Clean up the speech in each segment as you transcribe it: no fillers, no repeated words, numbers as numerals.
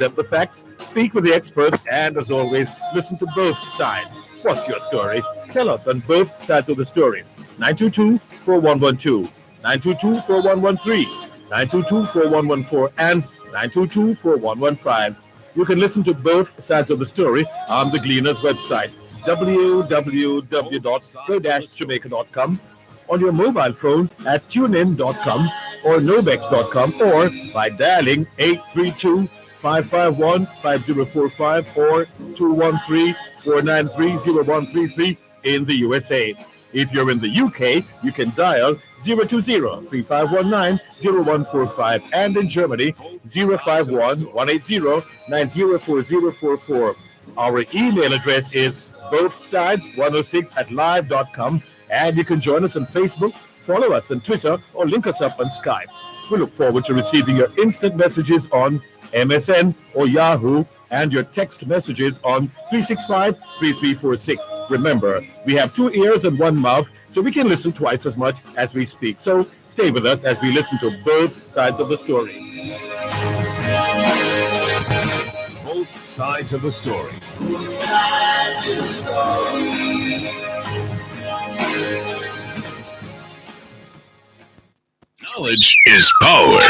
Present the facts, speak with the experts, and as always, listen to both sides. What's your story? Tell us on both sides of the story. 922-4112, 922-4113, 922-4114, and 922-4115. You can listen to both sides of the story on the Gleaner's website, www.go-jamaica.com, on your mobile phones at tunein.com or nobex.com, or by dialing 832-551-5045 or 213-493-0133 in the USA. If you're in the UK, you can dial 020-3519-0145, and in Germany, 051-180-904044. Our email address is bothsides106@live.com, and you can join us on Facebook, follow us on Twitter, or link us up on Skype. We look forward to receiving your instant messages on MSN or Yahoo, and your text messages on 365-3346. Remember, we have 2 ears and 1 mouth, so we can listen twice as much as we speak. So stay with us as we listen to both sides of the story. Both sides of the story. Knowledge is power.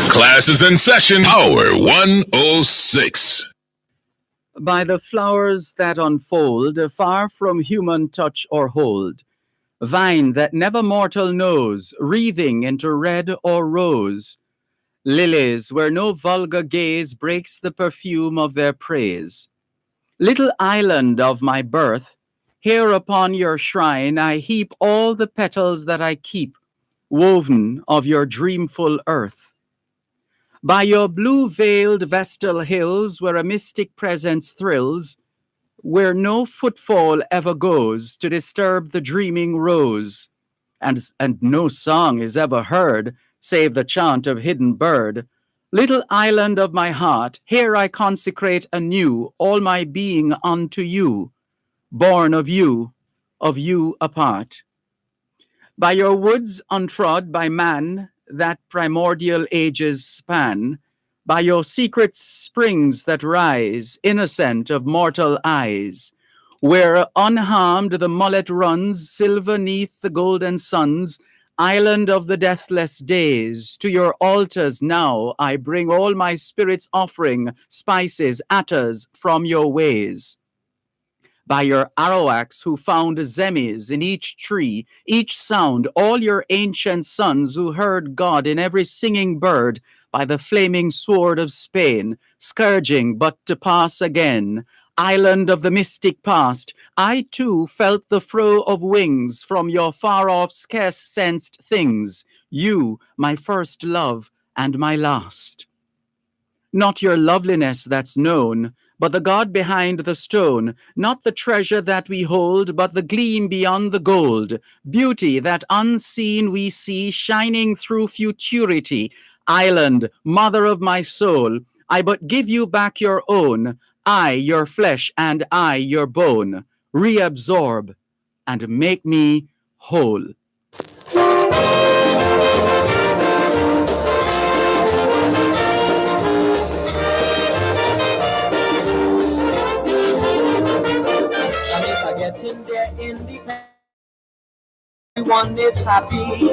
Class is in session. Power 106. By the flowers that unfold, far from human touch or hold, vine that never mortal knows, wreathing into red or rose, lilies where no vulgar gaze breaks the perfume of their praise. Little island of my birth, here upon your shrine I heap all the petals that I keep, woven of your dreamful earth. By your blue-veiled vestal hills, where a mystic presence thrills, where no footfall ever goes to disturb the dreaming rose, and no song is ever heard, save the chant of hidden bird. Little island of my heart, here I consecrate anew all my being unto you, born of you apart. By your woods untrod by man, that primordial ages span, by your secret springs that rise, innocent of mortal eyes, where unharmed the mullet runs, silver neath the golden suns, island of the deathless days, to your altars now I bring all my spirit's offering, spices, attas from your ways. By your Arawaks who found zemis in each tree, each sound, all your ancient sons who heard God in every singing bird, by the flaming sword of Spain, scourging but to pass again, island of the mystic past, I too felt the fro of wings from your far-off scarce-sensed things, you, my first love and my last. Not your loveliness that's known, but the God behind the stone, not the treasure that we hold, but the gleam beyond the gold, beauty that unseen we see shining through futurity, island, mother of my soul, I but give you back your own, I your flesh and I your bone, reabsorb and make me whole. Getting their independence, everyone is happy.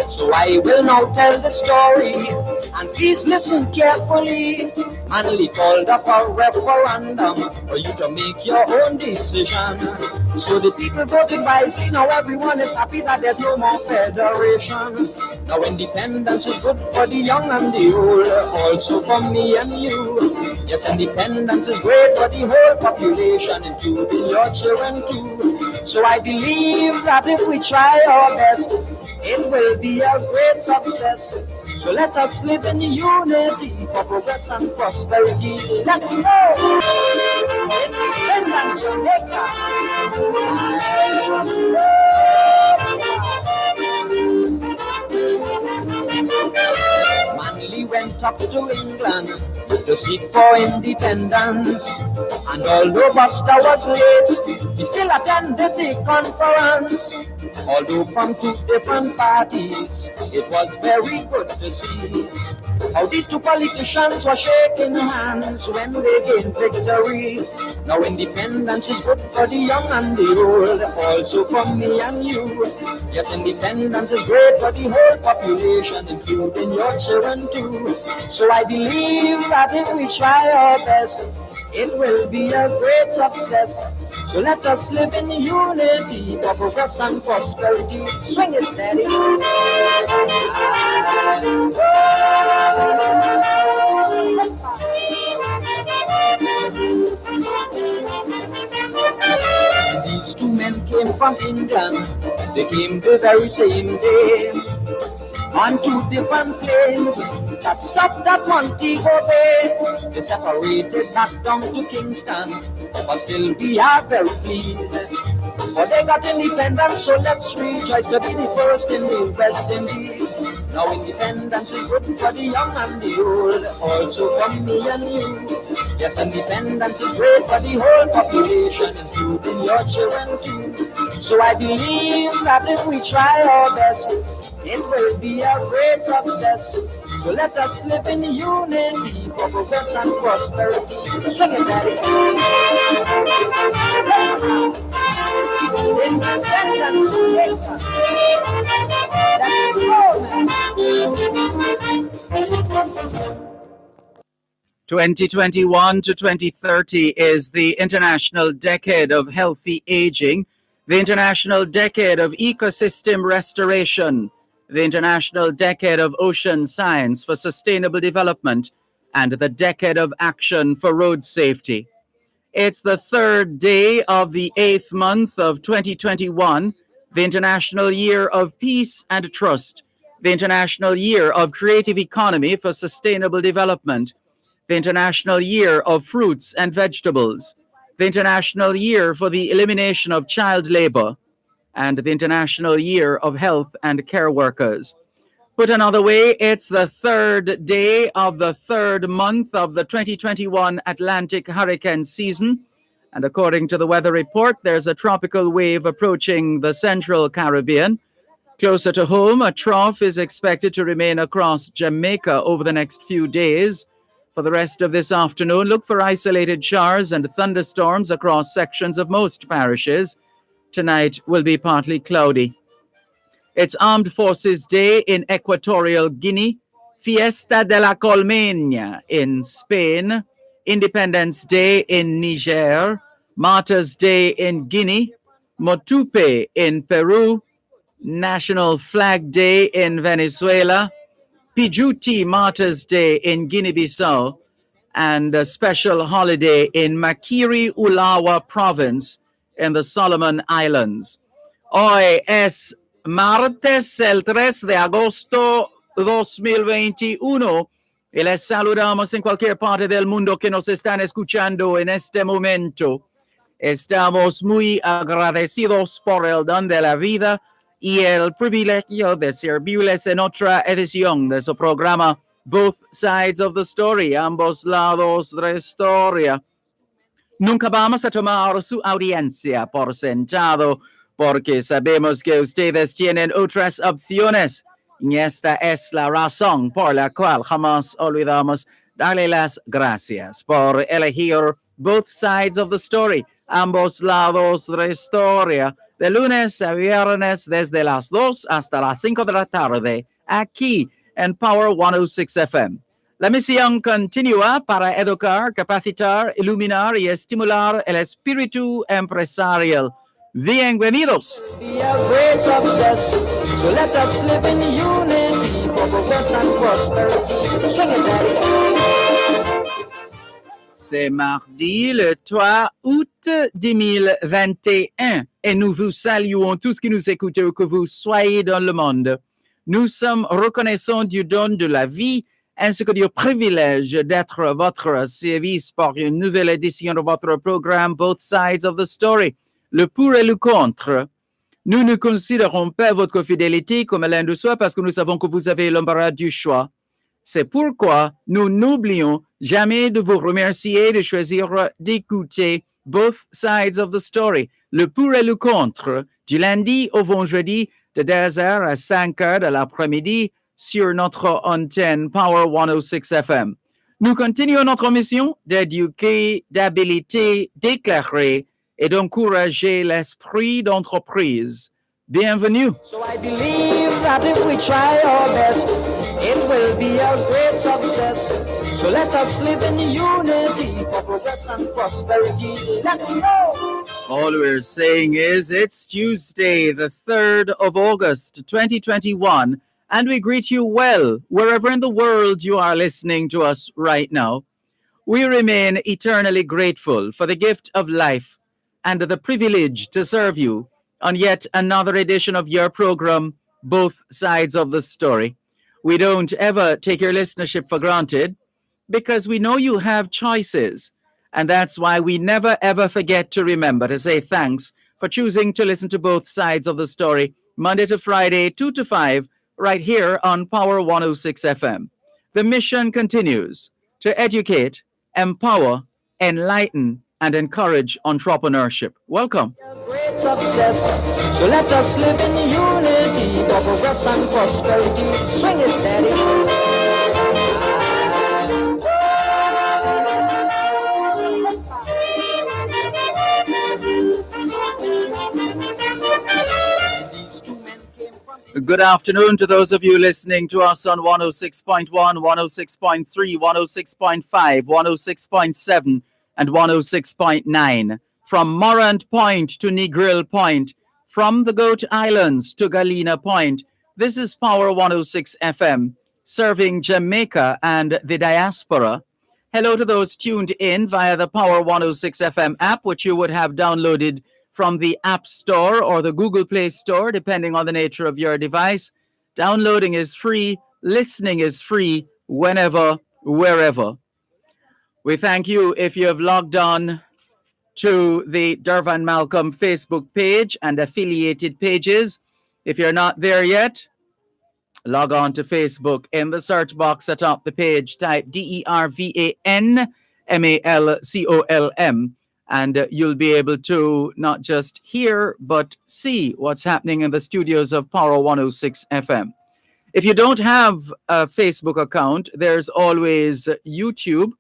So I will now tell the story, and please listen carefully. Manly called up a referendum for you to make your own decision. So the people voted wisely, now everyone is happy that there's no more federation. Now independence is good for the young and the old, also for me and you. Yes, independence is great for the whole population, including your children too. So I believe that if we try our best, it will be a great success. So let us live in unity for progress and prosperity. Let's go! Independent Jamaica. Manly went up to England to seek for independence, and although Buster was late, he still attended the conference. Although from two different parties, it was very good to see How these two politicians were shaking hands when they gained victory. Now independence is good for the young and the old, also for me and you. Yes, independence is great for the whole population, including your children too. So I believe that if we try our best, it will be a great success. So let us live in unity for progress and prosperity. Swing it, daddy. These two men came from England. They came the very same day on two different planes that stopped at Montego Bay. They separated back down to Kingston, but still we are very pleased. For they got independence, so let's rejoice to be the first in the West Indies. Now independence is good for the young and the old, also for me and you. Yes, independence is great for the whole population, including your children too. So I believe that if we try our best, it will be a great success. So let us live in unity for progress and prosperity. Sing it, daddy. Independence, let's go, man. 2021 to 2030 is the International Decade of Healthy Aging, the International Decade of Ecosystem Restoration, the International Decade of Ocean Science for Sustainable Development, and the Decade of Action for Road Safety. It's the third day of the 8th month of 2021, the International Year of Peace and Trust, the International Year of Creative Economy for Sustainable Development, the International Year of Fruits and Vegetables, the International Year for the Elimination of Child Labor, and the International Year of Health and Care Workers. Put another way, it's the third day of the third month of the 2021 Atlantic hurricane season. And according to the weather report, there's a tropical wave approaching the central Caribbean. Closer to home, a trough is expected to remain across Jamaica over the next few days. For the rest of this afternoon, look for isolated showers and thunderstorms across sections of most parishes. Tonight will be partly cloudy. It's Armed Forces Day in Equatorial Guinea, Fiesta de la Colmena in Spain, Independence Day in Niger, Martyrs Day in Guinea, Motupe in Peru, National Flag Day in Venezuela, Pijuti Martyrs Day in Guinea-Bissau, and a special holiday in Makiri Ulawa Province in the Solomon Islands. Hoy es martes el 3 de agosto 2021 y les saludamos en cualquier parte del mundo que nos están escuchando en este momento. Estamos muy agradecidos por el don de la vida y el privilegio de servirles en otra edición de su programa Both Sides of the Story, ambos lados de la historia. Nunca vamos a tomar su audiencia por sentado, porque sabemos que ustedes tienen otras opciones. Y esta es la razón por la cual jamás olvidamos darle las gracias por elegir Both Sides of the Story, ambos lados de la historia, de lunes a viernes desde las 2 hasta las 5 de la tarde, aquí en Power 106 FM. La misión continúa para educar, capacitar, iluminar y estimular el espíritu empresarial. Bienvenidos. Be a great success. So let us live in unity for progress and prosperity. Sing it, daddy. C'est mardi le 3 août 2021 et nous vous saluons tous qui nous écoutez où que vous soyez dans le monde. Nous sommes reconnaissants du don de la vie ainsi que du privilège d'être à votre service pour une nouvelle édition de votre programme Both Sides of the Story, le pour et le contre. Nous ne considérons pas votre fidélité comme l'un de soi parce que nous savons que vous avez l'embarras du choix. C'est pourquoi nous n'oublions jamais de vous remercier de choisir d'écouter Both Sides of the Story, le pour et le contre, du lundi au vendredi de 10h à 5h de l'après-midi sur notre antenne Power 106 FM. Nous continuons notre mission d'éduquer, d'habiliter, d'éclairer et d'encourager l'esprit d'entreprise. Bienvenue. So I believe that if we try our best, it will be a great success. So let us live in unity for progress and prosperity. Let's go! All we're saying is it's Tuesday, the 3rd of August, 2021, and we greet you well wherever in the world you are listening to us right now. We remain eternally grateful for the gift of life and the privilege to serve you on yet another edition of your program, Both Sides of the Story. We don't ever take your listenership for granted because we know you have choices. And that's why we never ever forget to remember to say thanks for choosing to listen to Both Sides of the Story, Monday to Friday, 2 to 5, right here on Power 106 FM. The mission continues to educate, empower, enlighten, and encourage entrepreneurship. Welcome. Great success. So let us live in unity for progress and prosperity. Swing it, daddy. Good afternoon to those of you listening to us on 106.1, 106.3, 106.5, 106.7, and 106.9. From Morant Point to Negril Point, from the Goat Islands to Galena Point, this is Power 106 FM, serving Jamaica and the diaspora. Hello to those tuned in via the Power 106 FM app, which you would have downloaded from the App Store or the Google Play Store, depending on the nature of your device. Downloading is free, listening is free, whenever, wherever. We thank you if you have logged on to the Dervan Malcolm Facebook page and affiliated pages. If you're not there yet, log on to Facebook. In the search box atop the page, type DERVAN MALCOLM. And you'll be able to not just hear, but see what's happening in the studios of Power 106 FM. If you don't have a Facebook account, there's always YouTube.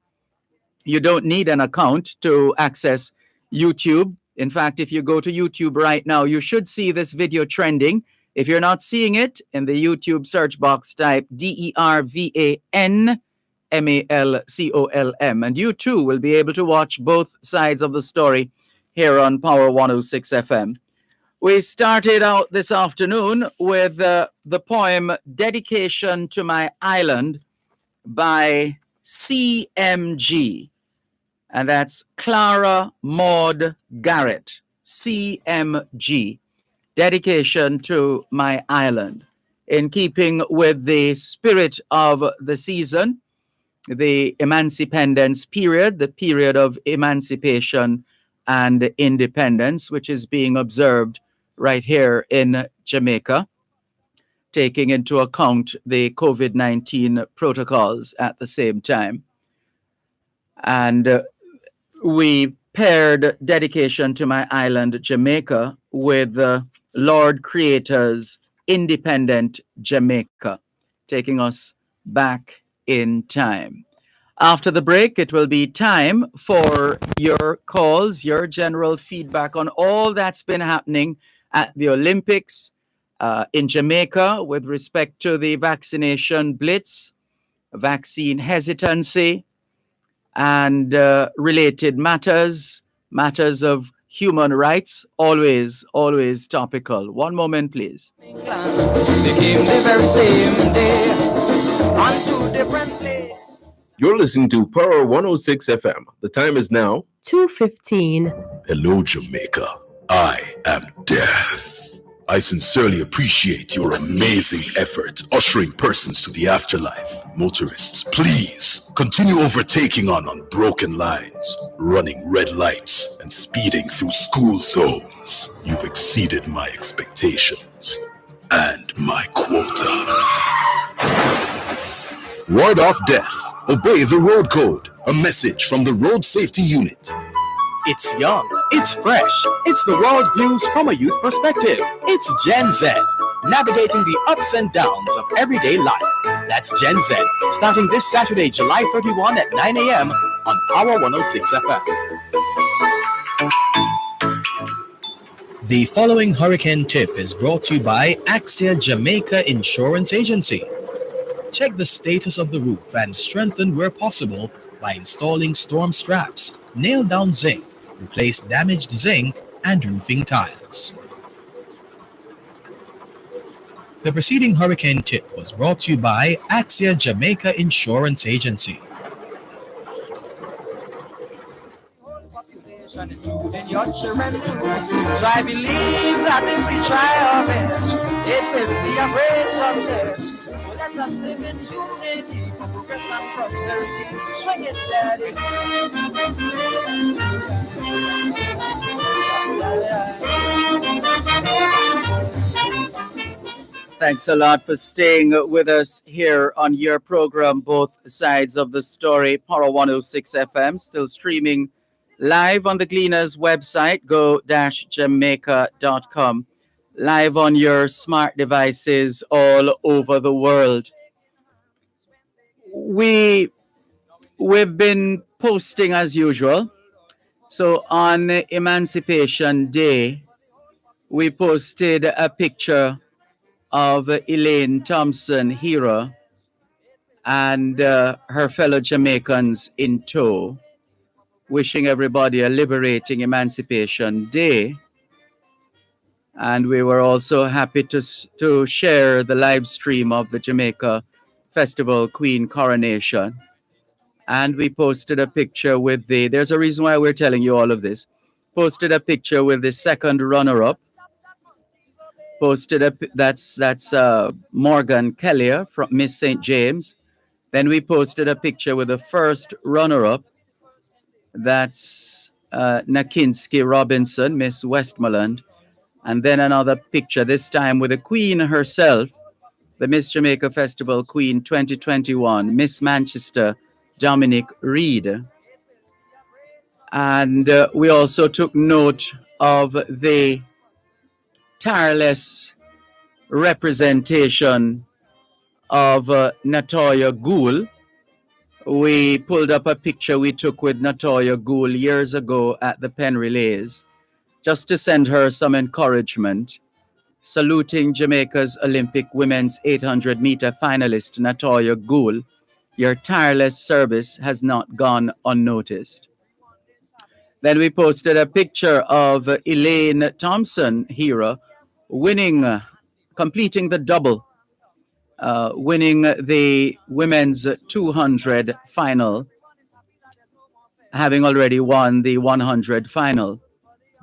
You don't need an account to access YouTube. In fact, if you go to YouTube right now, you should see this video trending. If you're not seeing it, in the YouTube search box, type DERVAN MALCOLM, and you too will be able to watch both sides of the story here on Power 106 FM. We started out this afternoon with the poem Dedication to My Island by CMG, and that's Clara Maud Garrett. CMG, Dedication to My Island. In keeping with the spirit of the season, the emancipendence period, the period of emancipation and independence, which is being observed right here in Jamaica, taking into account the COVID-19 protocols at the same time. And we paired Dedication to My Island, Jamaica, with Lord Creator's Independent Jamaica, taking us back in time. After the break, it will be time for your calls, your general feedback on all that's been happening at the Olympics in Jamaica with respect to the vaccination blitz, vaccine hesitancy, and related matters of human rights, always topical. One moment, please. They came the very same day on two different places. You're listening to Power 106 FM. The time is now 2:15. Hello, Jamaica. I am Death. I sincerely appreciate your amazing effort ushering persons to the afterlife. Motorists, please continue overtaking on unbroken lines, running red lights, and speeding through school zones. You've exceeded my expectations and my quota. Ward off death. Obey the road code. A message from the Road Safety Unit. It's young, it's fresh, it's the world views from a youth perspective. It's Gen Z. navigating the ups and downs of everyday life. That's Gen Z, starting this Saturday, July 31 at 9 a.m. on Power 106 FM. The following hurricane tip is brought to you by Axia Jamaica Insurance Agency. Check the status of the roof and strengthen where possible by installing storm straps, nail down zinc, replace damaged zinc, and roofing tiles. The preceding hurricane tip was brought to you by Axia Jamaica Insurance Agency. Including your children too. So I believe that if we try our best, it will be a great success. So let us live in unity for progress and prosperity. Swing it, daddy. Thanks a lot for staying with us here on your program, Both Sides of the Story, Power 106 FM, still streaming live on the Gleaners website, go-jamaica.com, live on your smart devices all over the world. We've been posting as usual. So on Emancipation Day, we posted a picture of Elaine Thompson, Hero, and her fellow Jamaicans in tow, wishing everybody a liberating Emancipation Day. And we were also happy to share the live stream of the Jamaica Festival Queen Coronation. And we posted a picture with there's a reason why we're telling you all of this, posted a picture with the second runner-up, that's Morgan Kellier from Miss St. James. Then we posted a picture with the first runner-up, that's Nakinsky Robinson, Miss Westmoreland. And then another picture, this time with the Queen herself, the Miss Jamaica Festival Queen 2021, Miss Manchester, Dominic Reed. And we also took note of the tireless representation of Natoya Gould. We pulled up a picture we took with Natoya Gould years ago at the Pen Relays, just to send her some encouragement, saluting Jamaica's Olympic women's 800-meter finalist Natoya Gould. Your tireless service has not gone unnoticed. Then we posted a picture of Elaine Thompson, Hero, completing the double, winning the women's 200 final, having already won the 100 final.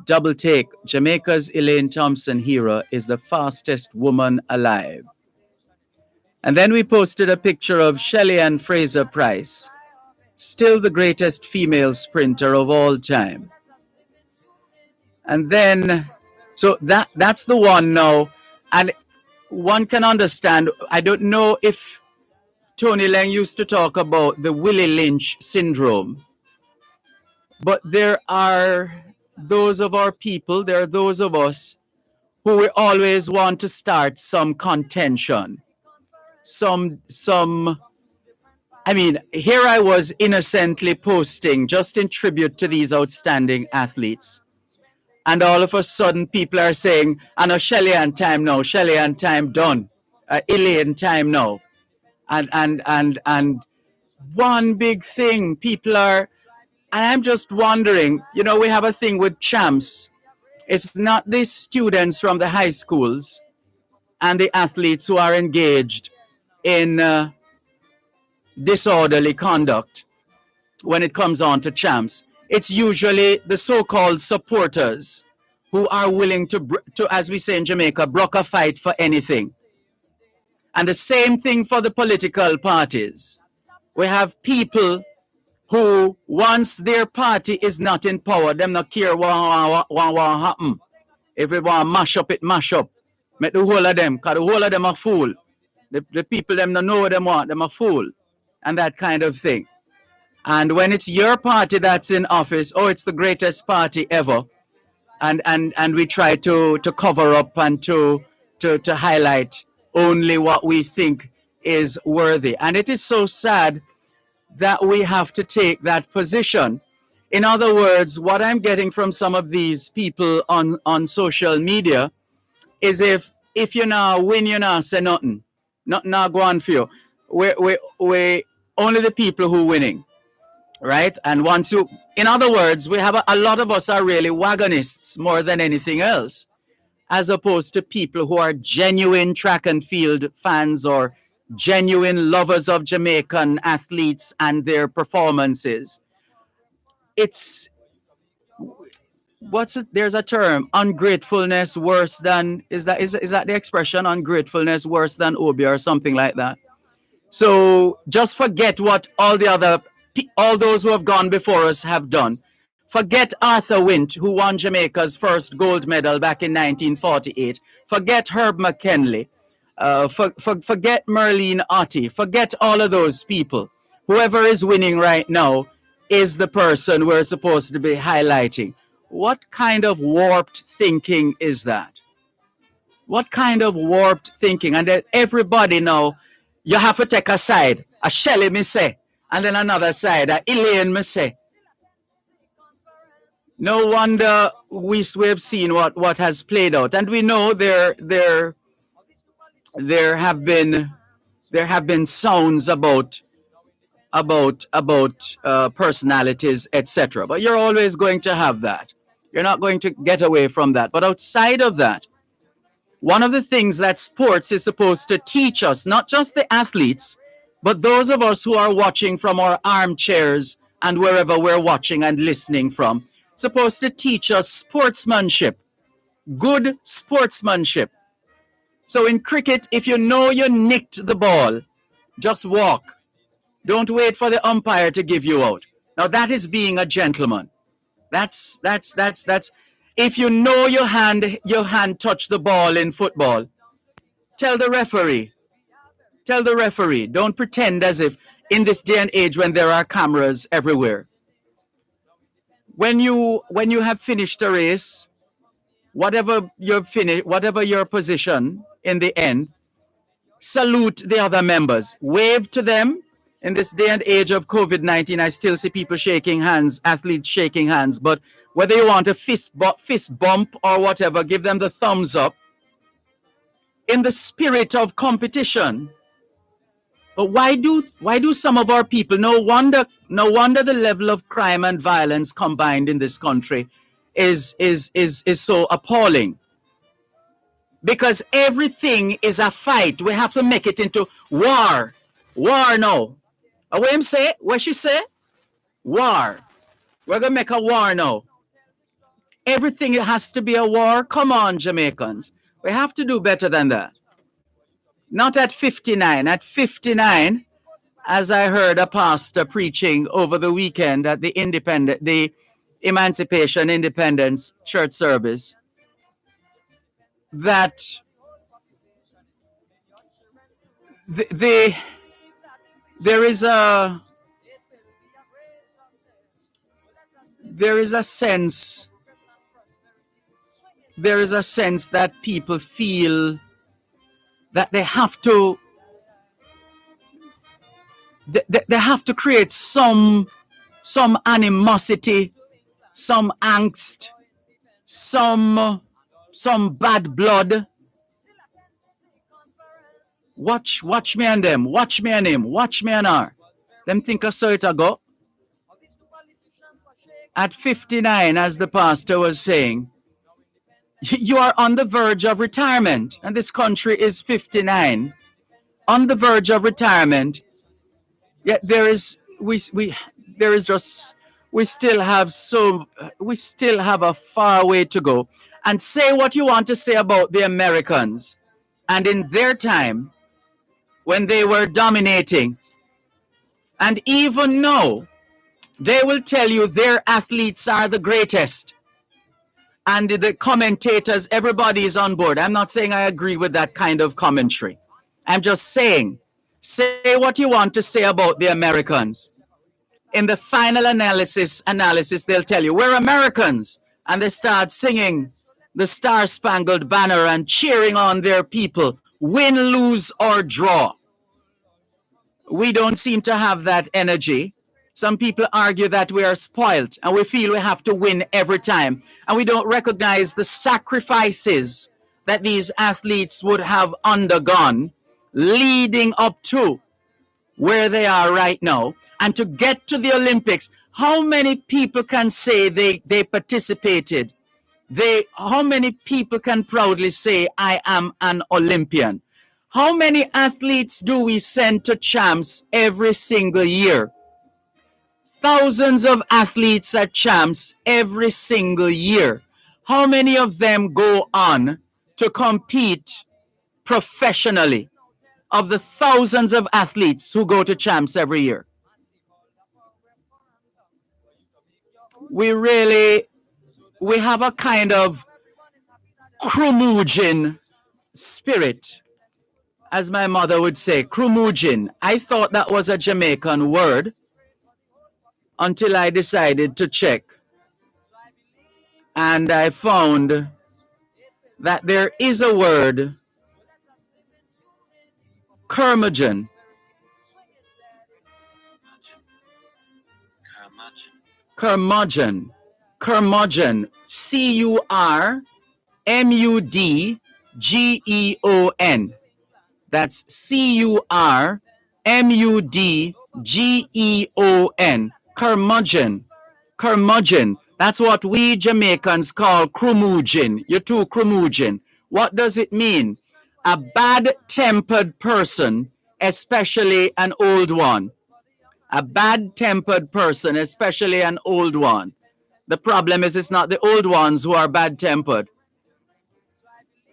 Double take, Jamaica's Elaine Thompson, Hero, is the fastest woman alive. And then we posted a picture of Shelley Ann Fraser Price, still the greatest female sprinter of all time. And then, so that's the one now. And one can understand, I don't know if Tony Lang used to talk about the Willie Lynch syndrome, but there are those of our people, there are those of us who we always want to start some contention. Here I was innocently posting just in tribute to these outstanding athletes. And all of a sudden people are saying, I know Shelley Ann time now, Shelley Ann time done, Elaine time now. And one big thing, people are, and I'm just wondering, we have a thing with champs. It's not the students from the high schools and the athletes who are engaged in disorderly conduct when it comes on to champs. It's usually the so-called supporters who are willing to, as we say in Jamaica, brook a fight for anything. And the same thing for the political parties. We have people who, once their party is not in power, them not care what happen. If we want to mash up, it mash up. Make the whole of them, because the whole of them are fool. The people them don't know what they want, them are fool. And that kind of thing. And when it's your party that's in office, it's the greatest party ever. And we try to cover up and to to highlight only what we think is worthy. And it is so sad that we have to take that position. In other words, what I'm getting from some of these people on social media is if you now win, you now say nothing. Nothing now go on for you. We only the people who winning, right? And once you, in other words, we have a lot of us are really wagonists more than anything else, as opposed to people who are genuine track and field fans or genuine lovers of Jamaican athletes and their performances. It's what's it, there's a term, ungratefulness worse than, is that the expression, ungratefulness worse than Obi or something like that? So just forget what all those who have gone before us have done. Forget Arthur Wint, who won Jamaica's first gold medal back in 1948. Forget Herb McKinley. Forget Merlene Ottey. Forget all of those people. Whoever is winning right now is the person we're supposed to be highlighting. What kind of warped thinking is that? What kind of warped thinking? And that everybody now, you have to take a side. A Shelley me say, and then another side. A Elaine me say. No wonder we've seen what has played out, and we know there have been sounds about personalities, etc. But you're always going to have that. You're not going to get away from that. But outside of that, one of the things that sports is supposed to teach us, not just the athletes, but those of us who are watching from our armchairs and wherever we're watching and listening from, supposed to teach us sportsmanship, good sportsmanship. So in cricket, if you know you nicked the ball, just walk. Don't wait for the umpire to give you out. Now that is being a gentleman. That's if you know your hand touched the ball in football, tell the referee. Tell the referee. Don't pretend as if in this day and age when there are cameras everywhere. When you have finished a race, whatever your position in the end, salute the other members. Wave to them. In this day and age of COVID-19, I still see people shaking hands, athletes shaking hands. But whether you want a fist bump or whatever, give them the thumbs up in the spirit of competition. But why do some of our people? No wonder the level of crime and violence combined in this country is so appalling. Because everything is a fight. We have to make it into war. War now. What she say? War. We're gonna make a war now. Everything has to be a war. Come on, Jamaicans. We have to do better than that. Not at 59. At 59, as I heard a pastor preaching over the weekend at the Emancipation Independence Church service, that there is a sense that people feel that they have to create some animosity, some angst, some bad blood. Watch me and them, watch me and him, watch me and her. Them think I saw it ago. At 59, as the pastor was saying, you are on the verge of retirement, and this country is 59, on the verge of retirement. Yet we still have a far way to go. And say what you want to say about the Americans, and in their time, when they were dominating, and even now, they will tell you their athletes are the greatest. And the commentators, everybody is on board. I'm not saying I agree with that kind of commentary. I'm just saying, say what you want to say about the Americans. In the final analysis, they'll tell you, we're Americans. And they start singing the Star Spangled Banner and cheering on their people, win, lose, or draw. We don't seem to have that energy. Some people argue that we are spoiled and we feel we have to win every time. And we don't recognize the sacrifices that these athletes would have undergone leading up to where they are right now. And to get to the Olympics, how many people can say they participated? How many people can proudly say, I am an Olympian? How many athletes do we send to champs every single year? Thousands of athletes at champs every single year. How many of them go on to compete professionally of the thousands of athletes who go to champs every year? We have a kind of curmudgeon spirit, as my mother would say, curmudgeon. I thought that was a Jamaican word until I decided to check. And I found that there is a word, curmudgeon. Curmudgeon. Curmudgeon. Curmudgeon. That's Curmudgeon. Curmudgeon. Curmudgeon. That's what we Jamaicans call curmudgeon. You're too curmudgeon. What does it mean? A bad-tempered person, especially an old one. A bad-tempered person, especially an old one. The problem is it's not the old ones who are bad-tempered.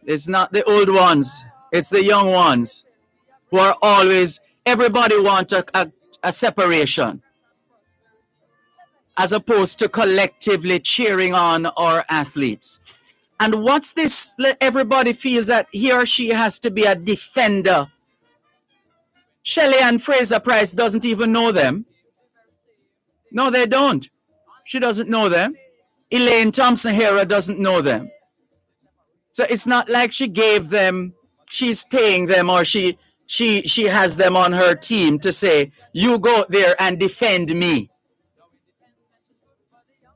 It's not the old ones. It's the young ones who are always, everybody wants a separation, as opposed to collectively cheering on our athletes. And what's this? Everybody feels that he or she has to be a defender. Shelley Ann Fraser-Price doesn't even know them. No, they don't. She doesn't know them. Elaine Thompson-Hera doesn't know them. So it's not like she gave them, she's paying them, or she has them on her team to say, you go there and defend me.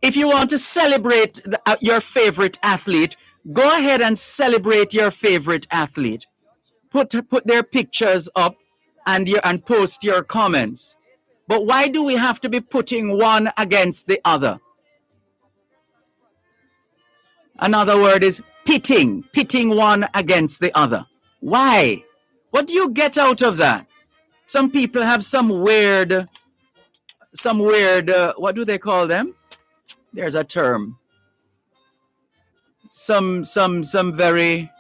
If you want to celebrate your favorite athlete, go ahead and celebrate your favorite athlete. Put their pictures up and post your comments. But why do we have to be putting one against the other? Another word is pitting one against the other. Why? What do you get out of that? Some people have some weird, what do they call them? There's a term. Some very,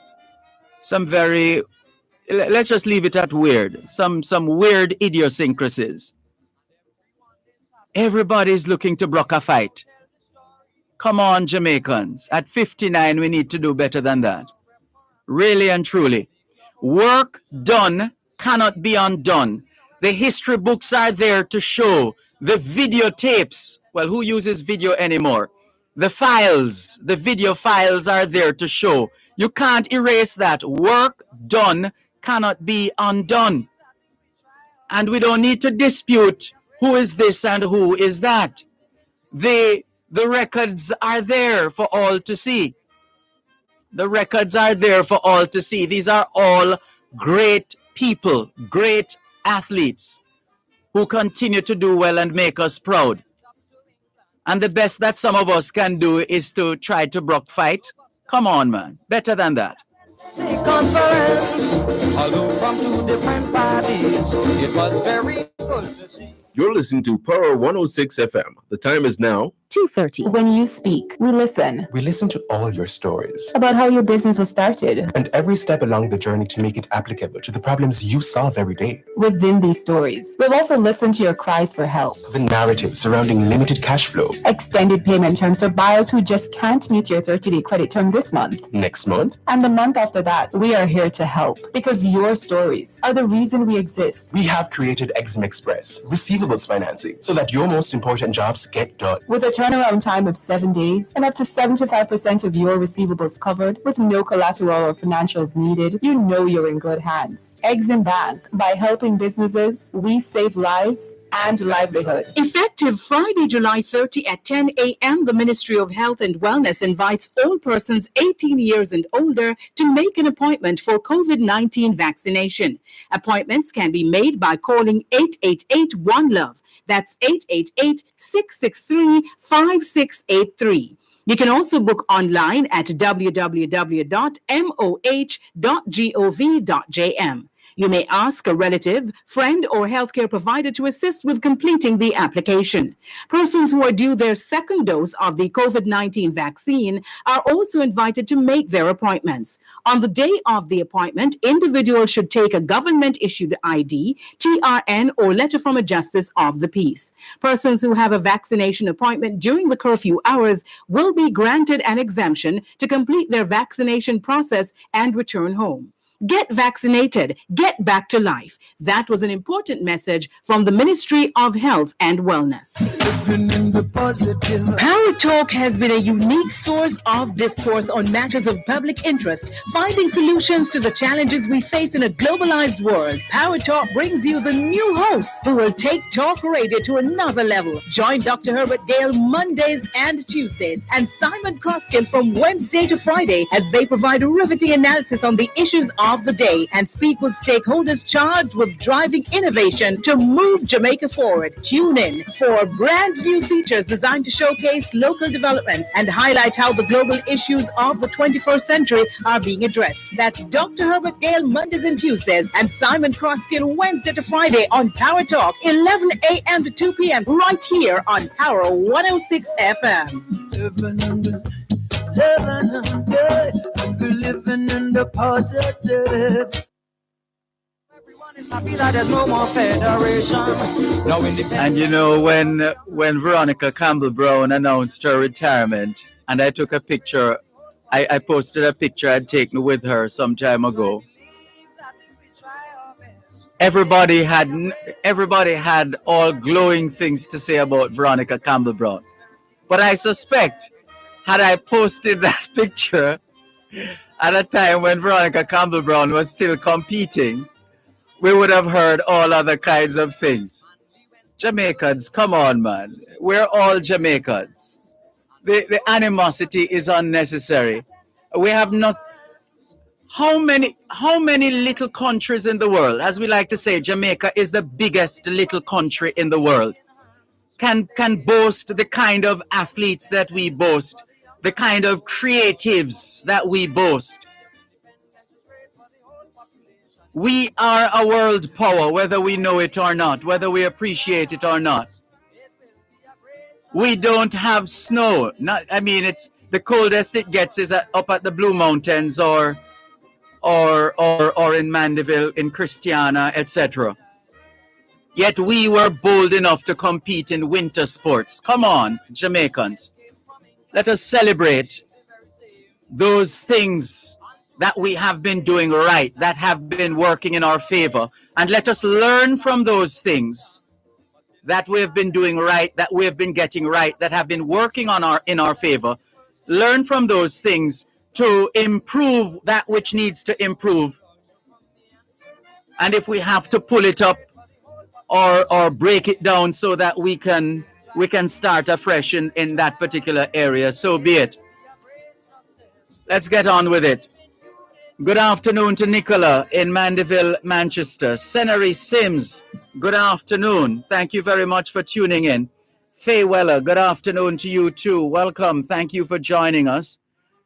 let's just leave it at weird. Some weird idiosyncrasies. Everybody's looking to brook a fight. Come on, Jamaicans. At 59, we need to do better than that. Really and truly. Work done cannot be undone. The history books are there to show. The videotapes. Well, who uses video anymore? The files, the video files are there to show. You can't erase that. Work done cannot be undone. And we don't need to dispute who is this and who is that. The records are there for all to see. The records are there for all to see. These are all great people, great athletes who continue to do well and make us proud. And the best that some of us can do is to try to brook fight. Come on, man. Better than that. Conference, although from two different parties, it was very good to see. You're listening to Power 106 FM. The time is now 2:30. When you speak, we listen. We listen to all your stories About how your business was started. and every step along the journey to make it applicable to the problems you solve every day. Within these stories, we'll also listen to your cries for help. The narrative surrounding limited cash flow. Extended payment terms for buyers who just can't meet your 30-day credit term this month. Next month, And the month after that, we are here to help because your stories are the reason we exist. we have created Exim Express receivables financing so that your most important jobs get done. With a term turnaround time of 7 days, and up to 75% of your receivables covered with no collateral or financials needed, you know you're in good hands. Exim Bank. By helping businesses, we save lives and livelihood. Effective Friday, July 30 at 10 a.m., the Ministry of Health and Wellness invites all persons 18 years and older to make an appointment for COVID-19 vaccination. Appointments can be made by calling 888-1-LOVE. That's 888-663-5683. You can also book online at www.moh.gov.jm. You may ask a relative, friend, or healthcare provider to assist with completing the application. Persons who are due their second dose of the COVID-19 vaccine are also invited to make their appointments. On the day of the appointment, individuals should take a government-issued ID, TRN, or letter from a justice of the peace. Persons who have a vaccination appointment during the curfew hours will be granted an exemption to complete their vaccination process and return home. Get vaccinated. Get back to life. That was an important message from the Ministry of Health and Wellness. Power Talk has been a unique source of discourse on matters of public interest, finding solutions to the challenges we face in a globalized world. Power Talk brings you the new host who will take talk radio to another level. Join Dr. Herbert Gale Mondays and Tuesdays and Simon Croskill from Wednesday to Friday as they provide a riveting analysis on the issues of the day and speak with stakeholders charged with driving innovation to move Jamaica forward. Tune in for brand new features designed to showcase local developments and highlight how the global issues of the 21st century are being addressed. That's Dr. Herbert Gale Mondays and Tuesdays and Simon Croskill Wednesday to Friday on Power Talk, 11 a.m. to 2 p.m. right here on Power 106 FM. Living in the positive. Everyone is happy that there's no more federation. No independence. And you know, when Veronica Campbell Brown announced her retirement, and I took a picture, I posted a picture I'd taken with her some time ago. Everybody had all glowing things to say about Veronica Campbell Brown. But I suspect, had I posted that picture at a time when Veronica Campbell Brown was still competing, we would have heard all other kinds of things. Jamaicans, come on, man. We're all Jamaicans. The animosity is unnecessary. We have not. How many little countries in the world? As we like to say, Jamaica is the biggest little country in the world. Can boast the kind of athletes that we boast, the kind of creatives that we boast. We are a world power, whether we know it or not, whether we appreciate it or not. We don't have snow. It's the coldest it gets is up at the Blue Mountains or in Mandeville, in Christiana, etc. Yet we were bold enough to compete in winter sports. Come on, Jamaicans. Let us celebrate those things that we have been doing right, that have been working in our favor. And let us learn from those things that we have been doing right, that we have been getting right, that have been working in our favor. Learn from those things to improve that which needs to improve. And if we have to pull it up or break it down so that we can start afresh in that particular area, so be it. Let's get on with it. Good afternoon to Nicola in Mandeville, Manchester. Senary Sims, good afternoon. Thank you very much for tuning in. Faye Weller, good afternoon to you too. Welcome. Thank you for joining us.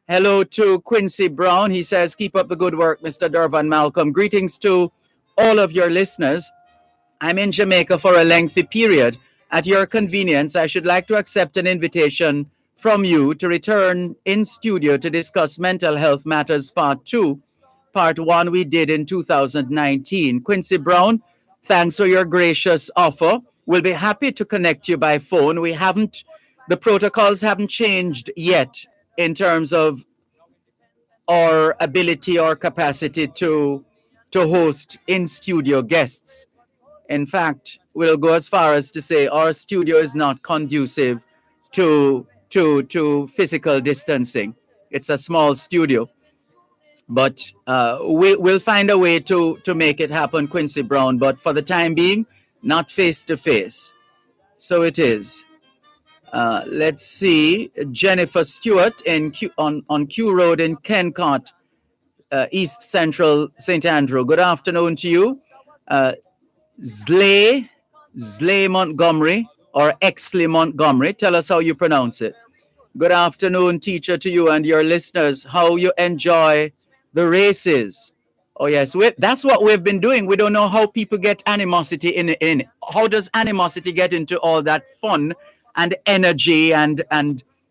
Hello to Quincy Brown. He says, keep up the good work, Mr. Dervan Malcolm. Greetings to all of your listeners. I'm in Jamaica for a lengthy period. At your convenience, I should like to accept an invitation from you to return in studio to discuss mental health matters part 2. Part 1 we did in 2019. Quincy Brown, thanks for your gracious offer. We'll be happy to connect you by phone. The protocols haven't changed yet in terms of our ability or capacity to host in-studio guests. In fact, we'll go as far as to say our studio is not conducive to physical distancing. It's a small studio, but we'll find a way to make it happen, Quincy Brown. But for the time being, not face to face. So it is. Let's see, Jennifer Stewart on Q Road in Kencott, East Central St. Andrew. Good afternoon to you. Zlay Montgomery or Exley Montgomery. Tell us how you pronounce it. Good afternoon, teacher, to you and your listeners. How you enjoy the races? Oh yes, that's what we've been doing. We don't know how people get animosity in. How does animosity get into all that fun and energy and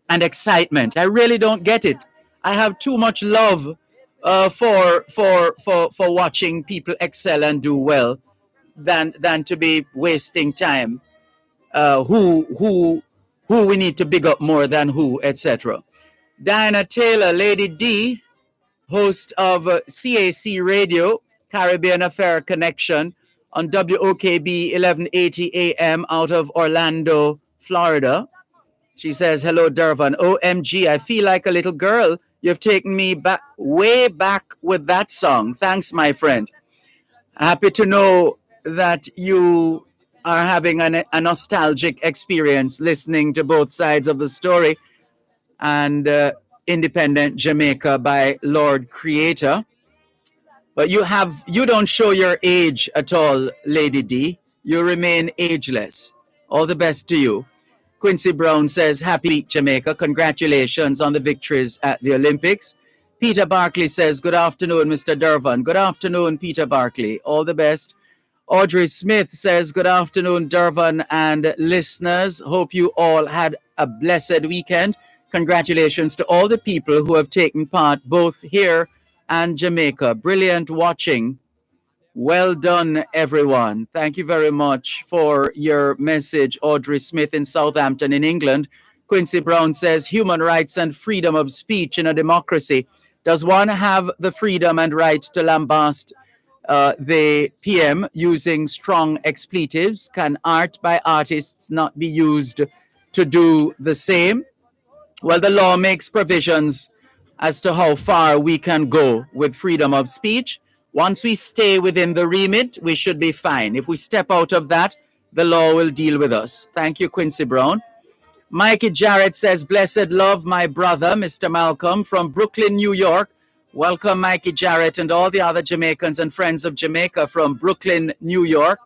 excitement? I really don't get it. I have too much love for watching people excel and do well than to be wasting time. Who we need to big up more than who, etc. Diana Taylor, Lady D, host of CAC Radio, Caribbean Affair Connection on WOKB 1180 AM out of Orlando, Florida. She says, hello, Dervan. OMG, I feel like a little girl. You've taken me back, way back with that song. Thanks, my friend. Happy to know that you are having a nostalgic experience listening to both sides of the story and Independent Jamaica by Lord Creator. But you don't show your age at all, Lady D. You remain ageless. All the best to you. Quincy Brown says, happy Jamaica. Congratulations on the victories at the Olympics. Peter Barkley says, good afternoon, Mr. Dervan. Good afternoon, Peter Barkley. All the best. Audrey Smith says, good afternoon, Dervan and listeners. Hope you all had a blessed weekend. Congratulations to all the people who have taken part both here and Jamaica. Brilliant watching. Well done, everyone. Thank you very much for your message, Audrey Smith in Southampton in England. Quincy Brown says, human rights and freedom of speech in a democracy. Does one have the freedom and right to lambast the PM using strong expletives? Can art by artists not be used to do the same? Well, the law makes provisions as to how far we can go with freedom of speech. Once we stay within the remit, we should be fine. If we step out of that, the law will deal with us. Thank you, Quincy Brown. Mikey Jarrett says, blessed love, my brother, Mr. Malcolm, from Brooklyn, New York. Welcome, Mikey Jarrett and all the other Jamaicans and friends of Jamaica from Brooklyn, New York.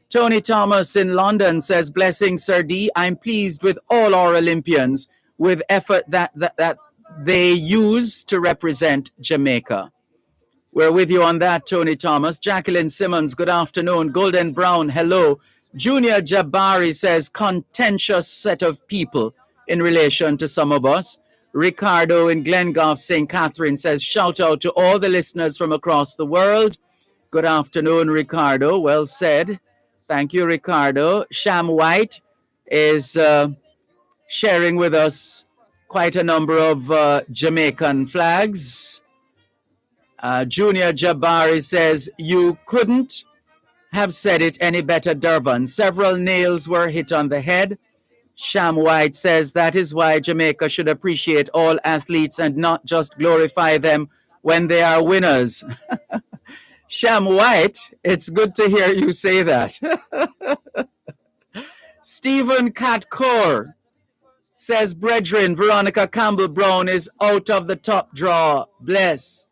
Tony Thomas in London says, blessings, Sir D. I'm pleased with all our Olympians with effort that they use to represent Jamaica. We're with you on that, Tony Thomas. Jacqueline Simmons, good afternoon. Golden Brown, hello. Junior Jabari says, contentious set of people in relation to some of us. Ricardo in Glengoff, St. Catherine says, shout out to all the listeners from across the world. Good afternoon, Ricardo. Well said. Thank you, Ricardo. Sham White is sharing with us quite a number of Jamaican flags. Junior Jabari says, you couldn't have said it any better, Dervan. Several nails were hit on the head. Sham White says that is why Jamaica should appreciate all athletes and not just glorify them when they are winners. Sham White, it's good to hear you say that. Stephen Catcore says, brethren, Veronica Campbell-Brown is out of the top draw. Bless.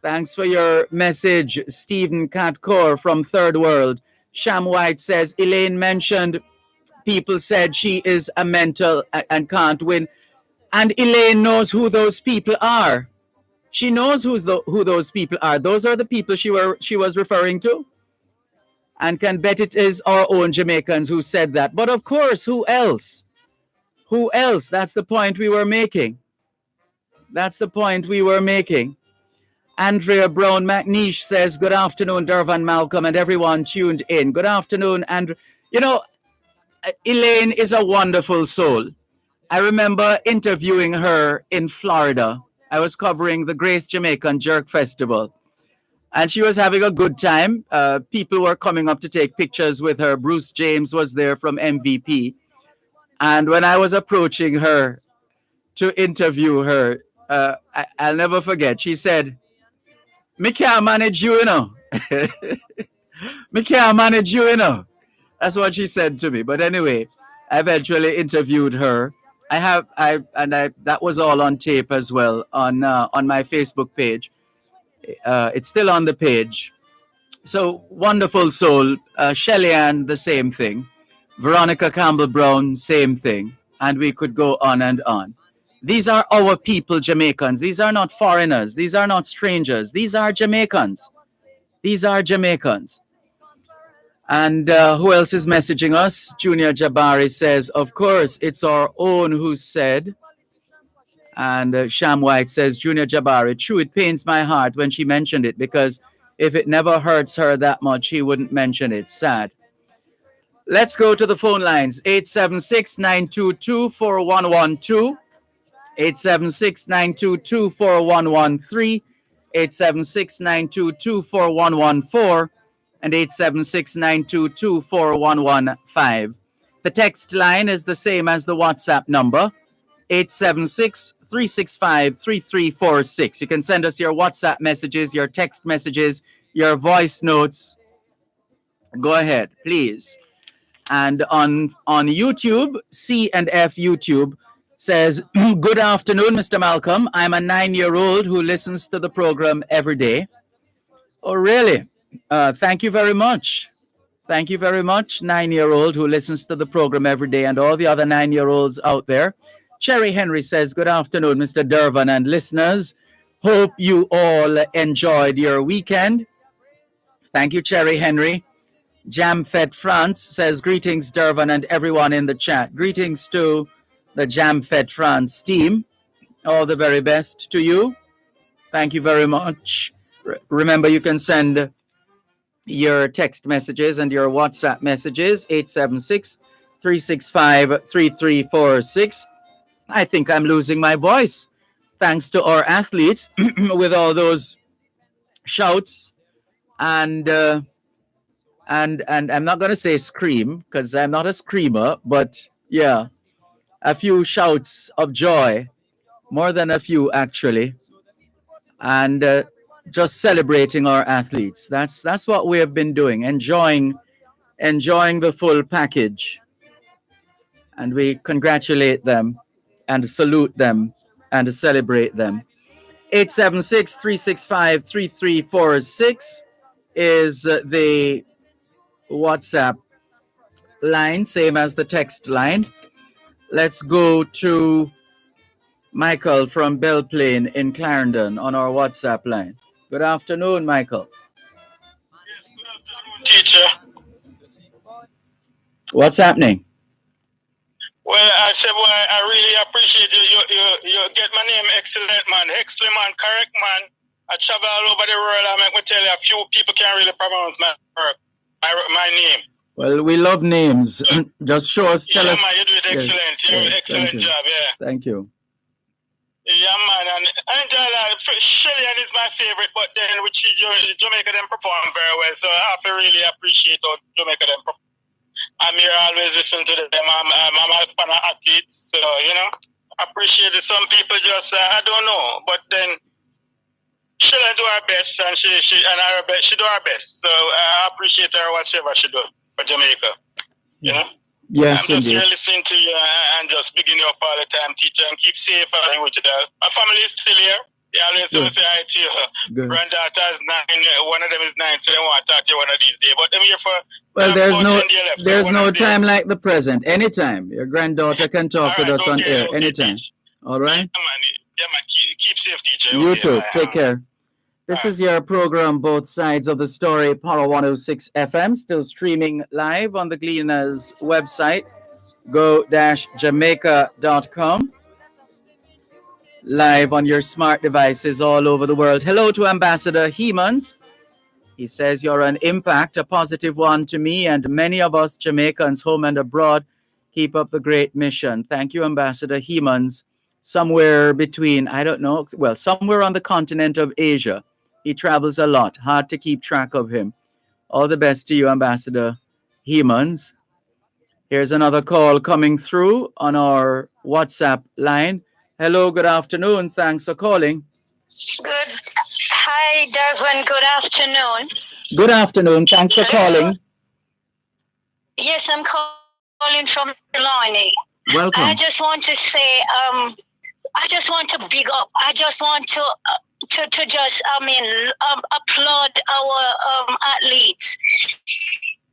Thanks for your message, Stephen Catcore from Third World. Sham White says, Elaine mentioned people said she is a mental and can't win. And Elaine knows who those people are. She knows who those people are. Those are the people she was referring to. And can bet it is our own Jamaicans who said that. But of course, who else? Who else? That's the point we were making. That's the point we were making. Andrea Brown McNeish says, good afternoon, Dervan, Malcolm, and everyone tuned in. Good afternoon. And, you know, Elaine is a wonderful soul. I remember interviewing her in Florida. I was covering the Grace Jamaican Jerk Festival. And she was having a good time. People were coming up to take pictures with her. Bruce James was there from MVP. And when I was approaching her to interview her, I'll never forget. She said, "Me can't manage you, you know. Me can't manage you, you know." That's what she said to me. But anyway, I eventually interviewed her. That was all on tape as well on my Facebook page. It's still on the page. So wonderful soul. Shelly Ann, the same thing. Veronica Campbell Brown, same thing. And we could go on and on. These are our people, Jamaicans. These are not foreigners. These are not strangers. These are Jamaicans. These are Jamaicans. And who else is messaging us? Junior Jabari says, of course, it's our own who said. And Sham White says, Junior Jabari, true, it pains my heart when she mentioned it, because if it never hurts her that much, he wouldn't mention it. Sad. Let's go to the phone lines. 876-922-4112. 876-922-4113. 876-922-4114. And 876-922-4115. The text line is the same as the WhatsApp number, 876-365-3346. You can send us your WhatsApp messages, your text messages, your voice notes. Go ahead, please. And on YouTube, C&F YouTube says, good afternoon, Mr. Malcolm. I'm a 9-year-old who listens to the program every day. Oh, really? Thank you very much. Thank you very much, 9-year-old who listens to the program every day, and all the other 9-year-olds out there. Cherry Henry says, good afternoon, Mr. Dervan and listeners. Hope you all enjoyed your weekend. Thank you, Cherry Henry. Jam Fed France says, greetings, Dervan, and everyone in the chat. Greetings to the Jam Fed France team. All the very best to you. Thank you very much. Remember, you can send your text messages and your WhatsApp messages, 876-365-3346. I think I'm losing my voice, thanks to our athletes with all those shouts and I'm not going to say scream because I'm not a screamer, but yeah, a few shouts of joy, more than a few actually, and just celebrating our athletes. That's what we have been doing, enjoying the full package, and we congratulate them and salute them and celebrate them. 876-365-3346 is the WhatsApp line, same as the text line. Let's go to Michael from Belle Plaine in Clarendon on our WhatsApp line. Good afternoon, Michael. Yes, good afternoon, teacher. What's happening? Well, I said, well, I really appreciate you. You get my name excellent, man. Excellent, man. Correct, man. I travel all over the world. I make me tell you, a few people can't really pronounce my name. Well, we love names. Just show us, tell us. Yeah, man, you do it excellent. Yes, You do an yes, excellent job, yeah. Thank you. Yeah, man. And I enjoy that. Chilean is my favorite, but then with Jamaica, them perform very well. So I have to really appreciate how Jamaica them perform. I'm here always listen to them. I'm a fan of athletes, so you know, appreciate it. Some people just I don't know, but then she'll do her best, and she do her best. So I appreciate her whatever she do for Jamaica. You know. Yes, I'm just indeed. here listening to you and just picking you up all the time, teacher, and keep safe and with you. My family is still here. They always say hi to you. Good. Granddaughter is 9, one of them is 9, so they want to talk to you one of these days. But I'm here for Well, there's no left, time like the present. Anytime. Your granddaughter can talk with us on air. Anytime. All right? Yeah, man. Keep safe, teacher. You Okay, too. bye. Take care. This is your program, Both Sides of the Story, Power 106 FM, still streaming live on the Gleaners website, go-jamaica.com. Live on your smart devices all over the world. Hello to Ambassador Hemans. He says, you're an impact, a positive one to me and many of us Jamaicans home and abroad. Keep up the great mission. Thank you, Ambassador Hemans. Somewhere between, I don't know, well, somewhere on the continent of Asia. He travels a lot. Hard to keep track of him. All the best to you, Ambassador Hemans. Here's another call coming through on our WhatsApp line. Hello, good afternoon. Thanks for calling. Good. Hi, Dervan. Good afternoon. Good afternoon. Thanks for calling. Yes, I'm calling from Trelawney. Welcome. I just want to say, I just want to big up. I just want to just, applaud our athletes.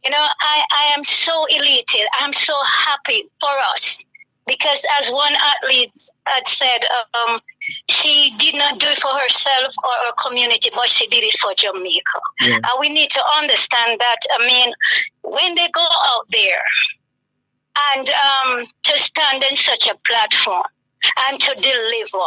You know, I am so elated. I'm so happy for us. Because as one athlete had said, she did not do it for herself or her community, but she did it for Jamaica. Yeah. And we need to understand that, when they go out there and to stand in such a platform and to deliver,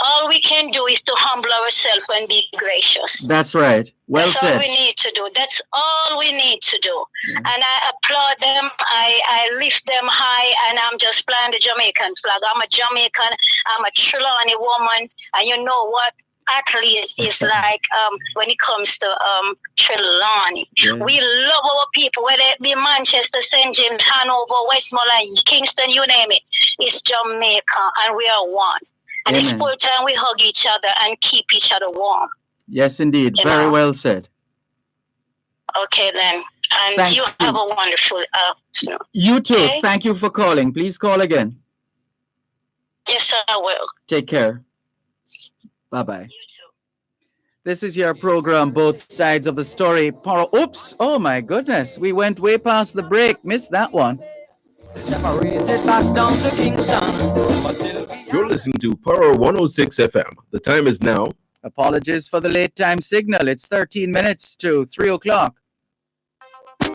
all we can do is to humble ourselves and be gracious. That's right. Well That's said. all we need to do. That's all we need to do. Yeah. And I applaud them. I lift them high, and I'm just flying the Jamaican flag. I'm a Jamaican. I'm a Trelawney woman. And you know what? Athletes is like when it comes to Trelawney. Yeah. We love our people, whether it be Manchester, St. James, Hanover, Westmoreland, Kingston, you name it. It's Jamaica, and we are one. And Amen. It's full time we hug each other and keep each other warm. Yes, indeed. Very well said. Okay, then. And Thank you have a wonderful afternoon. You too. Okay? Thank you for calling. Please call again. Yes, I will. Take care. Bye-bye. You too. This is your program, Both Sides of the Story. Oops. Oh, my goodness. We went way past the break. Missed that one. You're listening to Power 106 FM. The time is now. Apologies for the late time signal. It's 13 minutes to 3 o'clock.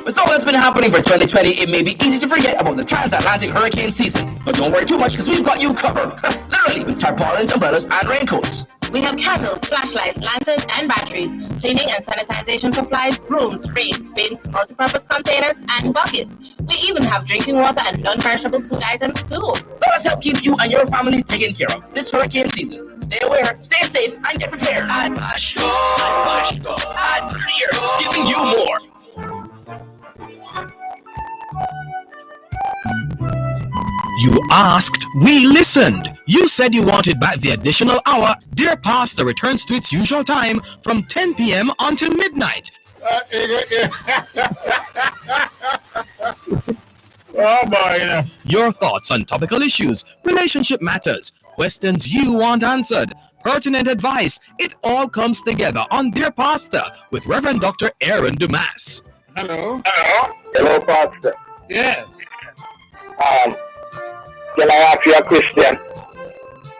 With all that's been happening for 2020, it may be easy to forget about the transatlantic hurricane season. But don't worry too much, because we've got you covered. Literally, with tarpaulins, umbrellas, and raincoats. We have candles, flashlights, lanterns, and batteries, cleaning and sanitization supplies, brooms, rakes, bins, multi-purpose containers, and buckets. We even have drinking water and non-perishable food items too. Let us help keep you and your family taken care of this hurricane season. Stay aware, stay safe, and get prepared. At Bashko, at 3 years, giving you more. You asked, we listened. You said you wanted back the additional hour. Dear Pastor returns to its usual time from 10 p.m. until midnight. Oh boy. Your thoughts on topical issues, relationship matters, questions you want answered, pertinent advice. It all comes together on Dear Pastor with Reverend Dr. Aaron Dumas. Hello. Hello, Pastor. Yes. Can I ask you a question?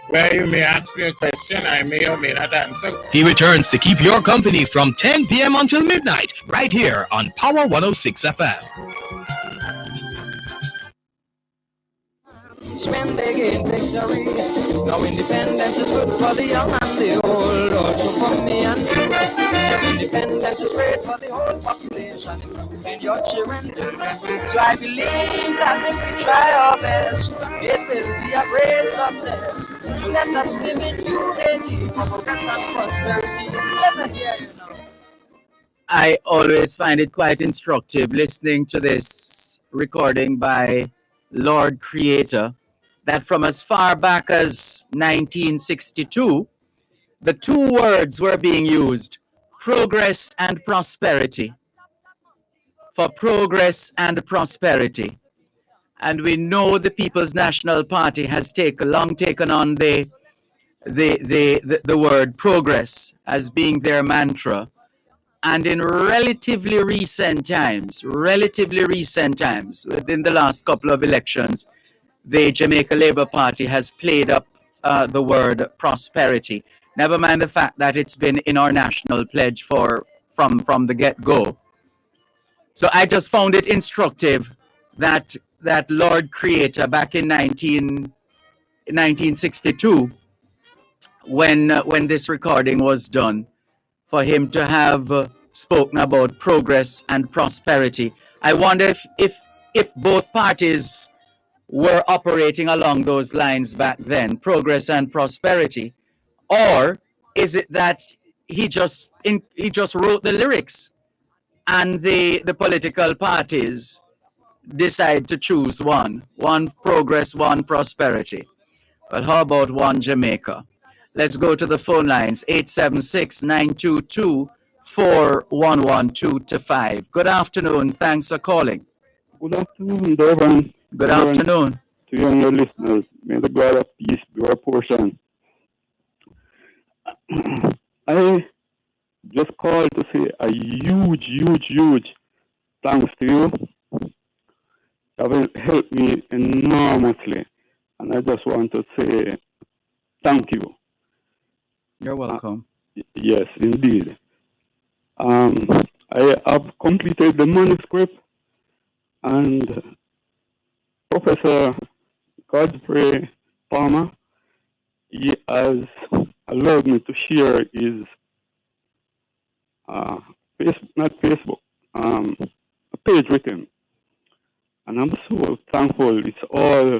Well, you may ask me a question, I may or may not answer. He returns to keep your company from 10 p.m. until midnight, right here on Power 106 FM. When they gain victory, now independence is good for the young and the old, also for me and you. Yes, independence is great for the whole population, including your children too. So I believe that if we try our best, it will be a great success. So let us live in unity for progress and prosperity. Let me hear you now. I always find it quite instructive listening to this recording by Lord Creator, that from as far back as 1962, the two words were being used, progress and prosperity, for progress and prosperity. And we know the People's National Party has long taken on the word progress as being their mantra. And in relatively recent times, within the last couple of elections, the Jamaica Labour Party has played up the word prosperity. Never mind the fact that it's been in our national pledge from the get-go. So I just found it instructive that Lord Creator back in 1962, when this recording was done, for him to have spoken about progress and prosperity. I wonder if both parties were operating along those lines back then, progress and prosperity, or is it that he just wrote the lyrics and the political parties decide to choose one. One progress, one prosperity. Well, how about one Jamaica? Let's go to the phone lines 876-922-4112 to 5. Good afternoon. Thanks for calling. Good afternoon, Dervan. Good afternoon. To you and your listeners. May the God of peace be our portion. I just called to say a huge thanks to you. You have helped me enormously. And I just want to say thank you. You're welcome. Yes, indeed. I have completed the manuscript, and Professor Godfrey Palmer, he has allowed me to share his a page with him. And I'm so thankful it's all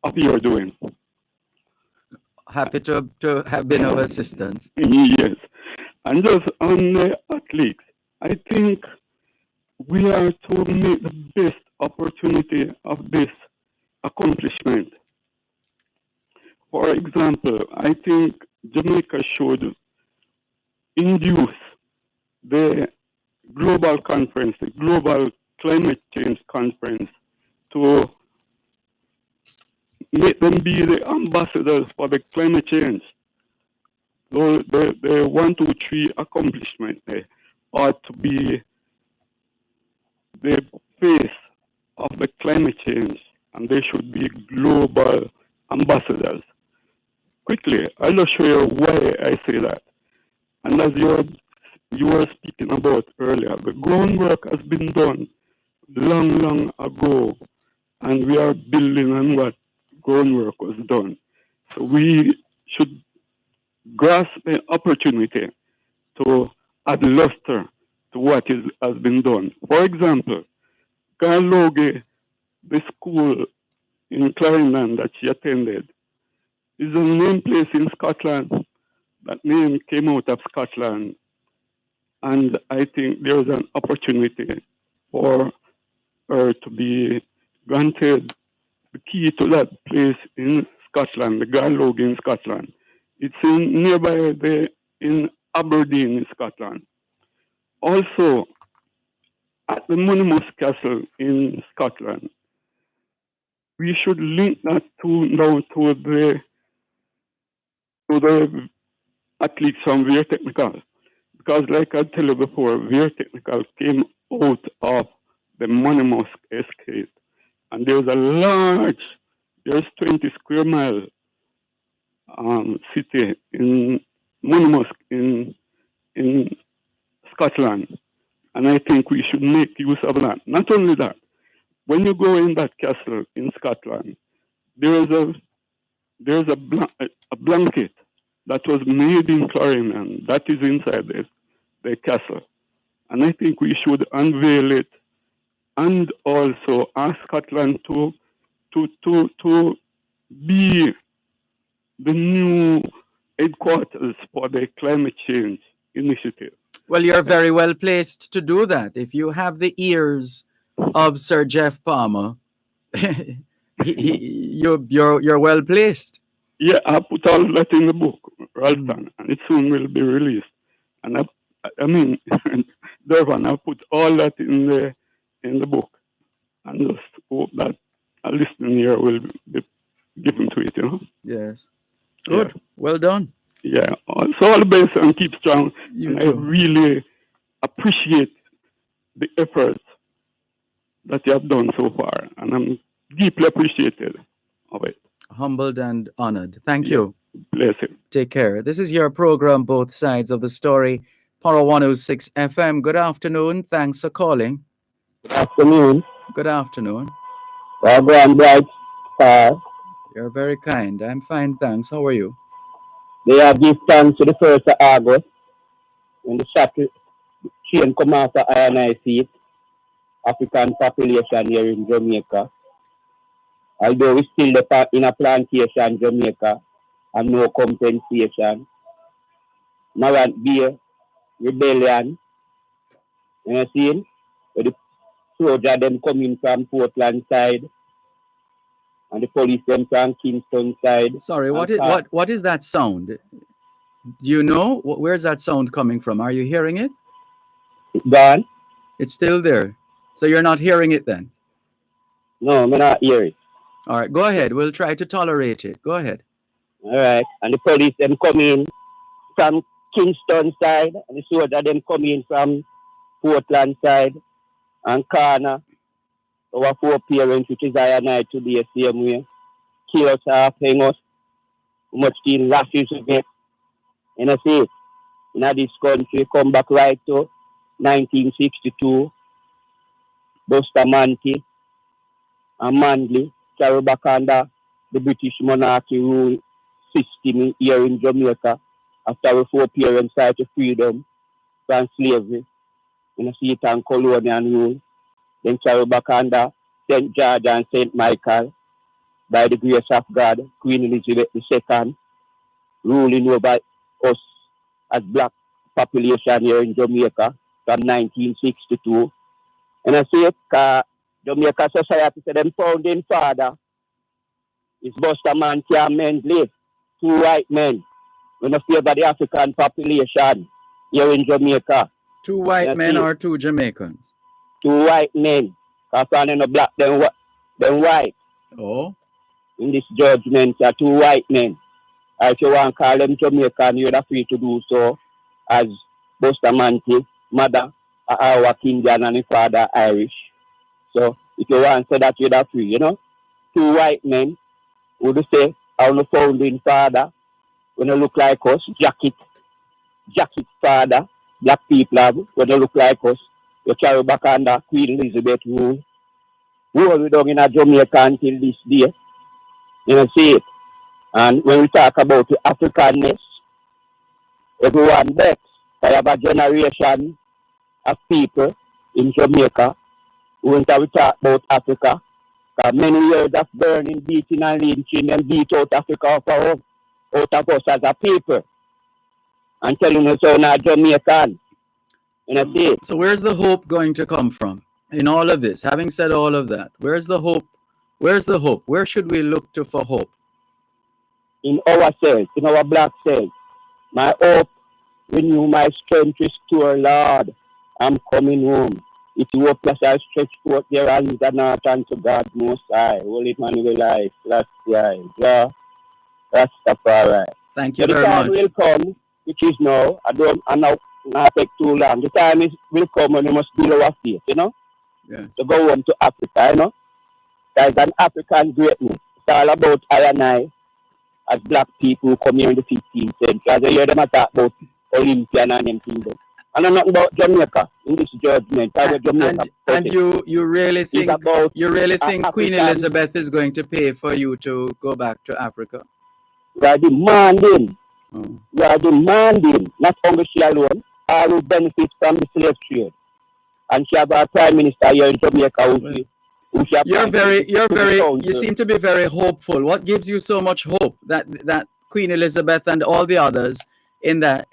of your doing. Happy to have been of assistance. Yes. And just on the athletes, I think we are to make the best opportunity of this accomplishment. For example, I think Jamaica should induce the global conference, the global climate change conference, to make them be the ambassadors for the climate change. So the 1, 2, 3 accomplishment ought to be the face of the climate change, and they should be global ambassadors. Quickly, I'll just show you why I say that. And as you were speaking about earlier, the groundwork has been done long ago, and we are building on what groundwork was done. So we should grasp the opportunity to add luster to what has been done. For example, Garloge, the school in Clarendon that she attended, is a named place in Scotland. That name came out of Scotland. And I think there is an opportunity for her to be granted the key to that place in Scotland, the Garloge in Scotland. It's nearby in Aberdeen in Scotland. Also, at the Monimus Castle in Scotland, we should link that down to the athletes from Weir Technical. Because like I tell you before, Weir Technical came out of the Monimus estate. And there's 20 square mile city in Monimus in Scotland. And I think we should make use of that. Not only that, when you go in that castle in Scotland, there's a blanket that was made in Clarendon that is inside the castle. And I think we should unveil it and also ask Scotland to be the new headquarters for the climate change initiative. Well, you're very well placed to do that. If you have the ears of Sir Jeff Palmer, you're well placed. Yeah, I put all that in the book, Ralston, and it soon will be released. And I mean, Dervan, I put all that in the book, and just hope that a listener here will be given to it. Yes. Good. Yeah. Well done. Yeah. So all the best and keep strong. You and too. I really appreciate the efforts that you have done so far, and I'm deeply appreciated of it. Humbled and honored. Thank you. Bless you. Take care. This is your program, Both Sides of the Story, Power 106 FM. Good afternoon. Thanks for calling. Good afternoon. Good afternoon. Well, bright star. You're very kind. I'm fine, thanks. How are you? They have give thanks to the 1st of August when the shuttle train come out of INIC, African population here in Jamaica. Although we still in a plantation, Jamaica, and no compensation. Morant Beer, rebellion, you know, see, with the soldier them coming from Portland side, and the police them from Kingston side. Sorry, what is that sound? Do you know where's that sound coming from? Are you hearing it? It's gone. It's still there. So you're not hearing it then? No, I'm not hear it. All right, go ahead. We'll try to tolerate it. Go ahead. All right, and the police them coming from Kingston side, and the soldier them coming from Portland side, and corner our 4 parents, which is I and I today, same way. Kill us off, hang us, much still lashes we get. And I say, in this country, come back right to 1962, Bustamante and Manley carry back under the British monarchy rule system here in Jamaica after our 4 parents fight to freedom from slavery in a seat and colonial rule. Then carry back under St. George and St. Michael by the grace of God, Queen Elizabeth II, ruling over us as black population here in Jamaica from 1962. And I say, Jamaica Society said them founding father is Bustamante and Mensley, 2 white men when I favor the African population here in Jamaica. 2 white men or 2 Jamaicans? 2 white men. Because I'm no black, then white. Oh. In this judgment, are 2 white men. If you want to call them Jamaican, you're free to do so, as Bustamante, mother, our Indian and the father Irish. So if you want to say that, you're free, you know. 2 white men would say, our founding father, when they look like us, jacket father, black people have, when they look like us, you carry back under Queen Elizabeth rule. We all down in a Jamaica until this day. You know, see it. And when we talk about the Africanness, everyone vexed. I have a generation of people in Jamaica who we talk about Africa. Many years of burning, beating and lynching and beat out Africa out of us as a people. And telling us so now Jamaican. So where's the hope going to come from in all of this? Having said all of that, where's the hope? Where's the hope? Where should we look to for hope? In ourselves, in our black self. My hope, renew my strength, restore, Lord. I'm coming home. If you hope that I stretch forth their hands and not unto God most high. Holy Emmanuel life, last year, yeah. Rastafari. Thank you very much. The time will come, which is now. I'm not take too long. The time will come when we must build our faith, you know? Yes. To go home to Africa, you know? There's an African greatness. It's all about I and I as black people who come here in the 15th century. As I hear them talk about Olympia and them things. And I'm not about Jamaica in this judgment. And you really think Queen Elizabeth is going to pay for you to go back to Africa? We are demanding. We are demanding, not only she alone, all who benefit from the slave trade. And she has a prime minister here in Jamaica you seem to be very hopeful. What gives you so much hope that Queen Elizabeth and all the others in that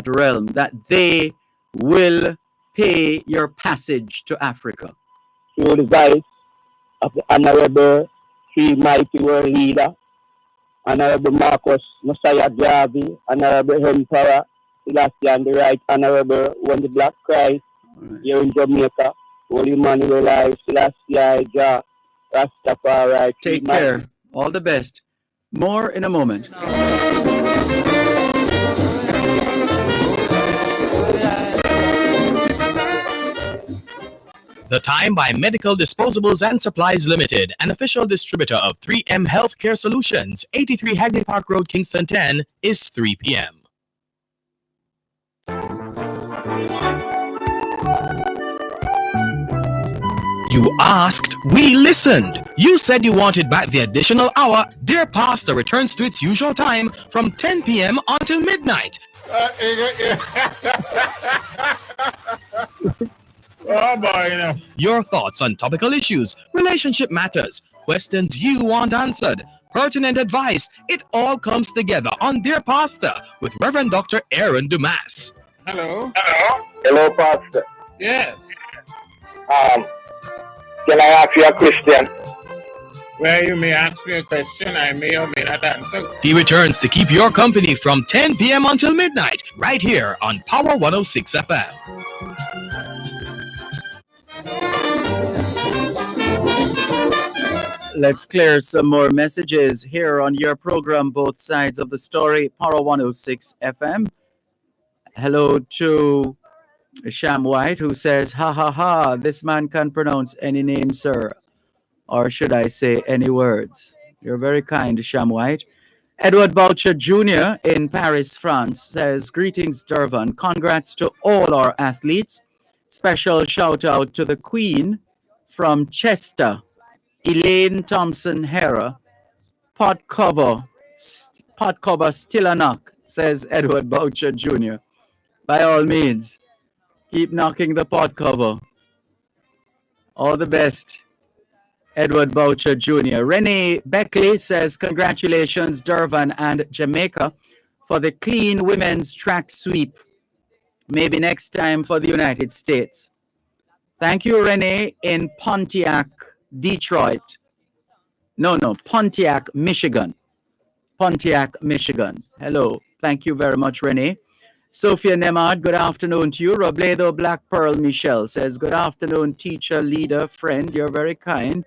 realm, that they will pay your passage to Africa? Through the voice of the Honorable Three Mighty World Leader, Honorable Marcus Messiah Garvey, Honorable Emperor Selassie, and the Right Honorable One the Black Christ here in Jamaica. Holy Emmanuel life, Selassie, Jah, Rastafari. Take care. All the best. More in a moment. The Time by Medical Disposables and Supplies Limited, an official distributor of 3M Healthcare Solutions, 83 Hagley Park Road, Kingston 10, is 3 p.m. You asked, we listened. You said you wanted back the additional hour. Dear Pastor returns to its usual time from 10 p.m. until midnight. Oh boy, Your thoughts on topical issues, relationship matters, questions you want answered, pertinent advice, it all comes together on Dear Pastor with Reverend Dr. Aaron Dumas. Hello. Hello, Pastor. Yes. Can I ask you a question? Well, you may ask me a question, I may or may not answer. He returns to keep your company from 10 p.m. until midnight, right here on Power 106 FM. Let's clear some more messages here on your program, Both Sides of the Story, Power 106 FM. Hello to Sham White, who says, ha ha ha, this man can pronounce any name, sir. Or should I say any words? You're very kind, Sham White. Edward Boucher Jr. in Paris, France says, greetings, Dervan. Congrats to all our athletes. Special shout out to the Queen from Chester, Elaine Thompson Hera. Pot cover still a knock, says Edward Boucher Jr. By all means, keep knocking the pot cover. All the best, Edward Boucher Jr. Renee Beckley says, congratulations, Dervan and Jamaica, for the clean women's track sweep. Maybe next time for the United States. Thank you, Renee, in Pontiac, Detroit. No, Pontiac, Michigan. Pontiac, Michigan. Hello. Thank you very much, Renee. Sophia Nemad, good afternoon to you. Robledo Black Pearl Michelle says, good afternoon, teacher, leader, friend. You're very kind.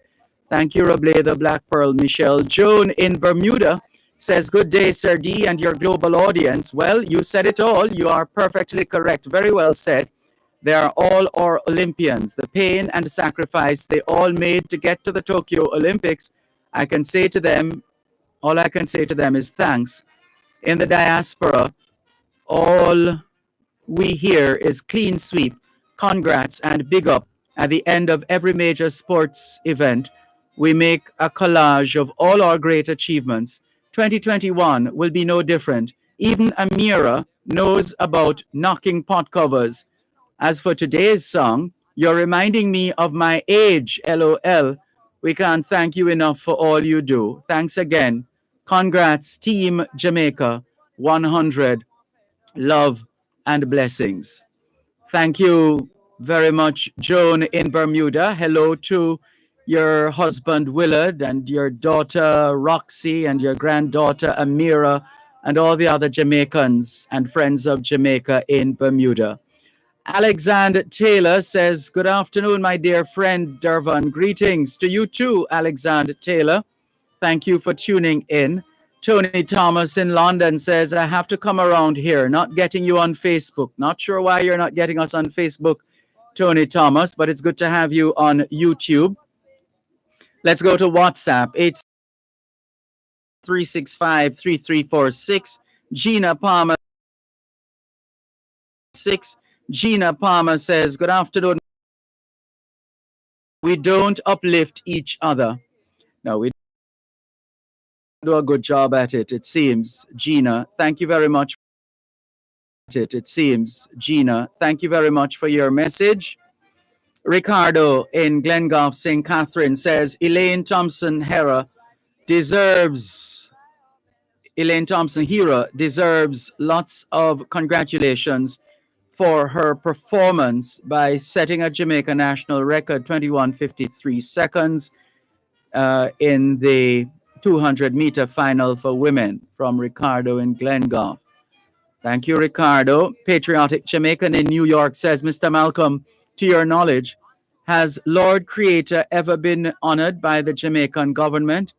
Thank you, Robledo Black Pearl Michelle. Joan in Bermuda says, good day, Sir D, and your global audience. Well, you said it all. You are perfectly correct. Very well said. They are all our Olympians. The pain and the sacrifice they all made to get to the Tokyo Olympics, all I can say to them is thanks. In the diaspora, all we hear is clean sweep, congrats, and big up. At the end of every major sports event, we make a collage of all our great achievements. 2021 will be no different. Even Amira knows about knocking pot covers. As for today's song, you're reminding me of my age, LOL. We can't thank you enough for all you do. Thanks again. Congrats, Team Jamaica 100. Love and blessings. Thank you very much, Joan in Bermuda. Hello to your husband, Willard, and your daughter, Roxy, and your granddaughter, Amira, and all the other Jamaicans and friends of Jamaica in Bermuda. Alexander Taylor says, good afternoon, my dear friend, Dervan. Greetings to you too, Alexander Taylor. Thank you for tuning in. Tony Thomas in London says, I have to come around here, not getting you on Facebook. Not sure why you're not getting us on Facebook, Tony Thomas, but it's good to have you on YouTube. Let's go to WhatsApp, 8365-3346. Gina Palmer, 6. Gina Palmer says, good afternoon. We don't uplift each other. No, we do a good job at it, it seems. Gina, thank you very much. It seems. Gina, thank you very much for your message. Ricardo in Glengulf, St. Catherine says, Elaine Thompson Hera deserves lots of congratulations for her performance by setting a Jamaica national record, 21:53 seconds, in the 200-meter final for women, from Ricardo in Glengulf. Thank you, Ricardo. Patriotic Jamaican in New York says, Mr. Malcolm, to your knowledge, has Lord Creator ever been honored by the Jamaican government?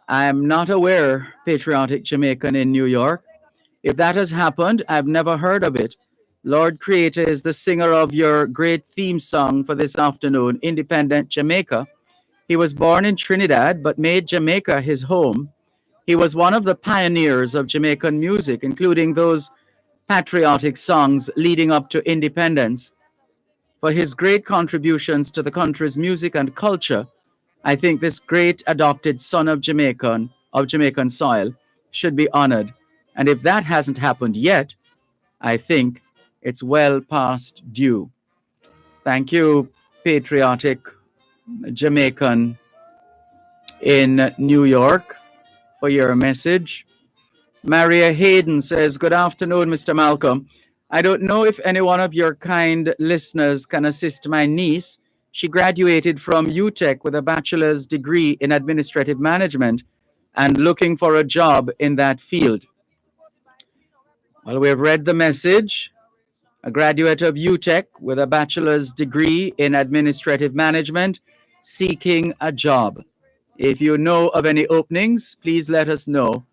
I am not aware, Patriotic Jamaican in New York. If that has happened, I've never heard of it. Lord Creator is the singer of your great theme song for this afternoon, Independent Jamaica. He was born in Trinidad, but made Jamaica his home. He was one of the pioneers of Jamaican music, including those patriotic songs leading up to independence. For his great contributions to the country's music and culture, I think this great adopted son of Jamaican soil should be honored. And if that hasn't happened yet, I think it's well past due. Thank you, patriotic Jamaican in New York, for your message. Maria Hayden says, good afternoon, Mr. Malcolm. I don't know if any one of your kind listeners can assist my niece. She graduated from UTech with a bachelor's degree in administrative management and looking for a job in that field. Well, we have read the message. A graduate of UTech with a bachelor's degree in administrative management seeking a job. If you know of any openings, please let us know.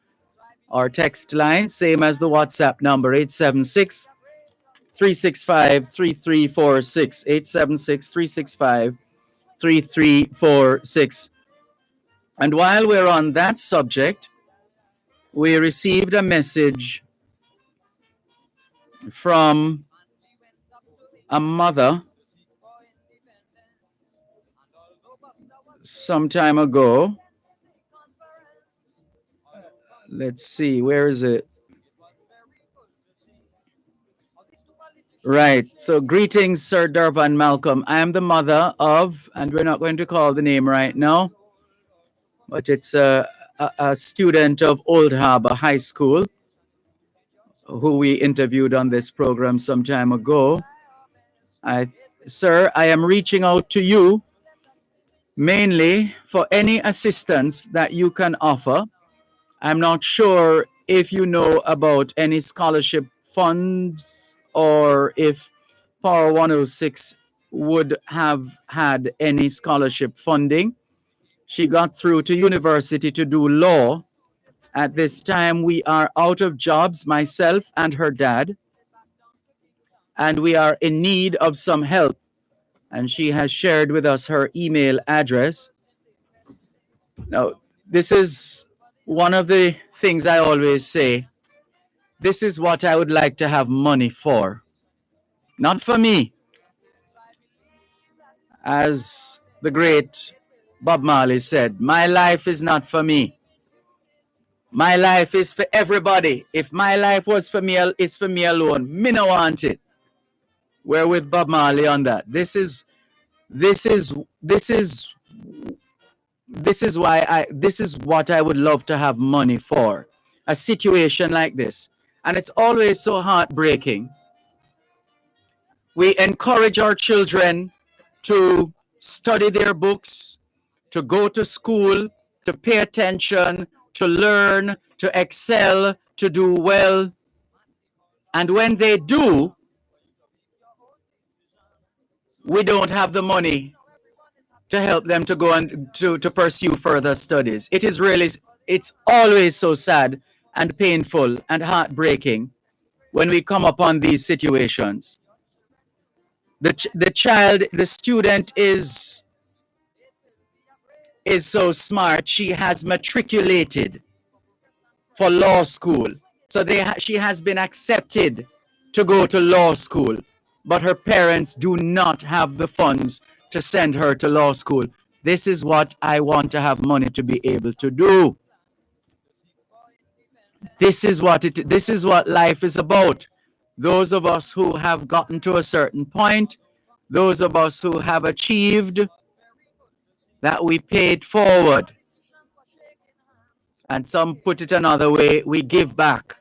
Our text line, same as the WhatsApp number, 876 365 3346. 876 365 3346. And while we're on that subject, we received a message from a mother some time ago. Let's see, where is it? Right. So, greetings, Sir Dervan Malcolm. I am the mother of, and we're not going to call the name right now, but it's a student of Old Harbor High School who we interviewed on this program some time ago. Sir, I am reaching out to you mainly for any assistance that you can offer. I'm not sure if you know about any scholarship funds or if Power 106 would have had any scholarship funding. She got through to university to do law. At this time, we are out of jobs, myself and her dad, and we are in need of some help. And she has shared with us her email address. Now, this is one of the things I always say. This is what I would like to have money for. Not for me. As the great Bob Marley said, my life is not for me. My life is for everybody. If my life was for me, it's for me alone. Me no want it. We're with Bob Marley on that. This is what I would love to have money for. A situation like this. And it's always so heartbreaking. We encourage our children to study their books, to go to school, to pay attention, to learn, to excel, to do well. And when they do, we don't have the money to help them to go and to pursue further studies. It's always so sad and painful and heartbreaking when we come upon these situations. The student is so smart. She has matriculated for law school. So she has been accepted to go to law school, but her parents do not have the funds to send her to law school. This is what I want to have money to be able to do. This is what life is about. Those of us who have gotten to a certain point, those of us who have achieved, that we paid forward. And some put it another way, we give back.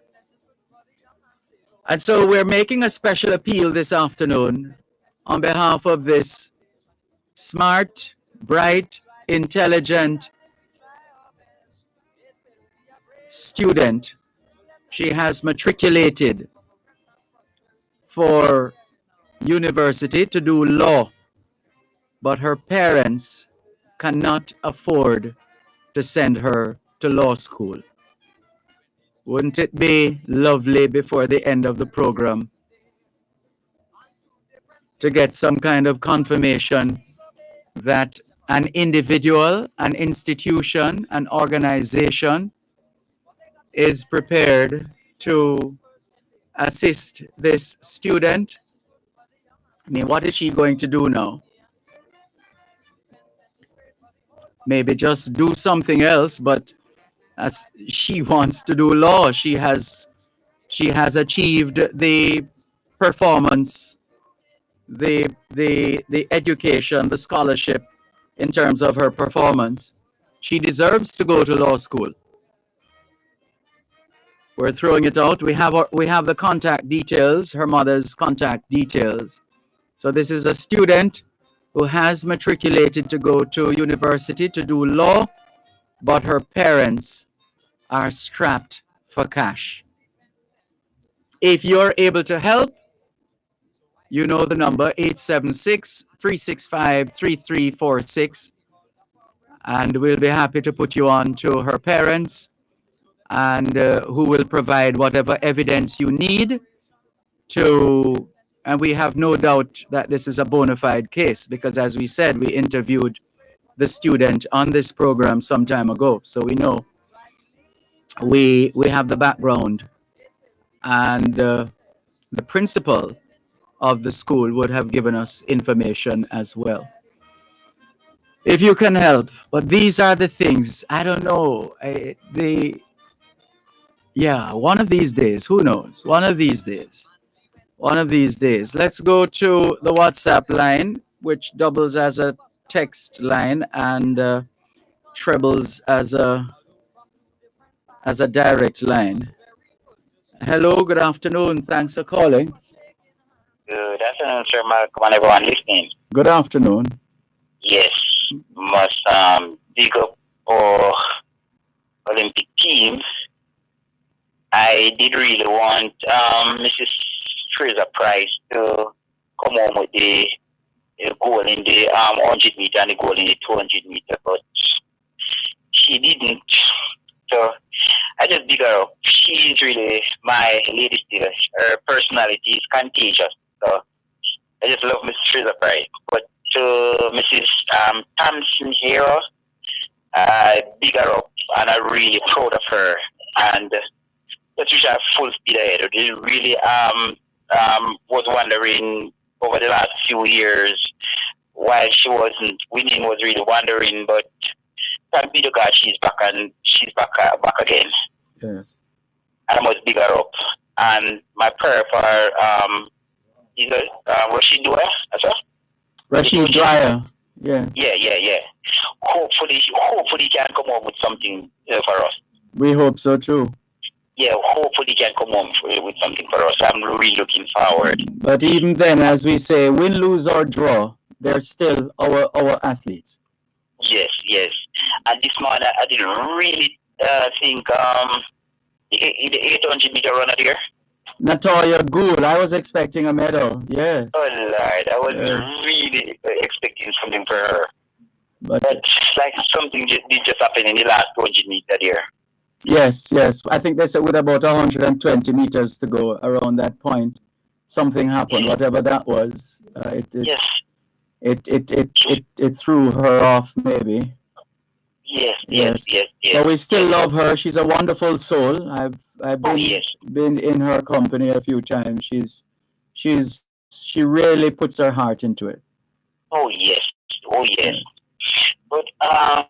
And so we're making a special appeal this afternoon on behalf of this smart, bright, intelligent student. She has matriculated for university to do law, but her parents cannot afford to send her to law school. Wouldn't it be lovely before the end of the program to get some kind of confirmation that an individual, an institution, an organization is prepared to assist this student? I mean, what is she going to do now? Maybe just do something else, but as she wants to do law, she has achieved the performance, the education, the scholarship in terms of her performance. She deserves to go to law school. We're throwing it out. We have the contact details, her mother's contact details. So this is a student who has matriculated to go to university to do law, but her parents are strapped for cash. If you're able to help, you know the number 876-365-3346, and we'll be happy to put you on to her parents, and who will provide whatever evidence you need to, and we have no doubt that this is a bona fide case, because as we said, we interviewed the student on this program some time ago, so we know we have the background, and the principal of the school would have given us information as well. If you can help, but these are the things, I don't know, one of these days, who knows, one of these days. Let's go to the WhatsApp line, which doubles as a text line and trebles as a direct line. Hello, good afternoon. Thanks for calling. Good afternoon, sir Malcolm, and everyone listening. Good afternoon. Yes, must big up our Olympic teams. I did really want Mrs. Fraser Price to come home with the goal in the 100 meter and the goal in the 200 meter, but she didn't. So I just big her up. She's really my lady still. Her personality is contagious. So I just love Mrs. Fraser Price. But to Mrs. Thompson here, big her up, and I'm really proud of her. And just wish her full speed ahead. They really was wondering over the last few years why she wasn't winning, was really wondering, but thank be to God she's back, and she's back again. Yes. And I must big her up. And my prayer for is Rashid Dwyer as well. Rashid Dwyer. Yeah. Yeah. Hopefully he can come home with something for us. We hope so too. Yeah, hopefully he can come home with something for us. I'm really looking forward. But even then, as we say, win, lose or draw, they're still our athletes. Yes. And this morning I didn't really think the 800 meter runner there. Natoya Gould, I was expecting a medal. Yeah. Oh Lord, I was really expecting something for her. But like something did just happen in the last 200 meter there. Yes. I think they said with about 120 meters to go around that point, something happened. Whatever that was, it threw her off maybe. Yes. But we still love her. She's a wonderful soul. I've been in her company a few times. She really puts her heart into it. Oh yes. But I'm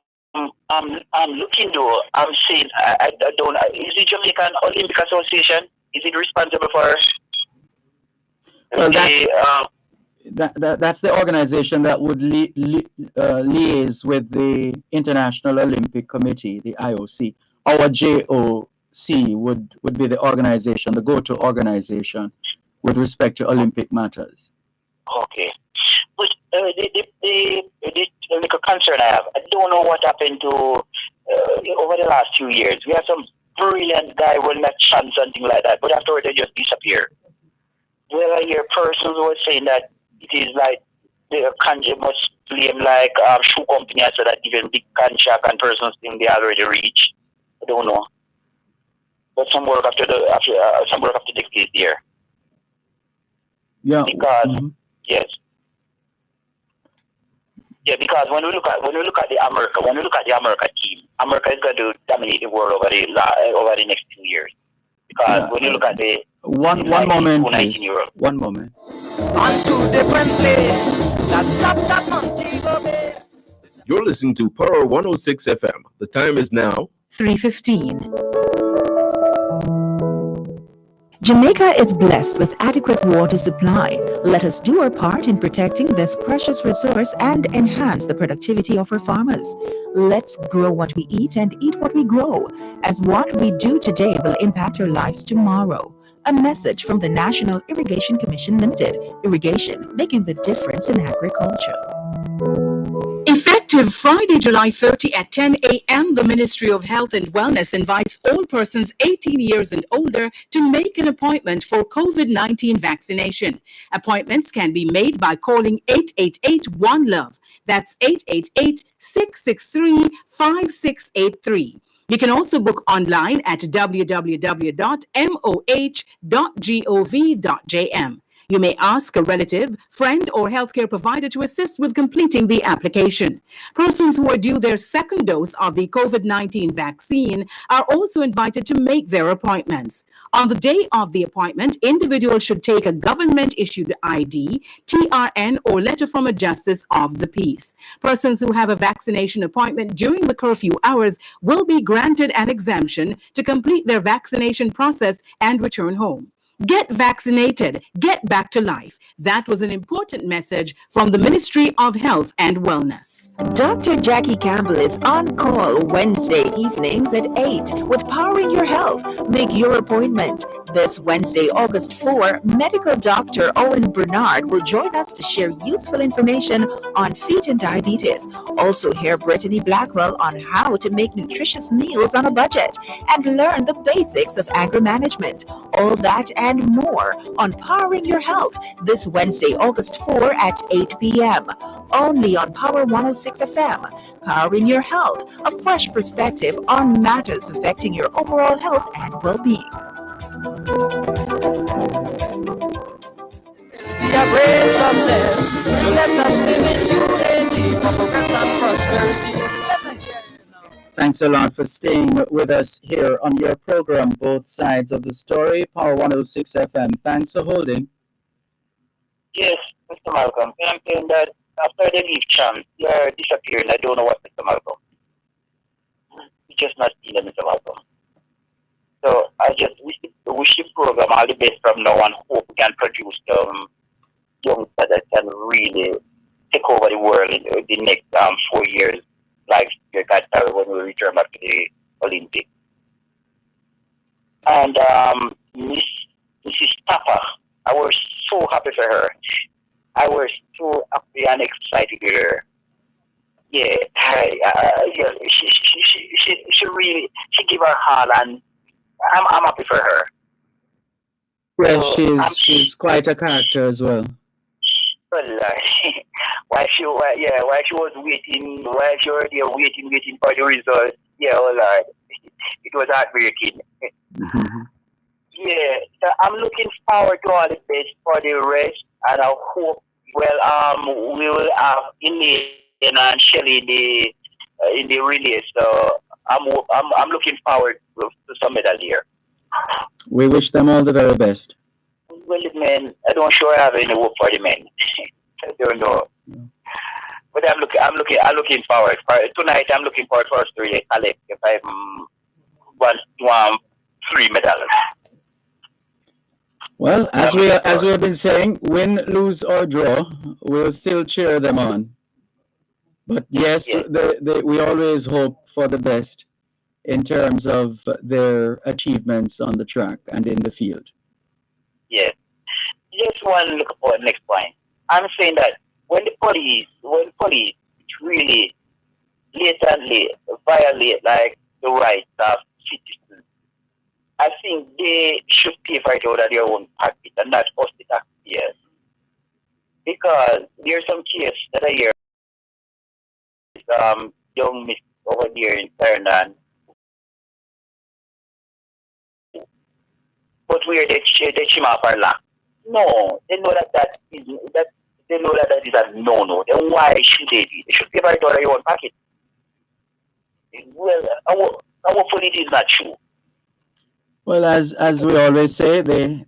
looking though. I'm saying I don't. Is the Jamaican Olympic Association? Is it responsible for? Well, that's the organization that would liaise with the International Olympic Committee, the IOC. Our JOC would be the organization, the go-to organization with respect to Olympic matters. Okay. But the little concern I have, I don't know what happened to over the last few years. We have some brilliant guy winning a chance, something like that, but afterwards they just disappear. Well, I hear persons who are saying that it is like the country must blame like shoe company, so that even big contract and persons think they already reached. I don't know, but some work after take place there. Yeah. Because because when we look at the America team, America is going to dominate the world over the next 2 years. Because when you look at the one moment, please. One moment. On two different places. That Montego Bay. You're listening to Power 106 FM. The time is now 3:15. Jamaica is blessed with adequate water supply. Let us do our part in protecting this precious resource and enhance the productivity of our farmers. Let's grow what we eat and eat what we grow, as what we do today will impact our lives tomorrow. A message from the National Irrigation Commission Limited. Irrigation, making the difference in agriculture. Effective Friday, July 30 at 10 a.m., the Ministry of Health and Wellness invites all persons 18 years and older to make an appointment for COVID-19 vaccination. Appointments can be made by calling 888-1-LOVE. That's 888-663-5683. You can also book online at www.moh.gov.jm. You may ask a relative, friend, or healthcare provider to assist with completing the application. Persons who are due their second dose of the COVID-19 vaccine are also invited to make their appointments. On the day of the appointment, individuals should take a government-issued ID, TRN, or letter from a justice of the peace. Persons who have a vaccination appointment during the curfew hours will be granted an exemption to complete their vaccination process and return home. Get vaccinated, get back to life. That was an important message from the Ministry of Health and Wellness. Dr. Jackie Campbell is on call Wednesday evenings at 8 with Powering Your Health. Make your appointment. This Wednesday, August 4, medical doctor Owen Bernard will join us to share useful information on feet and diabetes. Also hear Brittany Blackwell on how to make nutritious meals on a budget and learn the basics of anger management. All that and more on Powering Your Health this Wednesday, August 4 at 8 p.m. Only on Power 106 FM. Powering Your Health, a fresh perspective on matters affecting your overall health and well-being. We have great success, so let us live in unity for progress and prosperity. Thanks a lot for staying with us here on your program, Both Sides of the Story, Power 106 FM. Thanks for holding. Yes, Mr. Malcolm. I'm saying that after they leave Champ, they are disappearing. I don't know what Mr. Malcolm. We just not see them, Mr. Malcolm. So I just wish the program all the best from now on. Hope we can produce youngsters that can really take over the world in the next 4 years, like Qatar when we return back to the Olympics. And Mrs. Papa, I was so happy for her. I was so happy and excited with her. Yeah, she really give her all, and I'm happy for her. Well, she's quite a character as well. Well, while she was waiting, while she was there waiting for the result, yeah, oh Lord, it was heartbreaking. Mm-hmm. Yeah, so I'm looking forward to all the best for the rest, and I hope we will have Elaine and Shelley in the relay. So I'm looking forward to some medal here. We wish them all the very best. Well, the men, I don't sure have any hope for the men. I don't know. But I'm looking forward. Tonight I'm looking forward for us to really collect if I want 3 medals. Well, as we have been saying, win, lose or draw, we'll still cheer them on. But yes, we always hope for the best in terms of their achievements on the track and in the field. Yes. Just one look for the next point. I'm saying that when police really blatantly violate like the rights of citizens, I think they should pay for it out of their own pocket and not us the taxpayers. Because there's some case that I hear young miss over there in Fernand, but where they chim off our lack. No, they know that is a no. Then why should they be? They should pay for it out of their own pocket. Well, hopefully it is not true. Well, as we always say,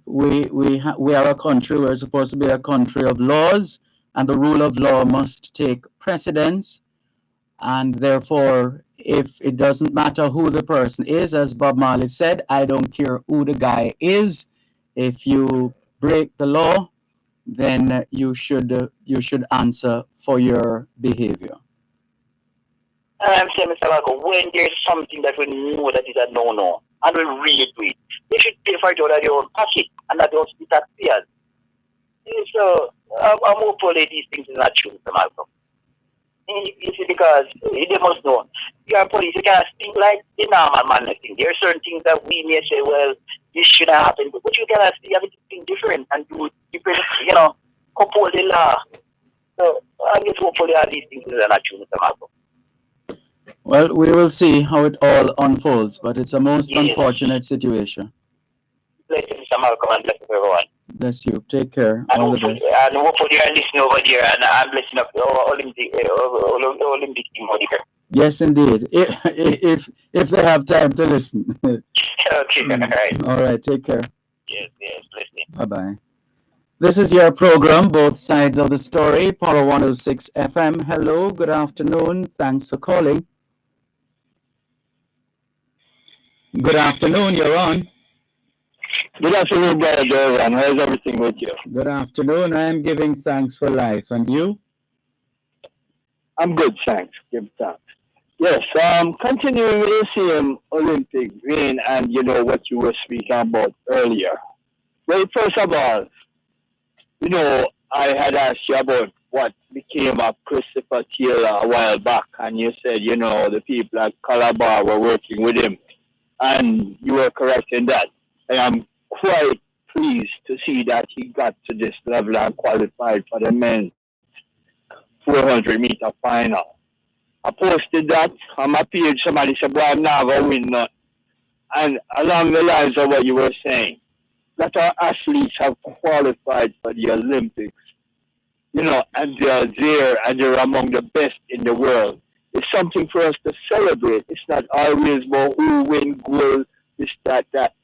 we are a country. We're supposed to be a country of laws, and the rule of law must take precedence. And therefore, if it doesn't matter who the person is, as Bob Marley said, I don't care who the guy is. If you break the law, then you should answer for your behavior. And I'm saying, Mr. Malcolm, when there's something that we know that is a no-no, and we really do it, they should pay for it out of their own pocket, and not just be taxpayers. So, I'm hopeful that these things are not true, Mr. Malcolm. You see, because they must know. You are police, you can't think like the normal man. There are certain things that we may say, well, this shouldn't happen, but you cannot see everything different and do different, uphold the law. So, I guess hopefully all these things are not true, Mr. Malcolm. Well, we will see how it all unfolds, but it's a most unfortunate situation. Bless you, Mr. Malcolm, and bless everyone. Bless you. Take care. And All the best. And hopefully you're listening over there, and I'm blessing up the Olympic team over there. Yes, indeed. If they have time to listen. Okay, all right. All right. Take care. Yes, blessing. Bye-bye. This is your program, Both Sides of the Story, Power 106 FM. Hello, good afternoon. Thanks for calling. Good afternoon, you're on. Good afternoon, Brother Dervan. How's everything with you? Good afternoon. I am giving thanks for life. And you? I'm good, thanks. Give thanks. Yes, continuing with the same Olympic vein and what you were speaking about earlier. Well, first of all, I had asked you about what became of Christopher Taylor a while back, and you said, the people at Calabar were working with him, and you were correct in that. I am quite pleased to see that he got to this level and qualified for the men's 400-meter final. I posted that on my page. Somebody said, boy, I'm not going to win nothing. And along the lines of what you were saying, that our athletes have qualified for the Olympics, and they're there and they're among the best in the world. It's something for us to celebrate. It's not always about who win gold, this, that.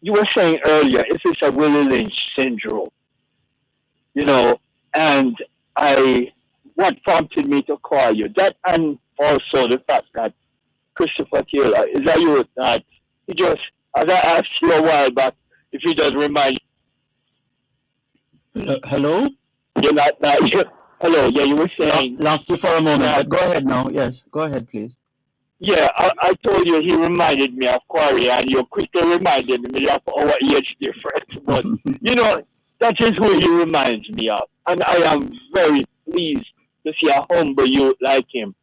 You were saying earlier, if it's a Willie Lynch syndrome, and what prompted me to call you, that, and also the fact that Christopher Taylor is a youth that he just, as I asked you a while back, if you just remind. Hello? You're not. Hello. Yeah, you were saying. Lost you for a moment, but go ahead now. Yes, go ahead, please. Yeah, I told you he reminded me of Corey, and you quickly reminded me of our age difference. But that is who he reminds me of, and I am very pleased to see a humble youth like him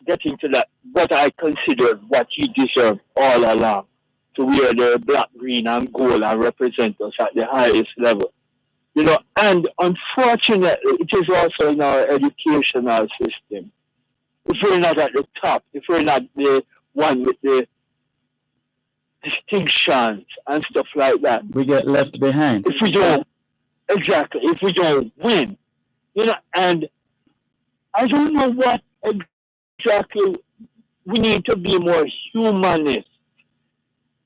getting to that, what I consider what he deserved all along, to wear the black, green, and gold and represent us at the highest level. And unfortunately, it is also in our educational system. If we're not at the top, if we're not the one with the distinctions and stuff like that, we get left behind. If we don't win, and I don't know what exactly we need to be more humanist.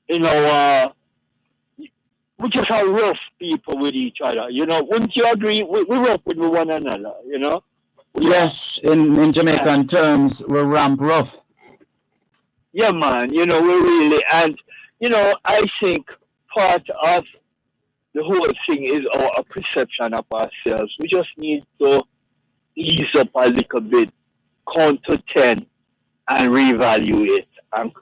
We just are rough people with each other. Wouldn't you agree? We rough with one another. Yes, in Jamaican terms, we're ramp rough. Yeah, man. We really, and I think part of the whole thing is our perception of ourselves. We just need to ease up a little bit, count to 10, and reevaluate, and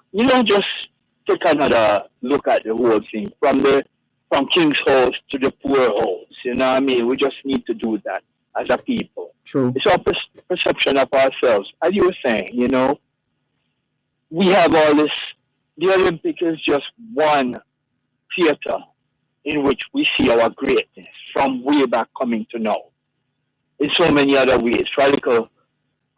just take another look at the whole thing from King's House to the poor house. We just need to do that as a people. True. It's our perception of ourselves. As you were saying, we have all this. The Olympic is just one theater in which we see our greatness from way back coming to now. In so many other ways. Radical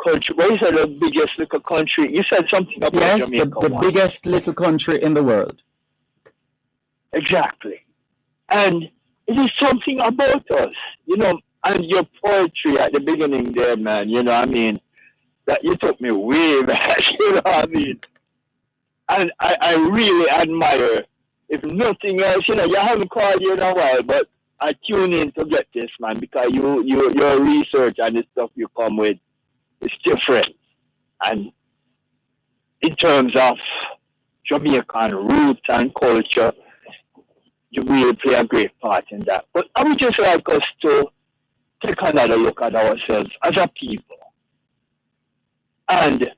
country. What is the biggest little country? You said something about Jamaica. Yes, the biggest little country in the world. Exactly. And it is something about us, and your poetry at the beginning there, man, that you took me way back, And I really admire, if nothing else, you haven't called you in a while, but I tune in to get this, man, because your research and the stuff you come with is different. And in terms of Jamaican roots and culture, really play a great part in that. But I would just like us to take another look at ourselves as a people and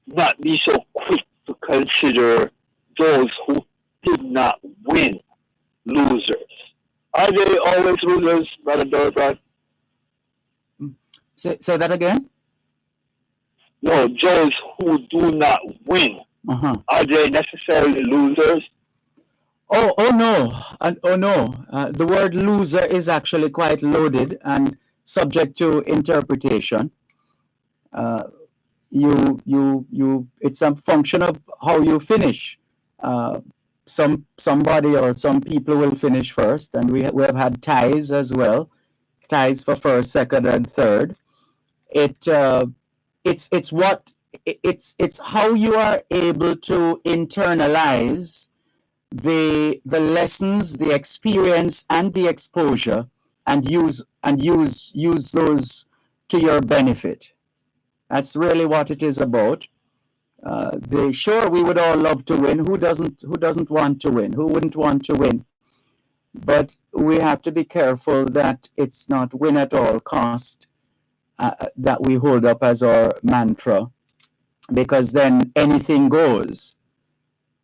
not be so quick to consider those who did not win losers. Are they always losers, Brother Dervan? Say that again? No, those who do not win. Are they necessarily losers? Oh no. The word loser is actually quite loaded and subject to interpretation. It's a function of how you finish. Somebody or some people will finish first, and we have had ties as well, ties for first, second, and third. It's how you are able to internalize the lessons, the experience, and the exposure, and use those to your benefit. That's really what it is about. Sure, we would all love to win. Who doesn't want to win? Who wouldn't want to win? But we have to be careful that it's not win at all cost that we hold up as our mantra, because then anything goes,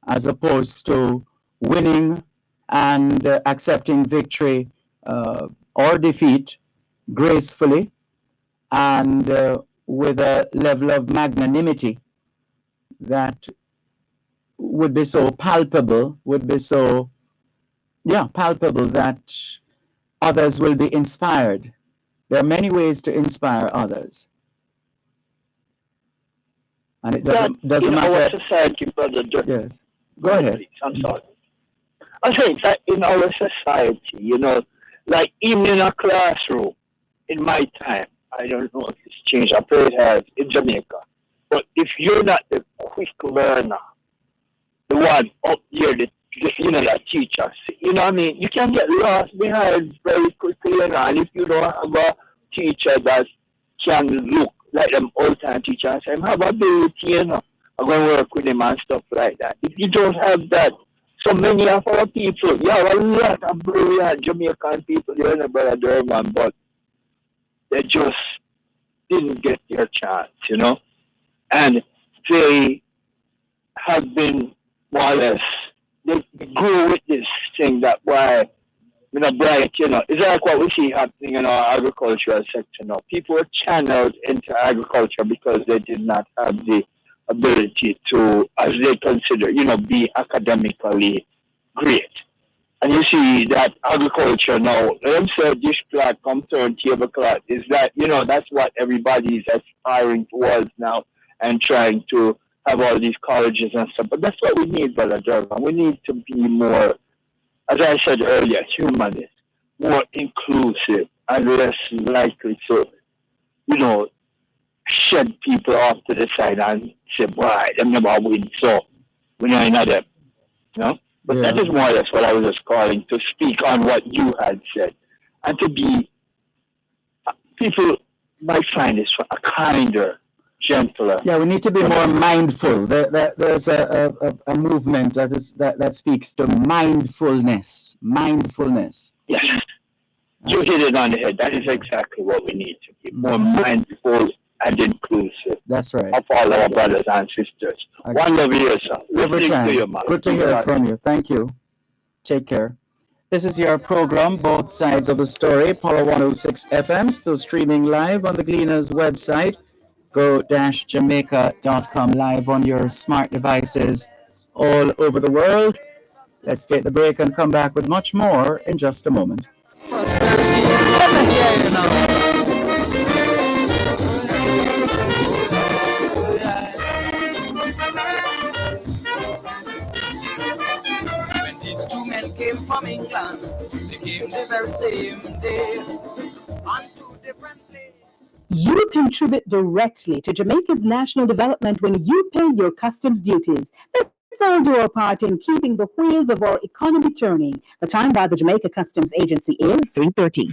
as opposed to winning and accepting victory or defeat gracefully and with a level of magnanimity that would be so palpable, palpable that others will be inspired. There are many ways to inspire others. And it doesn't matter. In our society, Brother Dervan. Yes. Go ahead. Please, I'm sorry. I think that in our society, like even in a classroom, in my time, I don't know if it's changed. I pray it has in Jamaica. But if you're not the quick learner, the one up here, that teacher, you know what I mean? You can get lost behind very quickly, and if you don't have a teacher that can look like them old-time teachers, I have ability, I'm going to work with them and stuff like that. If you don't have that, so many of our people, you have a lot of brilliant Jamaican people here in the Brother Dervan, but they just didn't get their chance, and they have been more or less, they grew with this thing that why, bright, it's like what we see happening in our agricultural sector now. People were channeled into agriculture because they did not have the ability to, as they consider, be academically great. And you see that agriculture now, them say dish cloth come turn tablecloth, is that, that's what everybody is aspiring towards now and trying to have all these colleges and stuff. But that's what we need, Brother Dervan. We need to be more, as I said earlier, humanist, more inclusive and less likely to, shed people off to the side and say, boy, them never win, so we know none of them, But that is more or less what I was just calling, to speak on what you had said. And to be, people might find this a kinder, gentler. Yeah, we need to be more mindful. There's a movement that speaks to mindfulness. Mindfulness. Yes. You hit it on the head. That is exactly what we need to be. More mindful and inclusive. That's right. Of all our brothers and sisters. One love you, sir. Every Listening time. to you, man. Good to hear from you. Thank you. Take care. This is your program, Both Sides of the Story, Power 106 FM, still streaming live on the Gleaners website. Go-jamaica.com, live on your smart devices all over the world. Let's take the break and come back with much more in just a moment. When these two men came from England, they came the very same day on two different places. You contribute directly to Jamaica's national development when you pay your customs duties. Let's all do our part in keeping the wheels of our economy turning. The time by the Jamaica Customs Agency is 3:30.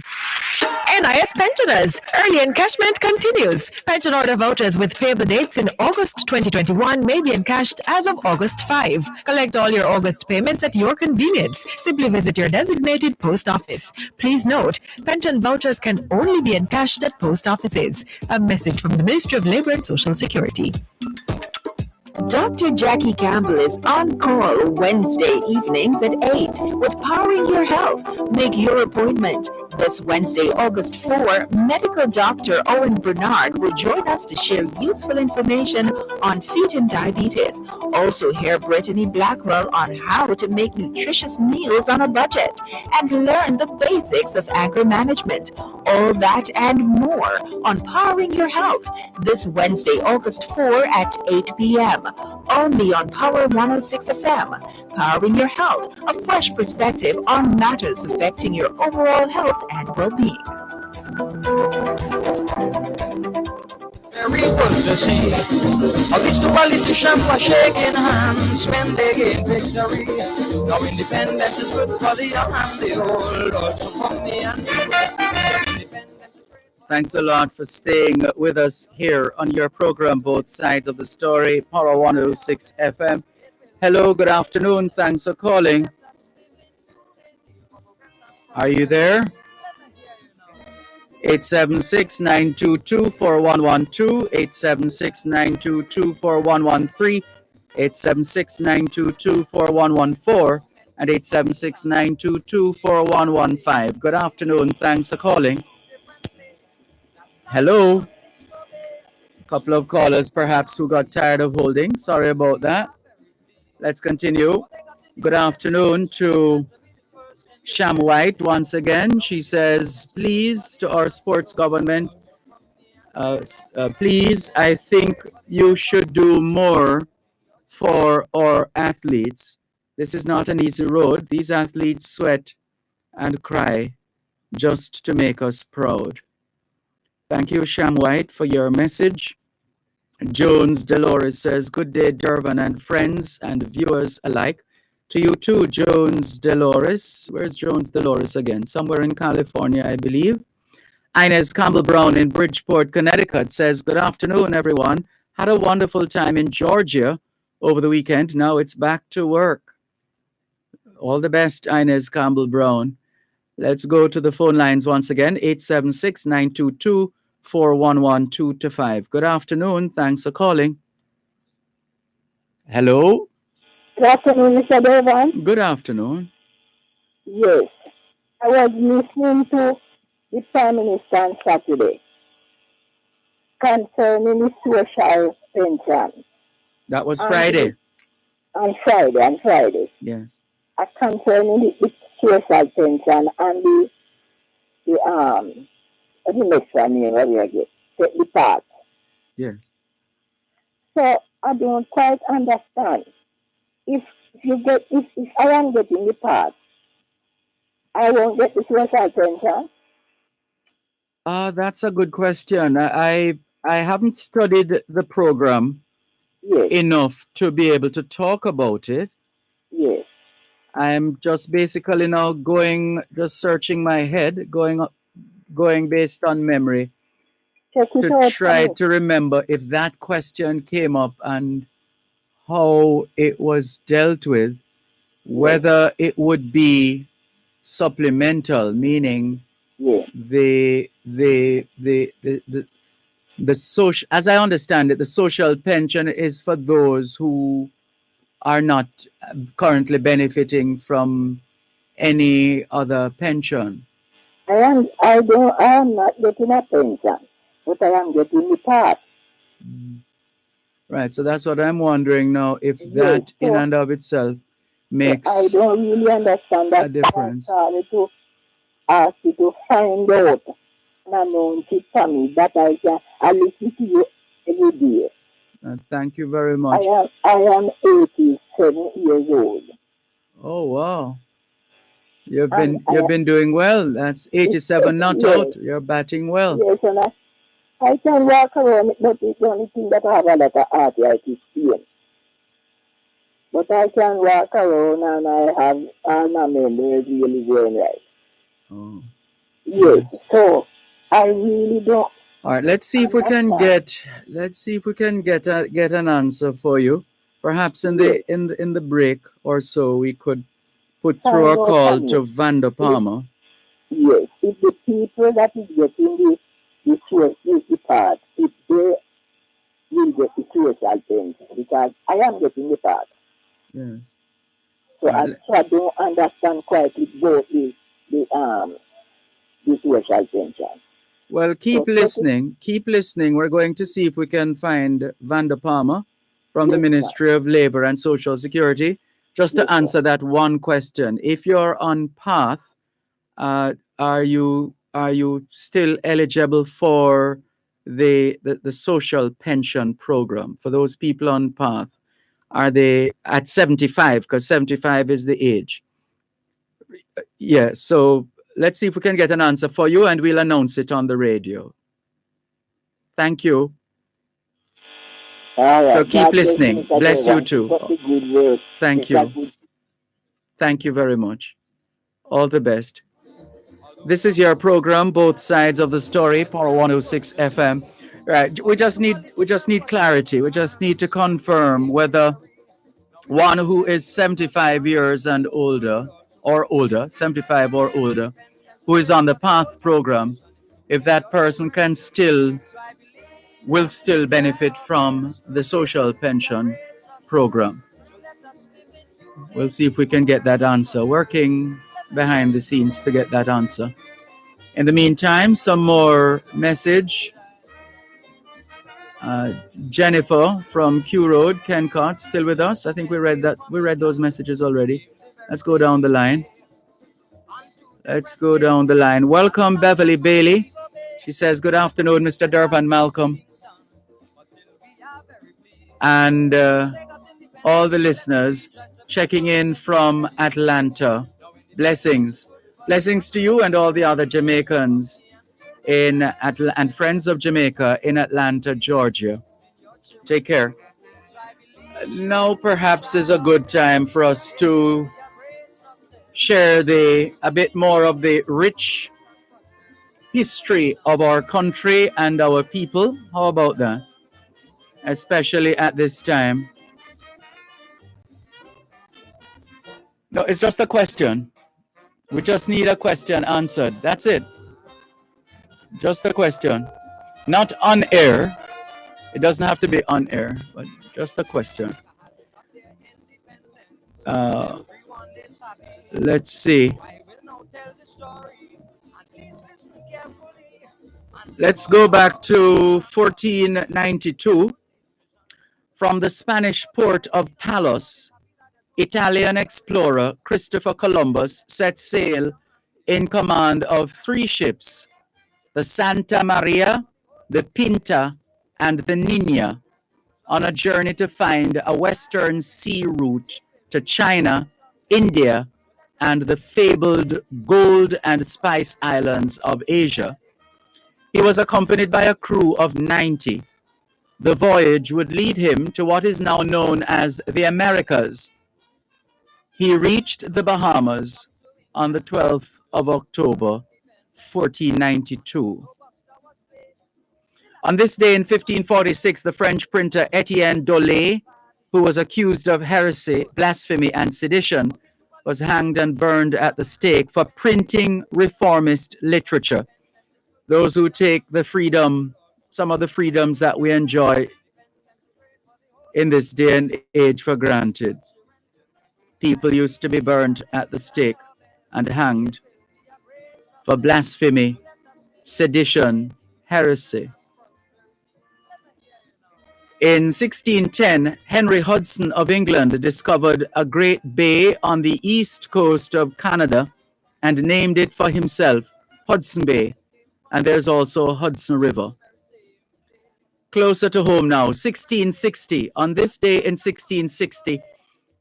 NIS pensioners. Early encashment continues. Pension order vouchers with payable dates in August 2021 may be encashed as of August 5. Collect all your August payments at your convenience. Simply visit your designated post office. Please note, pension vouchers can only be encashed at post offices. A message from the Ministry of Labor and Social Security. Dr. Jackie Campbell is on call Wednesday evenings at 8 with Powering Your Health. Make your appointment. This Wednesday, August 4, medical doctor Owen Bernard will join us to share useful information on feet and diabetes. Also hear Brittany Blackwell on how to make nutritious meals on a budget and learn the basics of anger management. All that and more on Powering Your Health this Wednesday, August 4 at 8 p.m. Only on Power 106 FM. Powering Your Health, a fresh perspective on matters affecting your overall health and well-being. Very good to see all these two politicians were shaking hands when they gained victory. Now independence is good for the young and the old. Also for me and me. Thanks a lot for staying with us here on your program, Both Sides of the Story, Power 106 FM. Hello, good afternoon. Thanks for calling. Are you there? 876-922-4112, 876-922-4113, 876-922-4114, and 876-922-4115. Good afternoon. Thanks for calling. Hello. A couple of callers perhaps who got tired of holding. Sorry about that. Let's continue. Good afternoon to Sham White once again. She says, please, to our sports government, please, I think you should do more for our athletes. This is not an easy road. These athletes sweat and cry just to make us proud. Thank you, Sham White, for your message. Jones Dolores says, good day, Dervan and friends and viewers alike. To you too, Jones Dolores. Where's Jones Dolores again? Somewhere in California, I believe. Inez Campbell Brown in Bridgeport, Connecticut says, good afternoon, everyone. Had a wonderful time in Georgia over the weekend. Now it's back to work. All the best, Inez Campbell Brown. Let's go to the phone lines once again, 876-922-4112-5. Good afternoon. Thanks for calling. Hello. Good afternoon, Mr. Dervan. Good afternoon. Yes, I was listening to the Prime Minister on Saturday concerning the social pension. That was Friday. On Friday. Yes. Concerning the social pension and the next one, what do I get? The part. Yeah. So I don't quite understand. If I am getting the part, I won't get the social pension. That's a good question. I haven't studied the program enough to be able to talk about it. Yes. I'm just basically now just searching my head, going based on memory to try to remember if that question came up and how it was dealt with, whether it would be supplemental, meaning the social, as I understand it, the social pension is for those who are not currently benefiting from any other pension. I am not getting a pension, but I am getting the part. Right, so that's what I'm wondering now, if that in and of itself makes I don't really understand that a difference. I to ask you to find out an amount for me that I listen to you every day. Thank you very much. I am 87 years old. Oh wow. You've been doing well. That's 87 not out. You're batting well. Yes, and I can walk around, but it's the only thing that I have a lot of arthritis pain. But I can walk around and I have all my memories really going right. Oh. Yes, so I really don't All right, let's see if we can get an answer for you. Perhaps in the break or so, we could put through a find out call from to you. Vanda Palmer. Yes, if the people that is getting the source, the part, if they will get the social pension, because I am getting the part. Yes. So I don't understand quite with both the social pension. Well, keep listening. Keep listening. We're going to see if we can find Vanda Palmer from the Ministry of Labor and Social Security just to answer that one question. If you're on path, are you still eligible for the social pension program? For those people on path, are they at 75? Because 75 is the age. Yeah. So let's see if we can get an answer for you, and we'll announce it on the radio. Thank you. All right. So keep God bless listening. Mr. Bless you Dervan. too. Such a good word. Thank you. Thank you very much. All the best. This is your program, Both Sides of the Story, Power 106 FM. Right. We just need clarity. We just need to confirm whether one who is 75 years and older, 75 or older, who is on the PATH program, if that person will still benefit from the social pension program. We'll see if we can get that answer. Working behind the scenes to get that answer. In the meantime, some more message. Jennifer from Q Road, Kencott, still with us. I think we read that. We read those messages already. Let's go down the line. Welcome, Beverly Bailey. She says, "Good afternoon, Mr. Dervan, Malcolm, and all the listeners checking in from Atlanta. Blessings. Blessings to you and all the other Jamaicans and friends of Jamaica in Atlanta, Georgia. Take care." Now perhaps is a good time for us to share a bit more of the rich history of our country and our people. How about that? Especially at this time. No, it's just a question. We just need a question answered. That's it. Just a question. Not on air. It doesn't have to be on air, but just a question. Let's see. Let's go back to 1492. From the Spanish port of Palos, Italian explorer Christopher Columbus set sail in command of 3 ships, the Santa Maria, the Pinta, and the Nina, on a journey to find a western sea route to China, India, and the fabled gold and spice islands of Asia. He was accompanied by a crew of 90. The voyage would lead him to what is now known as the Americas. He reached the Bahamas on the 12th of October, 1492. On this day in 1546, the French printer Etienne Dolet, who was accused of heresy, blasphemy, and sedition, was hanged and burned at the stake for printing reformist literature. Those who take some of the freedoms that we enjoy in this day and age for granted. People used to be burned at the stake and hanged for blasphemy, sedition, heresy. In 1610, Henry Hudson of England discovered a great bay on the east coast of Canada and named it for himself, Hudson Bay, and there's also Hudson River. Closer to home now, 1660. On this day in 1660,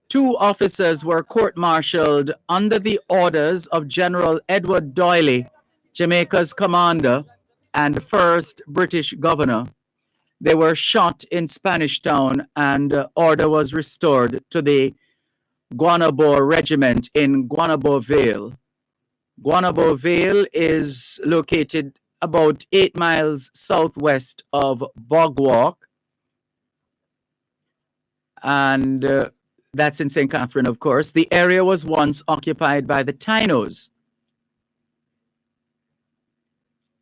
2 officers were court-martialed under the orders of General Edward Doyley, Jamaica's commander and first British governor. They were shot in Spanish Town, and order was restored to the Guanabo Regiment in Guanabo Vale. Guanabo Vale is located about 8 miles southwest of Bogwalk, and that's in St. Catherine, of course. The area was once occupied by the Tainos,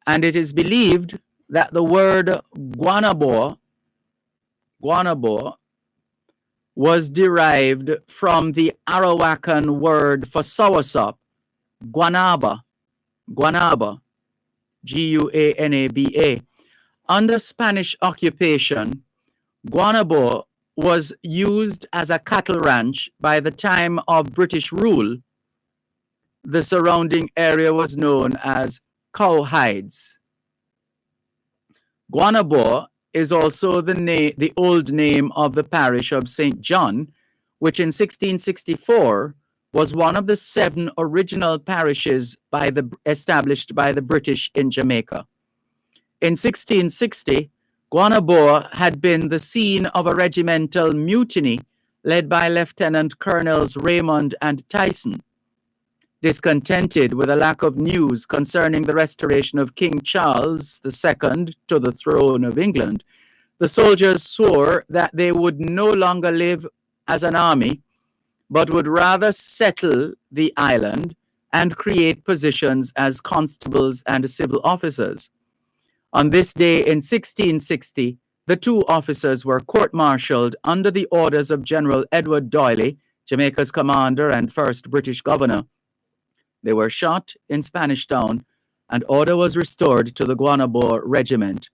and it is believed that the word Guanabo was derived from the Arawakan word for soursop, guanaba, Guanaba. Under Spanish occupation, Guanabo was used as a cattle ranch. By the time of British rule, the surrounding area was known as Cowhides. Guanabo is also the old name of the parish of St. John, which in 1664 was one of the 7 original parishes established by the British in Jamaica. In 1660, Guanabo had been the scene of a regimental mutiny led by Lieutenant Colonels Raymond and Tyson. Discontented with a lack of news concerning the restoration of King Charles II to the throne of England, the soldiers swore that they would no longer live as an army, but would rather settle the island and create positions as constables and civil officers. On this day in 1660, the 2 officers were court-martialed under the orders of General Edward Doyley, Jamaica's commander and first British governor. They were shot in Spanish Town, and order was restored to the Guanabo Regiment.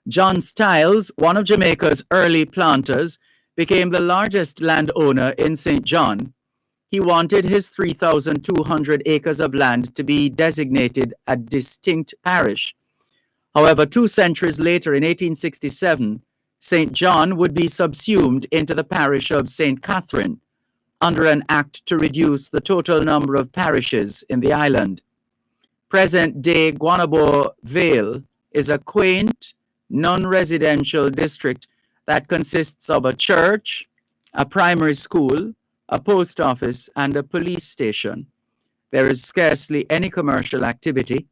John Stiles, one of Jamaica's early planters, became the largest landowner in St. John. He wanted his 3,200 acres of land to be designated a distinct parish. However, 2 centuries later, in 1867, St. John would be subsumed into the parish of St. Catherine, under an act to reduce the total number of parishes in the island. Present-day Guanabo Vale is a quaint, non-residential district that consists of a church, a primary school, a post office, and a police station. There is scarcely any commercial activity,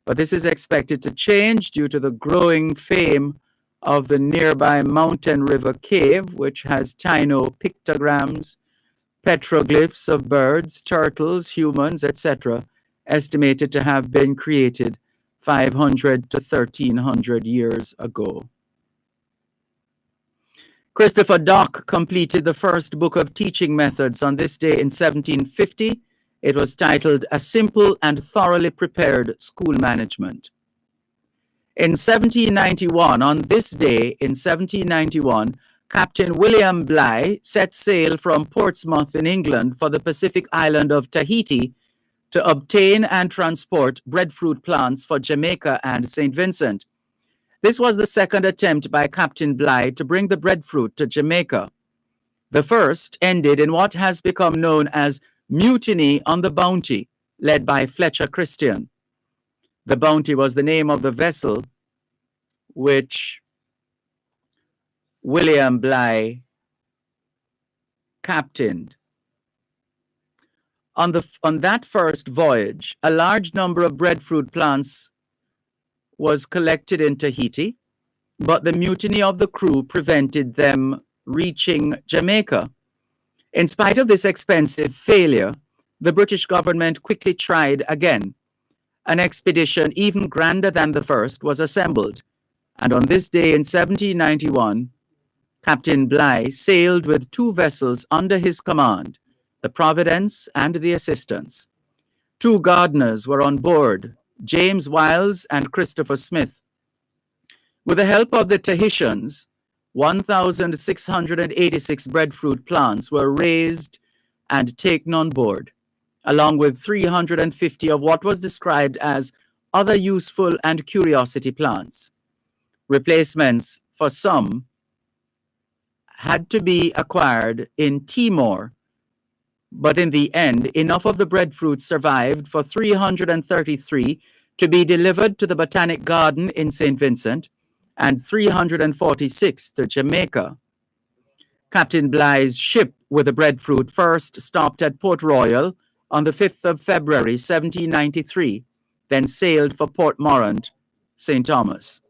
but this is expected to change due to the growing fame of the nearby Mountain River Cave, which has Taino pictograms, petroglyphs of birds, turtles, humans, etc., estimated to have been created 500 to 1300 years ago. Christopher Dock completed the first book of teaching methods on this day in 1750. It was titled A Simple and Thoroughly Prepared School Management. In 1791, on this day in 1791, Captain William Bligh set sail from Portsmouth in England for the Pacific island of Tahiti to obtain and transport breadfruit plants for Jamaica and St. Vincent. This was the second attempt by Captain Bligh to bring the breadfruit to Jamaica. The first ended in what has become known as Mutiny on the Bounty, led by Fletcher Christian. The Bounty was the name of the vessel which William Bligh captained. On that first voyage, a large number of breadfruit plants was collected in Tahiti, but the mutiny of the crew prevented them reaching Jamaica. In spite of this expensive failure, the British government quickly tried again. An expedition even grander than the first was assembled, and on this day in 1791, Captain Bligh sailed with 2 vessels under his command, the Providence and the Assistance. 2 gardeners were on board, James Wiles and Christopher Smith. With the help of the Tahitians, 1,686 breadfruit plants were raised and taken on board, along with 350 of what was described as other useful and curiosity plants. Replacements for some had to be acquired in Timor, but in the end, enough of the breadfruit survived for 333 to be delivered to the Botanic Garden in St. Vincent and 346 to Jamaica. Captain Bligh's ship with the breadfruit first stopped at Port Royal on the 5th of February, 1793, then sailed for Port Morant St. Thomas.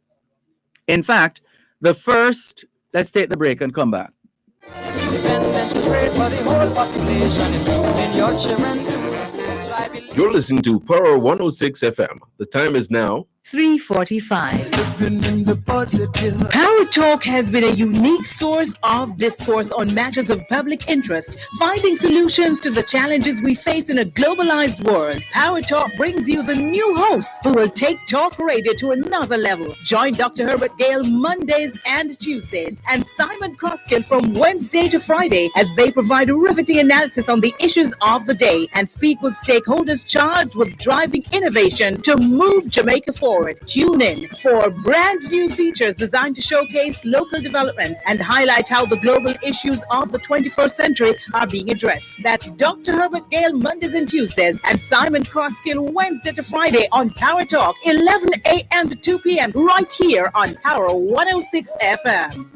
In fact, let's take the break and come back. You're listening to Power 106 FM. The time is now 3:45. Power Talk has been a unique source of discourse on matters of public interest, finding solutions to the challenges we face in a globalized world. Power Talk brings you the new host who will take talk radio to another level. Join Dr. Herbert Gale Mondays and Tuesdays and Simon Croskill from Wednesday to Friday as they provide a riveting analysis on the issues of the day and speak with stakeholders charged with driving innovation to move Jamaica forward. Tune in for brand new features designed to showcase local developments and highlight how the global issues of the 21st century are being addressed. That's Dr. Herbert Gale Mondays and Tuesdays and Simon Croskill Wednesday to Friday on Power Talk, 11 a.m. to 2 p.m. right here on Power 106 FM.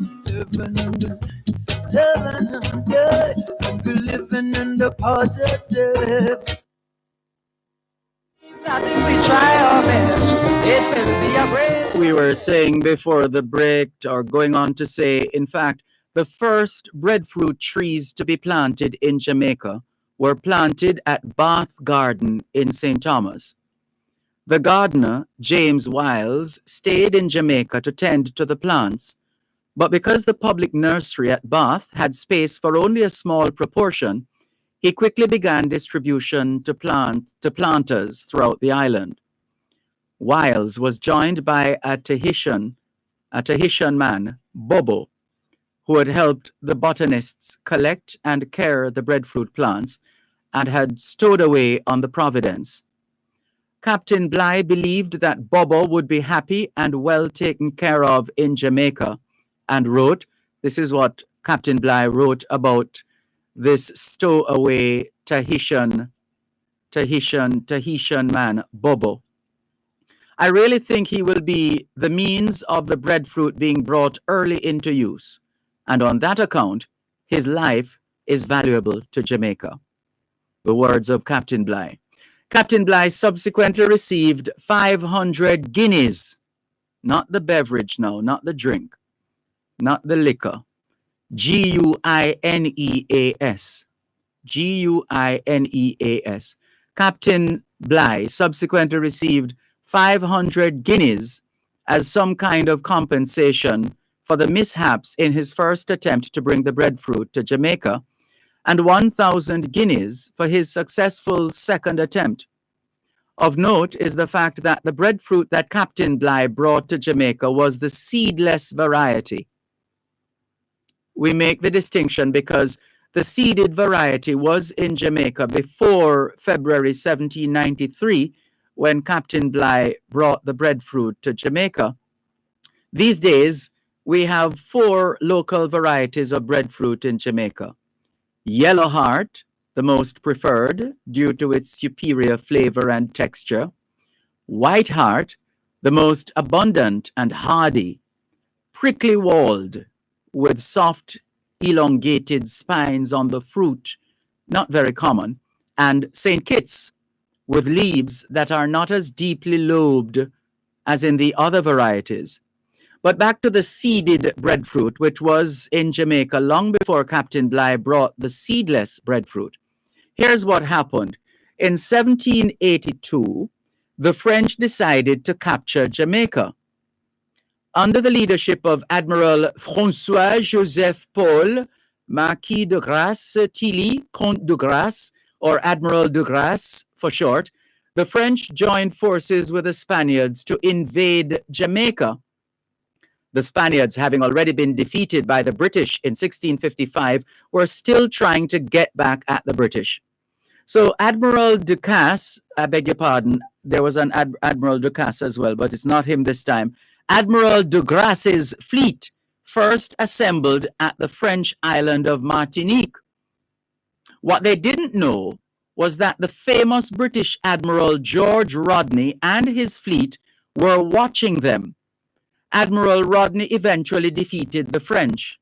Living in the positive. I think we try our best. It will be a break. We were saying before the break, or going on to say, in fact, the first breadfruit trees to be planted in Jamaica were planted at Bath Garden in St. Thomas. The gardener, James Wiles, stayed in Jamaica to tend to the plants, but because the public nursery at Bath had space for only a small proportion, he quickly began distribution to planters throughout the island. Wiles was joined by a Tahitian man, Bobo, who had helped the botanists collect and care the breadfruit plants and had stowed away on the Providence. Captain Bligh believed that Bobo would be happy and well taken care of in Jamaica and wrote, this is what Captain Bligh wrote about this stowaway Tahitian man, Bobo. I really think he will be the means of the breadfruit being brought early into use, and on that account, his life is valuable to Jamaica. The words of Captain Bligh. Captain Bligh subsequently received 500 guineas, not the beverage now, not the drink, not the liquor, Guineas. Guineas. Captain Bligh subsequently received 500 guineas as some kind of compensation for the mishaps in his first attempt to bring the breadfruit to Jamaica, and 1,000 guineas for his successful second attempt. Of note is the fact that the breadfruit that Captain Bligh brought to Jamaica was the seedless variety. We make the distinction because the seeded variety was in Jamaica before February 1793, when Captain Bligh brought the breadfruit to Jamaica. These days, we have 4 local varieties of breadfruit in Jamaica. Yellow Heart, the most preferred due to its superior flavor and texture. White Heart, the most abundant and hardy. Prickly Walled, with soft, elongated spines on the fruit, not very common. And St. Kitts, with leaves that are not as deeply lobed as in the other varieties. But back to the seeded breadfruit, which was in Jamaica long before Captain Bligh brought the seedless breadfruit. Here's what happened. In 1782, the French decided to capture Jamaica. Under the leadership of Admiral François-Joseph Paul, Marquis de Grasse Tilly, Comte de Grasse, or Admiral de Grasse for short, the French joined forces with the Spaniards to invade Jamaica. The Spaniards, having already been defeated by the British in 1655, were still trying to get back at the British. So Admiral Ducasse, I beg your pardon, there was an Admiral Ducasse as well, but it's not him this time. Admiral de Grasse's fleet first assembled at the French island of Martinique. What they didn't know was that the famous British Admiral George Rodney and his fleet were watching them. Admiral Rodney eventually defeated the French.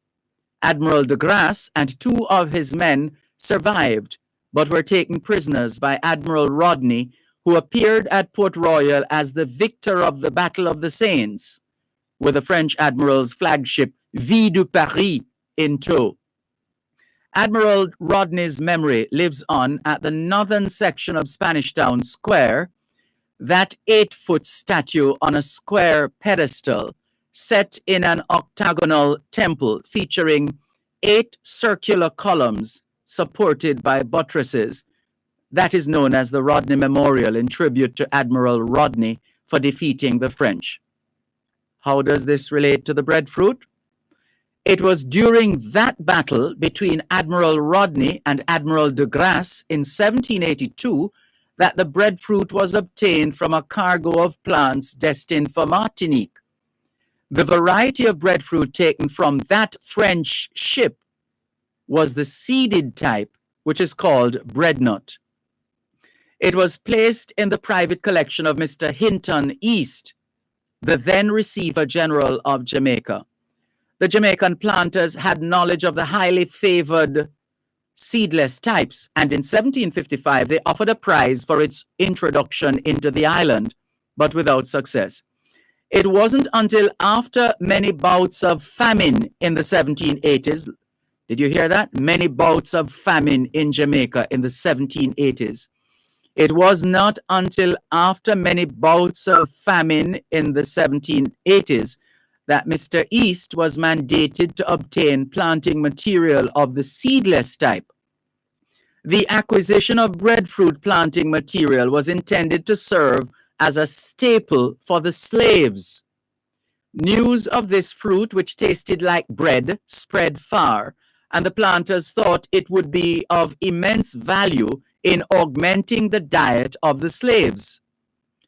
Admiral de Grasse and 2 of his men survived, but were taken prisoners by Admiral Rodney, who had who appeared at Port Royal as the victor of the Battle of the Seines, with the French admiral's flagship Ville de Paris in tow. Admiral Rodney's memory lives on at the northern section of Spanish Town Square, that 8-foot statue on a square pedestal set in an octagonal temple featuring 8 circular columns supported by buttresses. That is known as the Rodney Memorial in tribute to Admiral Rodney for defeating the French. How does this relate to the breadfruit? It was during that battle between Admiral Rodney and Admiral de Grasse in 1782 that the breadfruit was obtained from a cargo of plants destined for Martinique. The variety of breadfruit taken from that French ship was the seeded type, which is called breadnut. It was placed in the private collection of Mr. Hinton East, the then Receiver General of Jamaica. The Jamaican planters had knowledge of the highly favored seedless types, and in 1755 they offered a prize for its introduction into the island, but without success. It wasn't until after many bouts of famine in the 1780s, did you hear that? Many bouts of famine in Jamaica in the 1780s. It was not until after many bouts of famine in the 1780s that Mr. East was mandated to obtain planting material of the seedless type. The acquisition of breadfruit planting material was intended to serve as a staple for the slaves. News of this fruit, which tasted like bread, spread far, and the planters thought it would be of immense value in augmenting the diet of the slaves.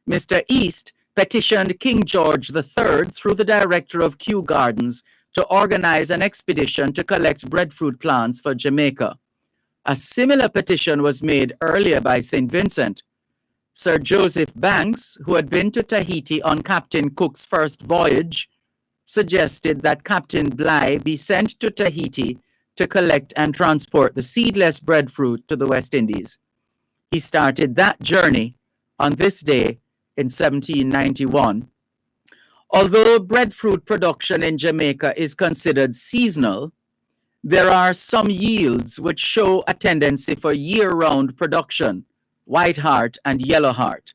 Mr. East petitioned King George III through the director of Kew Gardens to organize an expedition to collect breadfruit plants for Jamaica. A similar petition was made earlier by St. Vincent. Sir Joseph Banks, who had been to Tahiti on Captain Cook's first voyage, suggested that Captain Bligh be sent to Tahiti to collect and transport the seedless breadfruit to the West Indies. He started that journey on this day in 1791. Although breadfruit production in Jamaica is considered seasonal, there are some yields which show a tendency for year-round production, white heart and yellow heart.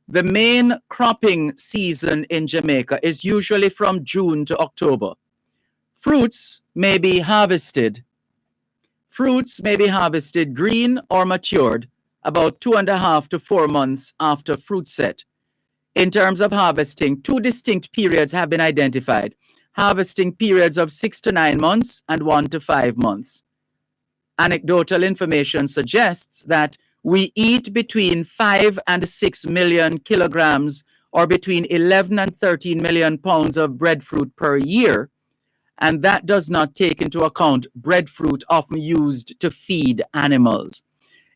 The main cropping season in Jamaica is usually from June to October. Fruits may be harvested green or matured about 2.5 to 4 months after fruit set. In terms of harvesting, 2 distinct periods have been identified: harvesting periods of 6 to 9 months and 1 to 5 months. Anecdotal information suggests that we eat between 5 and 6 million kilograms, or between 11 and 13 million pounds of breadfruit per year, and that does not take into account breadfruit often used to feed animals.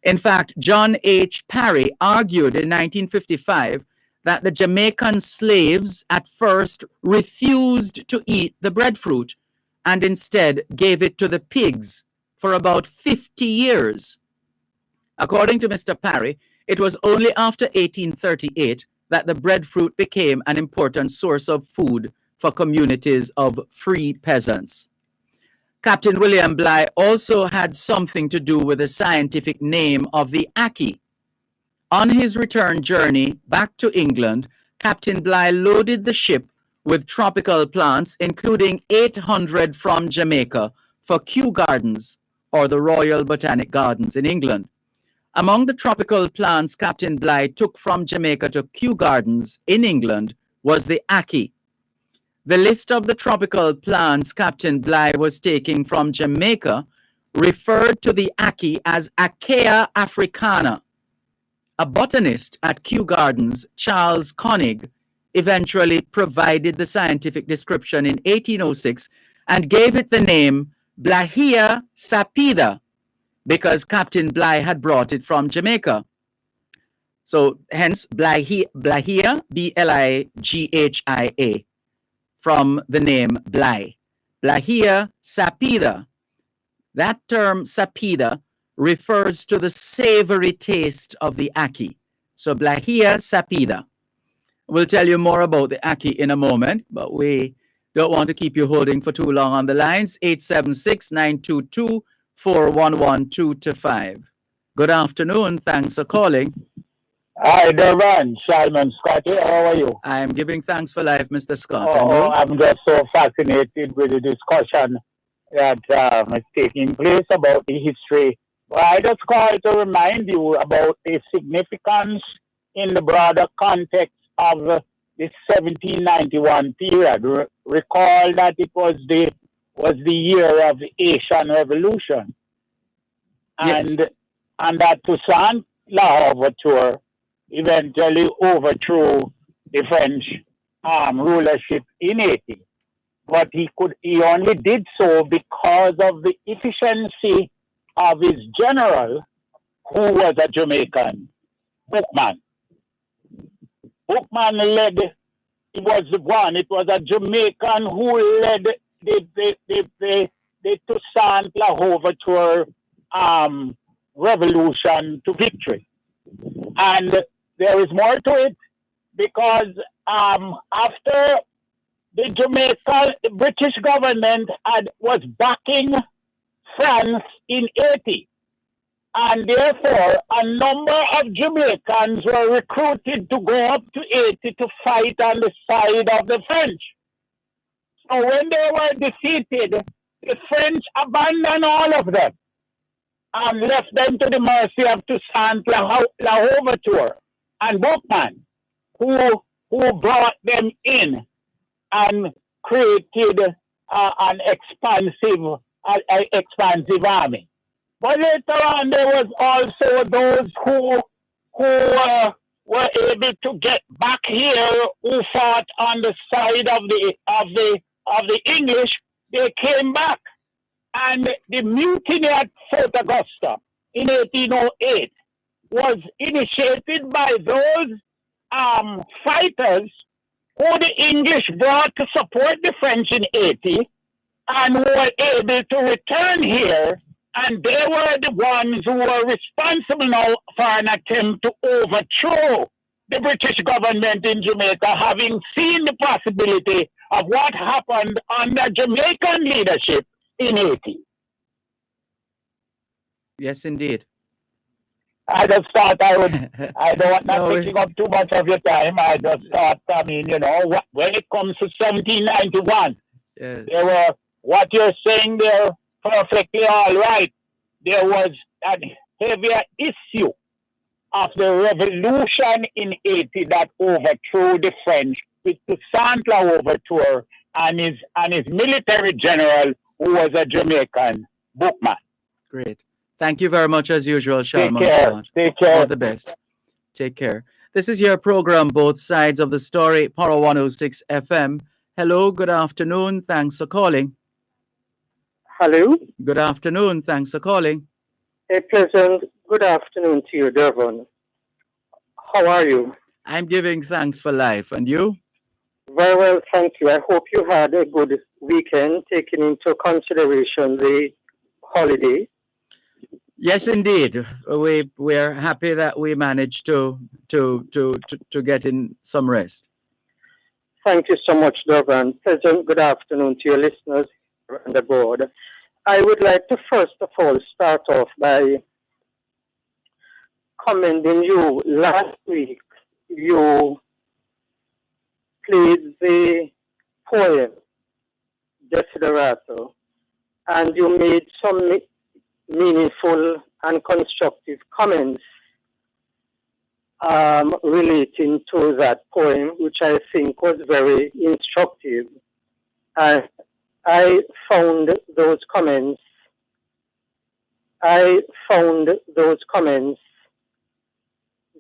In fact, John H. Parry argued in 1955 that the Jamaican slaves at first refused to eat the breadfruit and instead gave it to the pigs for about 50 years. According to Mr. Parry, it was only after 1838 that the breadfruit became an important source of food for communities of free peasants. Captain William Bligh also had something to do with the scientific name of the ackee. On his return journey back to England, Captain Bligh loaded the ship with tropical plants, including 800 from Jamaica for Kew Gardens, or the Royal Botanic Gardens in England. Among the tropical plants Captain Bligh took from Jamaica to Kew Gardens in England was the ackee. The list of the tropical plants Captain Bligh was taking from Jamaica referred to the ackee as Achaea africana. A botanist at Kew Gardens, Charles Koenig, eventually provided the scientific description in 1806 and gave it the name Blahia sapida because Captain Bligh had brought it from Jamaica. So hence Blahia, B-L-I-G-H-I-A, from the name Bligh. Blahia sapida. That term sapida refers to the savory taste of the ackee. So Blahia Sapida. We'll tell you more about the Aki in a moment, but we don't want to keep you holding for too long on the lines. 876-922-4112-5. Good afternoon. Thanks for calling. Hi, Dervan, Simon Scott here. How are you? I am giving thanks for life, Mr. Scott. And you? I'm just so fascinated with the discussion that is taking place about the history. Well, I just called to remind you about the significance in the broader context of the 1791 period. Recall that it was the year of the Asian Revolution, and that Toussaint Louverture eventually overthrew the French rulership in Haiti. But he only did so because of the efficiency of his general, who was a Jamaican, Bookman. Bookman led. It was a Jamaican who led the Toussaint Louverture revolution to victory. And there is more to it, because after the British government was backing France in Haiti, and therefore a number of Jamaicans were recruited to go up to Haiti to fight on the side of the French. So when they were defeated, the French abandoned all of them and left them to the mercy of Toussaint Louverture and Bookman, who brought them in and created an expansive army. But later on, there was also those who were able to get back here, who fought on the side of the English. They came back, and the mutiny at Fort Augusta in 1808 was initiated by those fighters who the English brought to support the French in Haiti, and who were able to return here, and they were the ones who were responsible now for an attempt to overthrow the British government in Jamaica, having seen the possibility of what happened under Jamaican leadership in Haiti. Yes, indeed. I just thought I don't want taking up too much of your time. I just thought, when it comes to 1791, there were, what you're saying there, perfectly all right. There was a heavier issue of the revolution in Haiti that overthrew the French, with Toussaint Louverture and his military general, who was a Jamaican, Bookman. Great. Thank you very much, as usual, Shalman Scott. Take care. All the best. Take care. This is your program, Both Sides of the Story, Power 106 FM. Hello, good afternoon. Thanks for calling. Hello. Good afternoon. Thanks for calling. A pleasant good afternoon to you, Dervan. How are you? I'm giving thanks for life. And you? Very well, thank you. I hope you had a good weekend, taking into consideration the holiday. Yes, indeed. We're happy that we managed to get in some rest. Thank you so much, Dervan. Pleasant good afternoon to your listeners on the board. I would like to first of all start off by commending you. Last week, you played the poem Desiderato, and you made some meaningful and constructive comments relating to that poem, which I think was very instructive. I found those comments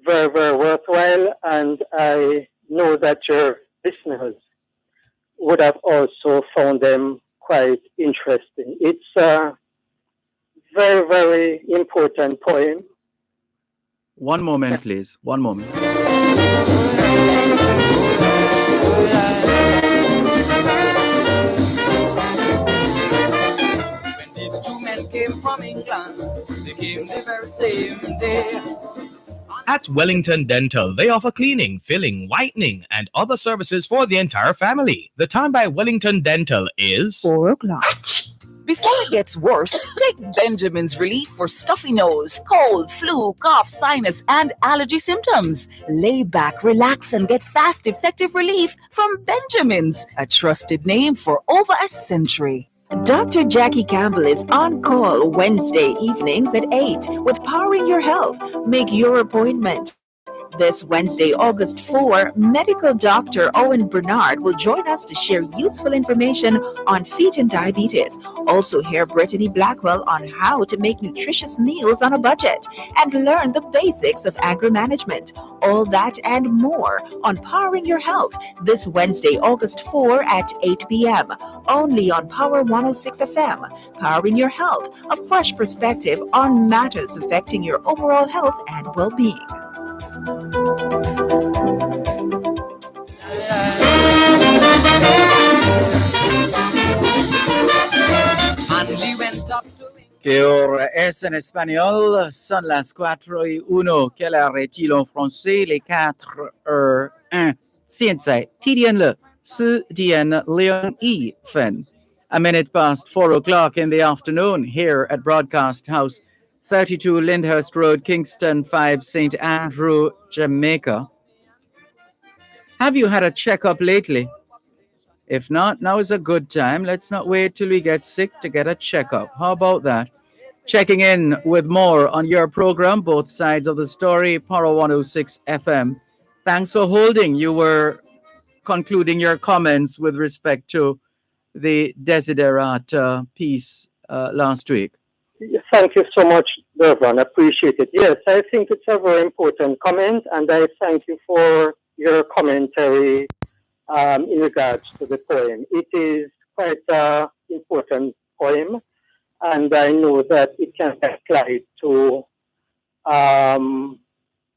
very, very worthwhile, and I know that your listeners would have also found them quite interesting. It's a very, very important poem. One moment, please. One moment. When these two men came from England, they came the very same day. At Wellington Dental, they offer cleaning, filling, whitening, and other services for the entire family. The time by Wellington Dental is 4 o'clock. Before it gets worse, take Benjamin's Relief for stuffy nose, cold, flu, cough, sinus, and allergy symptoms. Lay back, relax, and get fast, effective relief from Benjamin's, a trusted name for over a century. Dr. Jackie Campbell is on call Wednesday evenings at 8 with Powering Your Health. Make your appointment. This Wednesday, August 4, medical doctor Owen Bernard will join us to share useful information on feet and diabetes. Also hear Brittany Blackwell on how to make nutritious meals on a budget and learn the basics of anger management. All that and more on Powering Your Health this Wednesday, August 4 at 8 p.m. only on Power 106 FM. Powering Your Health, a fresh perspective on matters affecting your overall health and well-being. Que ahora es en español, son las 4:01. Quelle heure est-il en français? Les 4:01. 现在几点了？4点2分. A minute past 4 o'clock in the afternoon here at Broadcast House, 32 Lyndhurst Road, Kingston 5, St. Andrew, Jamaica. Have you had a checkup lately? If not, now is a good time. Let's not wait till we get sick to get a checkup. How about that? Checking in with more on your program, both sides of the story, Power 106 FM. Thanks for holding. You were concluding your comments with respect to the Desiderat piece last week. Thank you so much, Dervan. Appreciate it. Yes, I think it's a very important comment, and I thank you for your commentary in regards to the poem. It is quite an important poem, and I know that it can be applied to our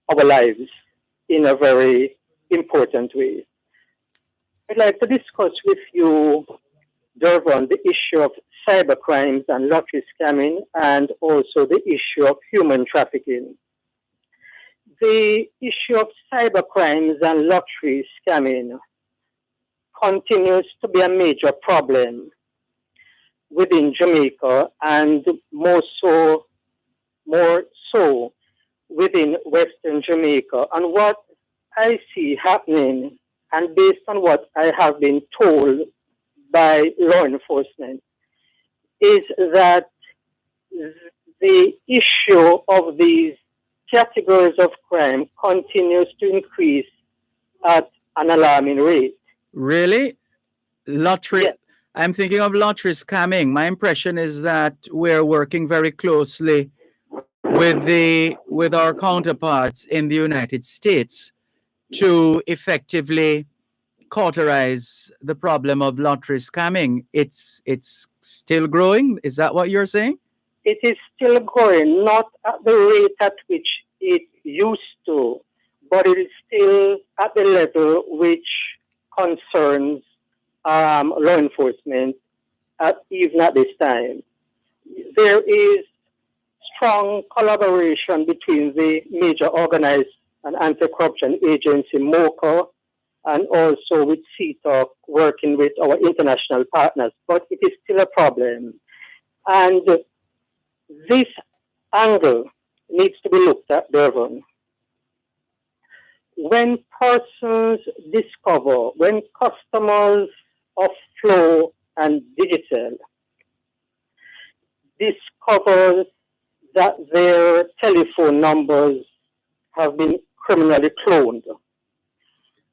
lives in a very important way. I'd like to discuss with you, Dervan, the issue of cybercrimes and lottery scamming, and also the issue of human trafficking. The issue of cybercrimes and lottery scamming continues to be a major problem within Jamaica, and more so within Western Jamaica. And what I see happening, and based on what I have been told by law enforcement, is that the issue of these categories of crime continues to increase at an alarming rate. Really? Lottery? Yes. I'm thinking of lottery scamming. My impression is that we're working very closely with our counterparts in the United States to effectively cauterize the problem of lottery scamming. It's still growing. Is that what you're saying? It is still growing, not at the rate at which it used to, but it is still at the level which concerns law enforcement even at this time. There is strong collaboration between the major organized and anti-corruption agency, MOCA, and also with CTOC, working with our international partners, but it is still a problem. And this angle needs to be looked at, Dervan. When persons discover, when customers of Flow and Digital discover that their telephone numbers have been criminally cloned.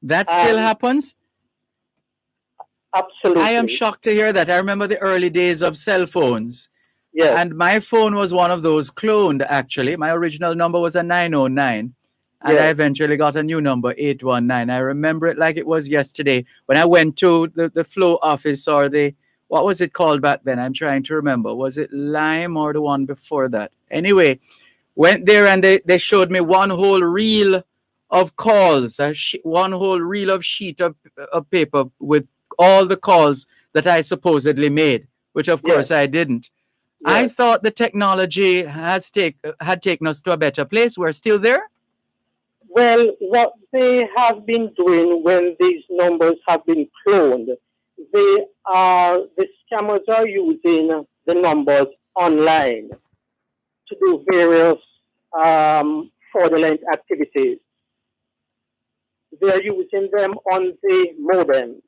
That still happens? Absolutely. I am shocked to hear that. I remember the early days of cell phones. Yes. And my phone was one of those cloned, actually. My original number was a 909. And Yes. I eventually got a new number, 819. I remember it like it was yesterday. When I went to the Flow office, or what was it called back then? I'm trying to remember. Was it Lime or the one before that? Anyway, went there and they showed me one whole reel of calls, one whole reel of sheet of paper with all the calls that I supposedly made, which of course I didn't. Yes. I thought the technology had taken us to a better place. We're still there? Well, what they have been doing when these numbers have been cloned, the scammers are using the numbers online to do various fraudulent activities. They're using them on the modem.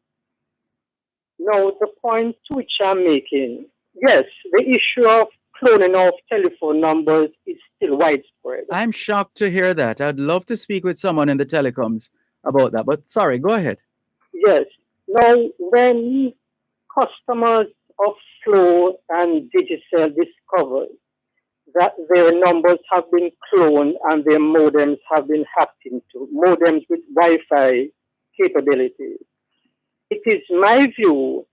Now, the point which I'm making, yes, the issue of cloning of telephone numbers is still widespread. I'm shocked to hear that. I'd love to speak with someone in the telecoms about that. But sorry, go ahead. Yes. Now, when customers of Flow and Digicel discover that their numbers have been cloned and their modems have been hacked into, modems with Wi-Fi capabilities, it is my view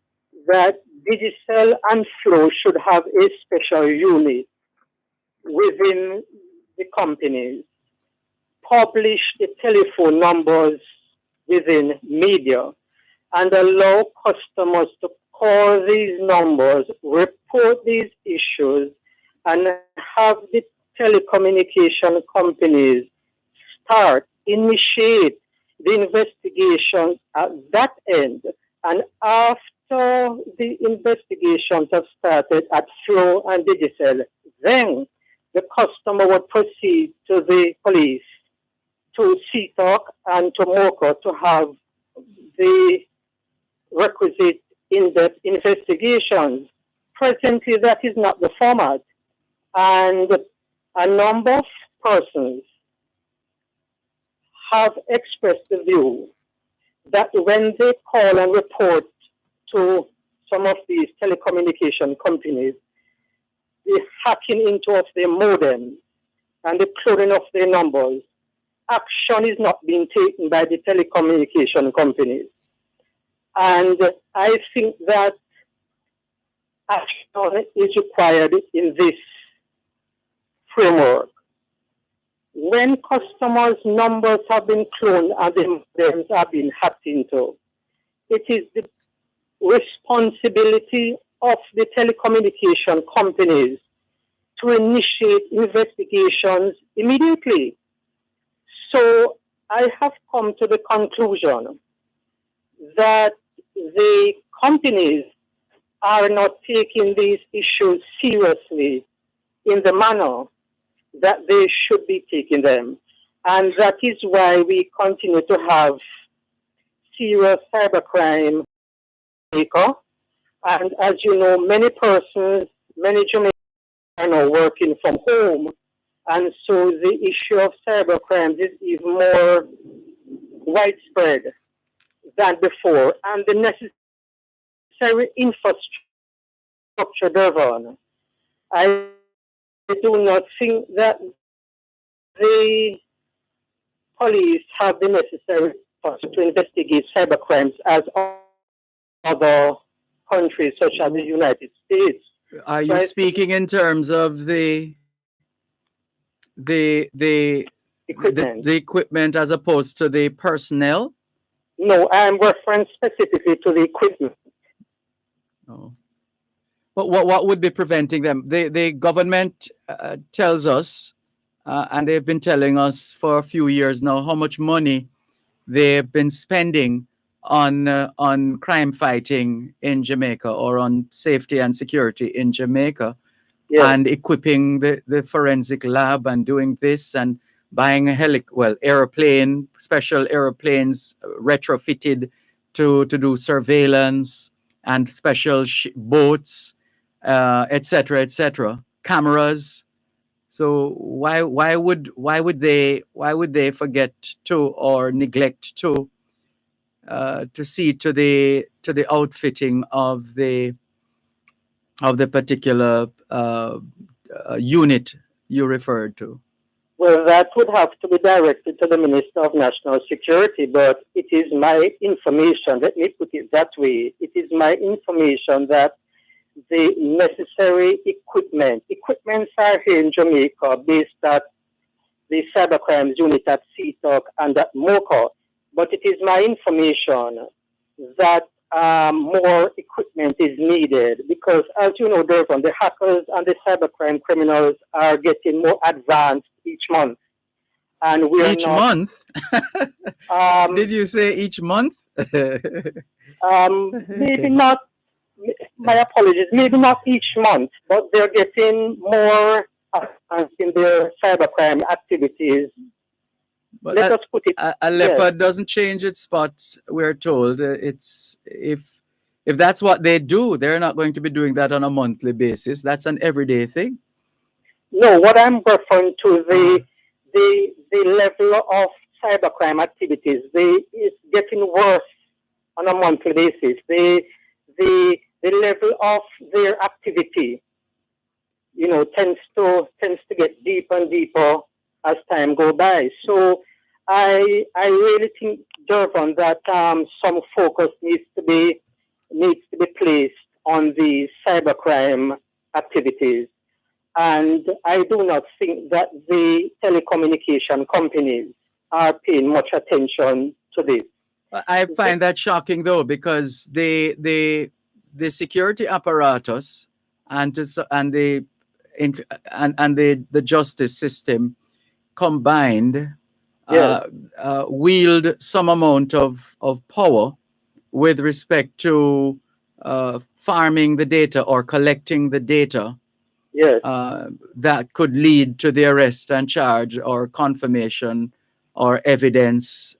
that Digicel and Flow should have a special unit within the companies, publish the telephone numbers within media, and allow customers to call these numbers, report these issues, and have the telecommunication companies initiate the investigation at that end. And after the investigations have started at Flow and Digicel, then the customer would proceed to the police, to CTOC and to MOCA to have the requisite in-depth investigations. Presently, that is not the format. And a number of persons have expressed the view that when they call and report to some of these telecommunication companies, the hacking into of their modems and the cloning of their numbers, action is not being taken by the telecommunication companies. And I think that action is required in this framework. When customers' numbers have been cloned and the modems have been hacked into, it is the responsibility of the telecommunication companies to initiate investigations immediately. So I have come to the conclusion that the companies are not taking these issues seriously in the manner that they should be taking them. And that is why we continue to have serious cybercrime. And as you know, many persons, many Jamaicans are now working from home. And so the issue of cybercrime is even more widespread than before. And the necessary infrastructure, Dervan, I do not think that the police have the necessary infrastructure to investigate cybercrimes as other countries such as the United States. Are you speaking in terms of the equipment as opposed to the personnel? No, I am referring specifically to the equipment. Oh. But what would be preventing them? The government tells us, and they've been telling us for a few years now, how much money they've been spending on crime fighting in Jamaica, or on safety and security in Jamaica, and equipping the forensic lab and doing this and buying airplane, special airplanes retrofitted to do surveillance, and special boats, etc., cameras. So why would they forget to, or neglect to see to the outfitting of the particular unit you referred to? Well, that would have to be directed to the Minister of National Security, but it is my information, let me put it that way, it is my information that the necessary equipments are here in Jamaica based at the cybercrimes unit at CTOC and at MOCA, but it is my information that more equipment is needed because, as you know, Dervan, the hackers and the cybercrime criminals are getting more advanced each month. and we are Each not. month? Did you say each month? Maybe not. My apologies. Maybe not each month, but they're getting more advanced in their cybercrime activities. But Let us put it. a leopard doesn't change its spots. We're told it's if that's what they do, they're not going to be doing that on a monthly basis. That's an everyday thing. No, what I'm referring to the level of cybercrime activities. It's getting worse on a monthly basis. The level of their activity, tends to get deeper and deeper as time go by. So I really think, Dervan, that some focus needs to be placed on the cybercrime activities. And I do not think that the telecommunication companies are paying much attention to this. I find that shocking, though, because the security apparatus and the justice system combined wield some amount of power with respect to farming the data or collecting the data. Yes. That could lead to the arrest and charge or confirmation or evidence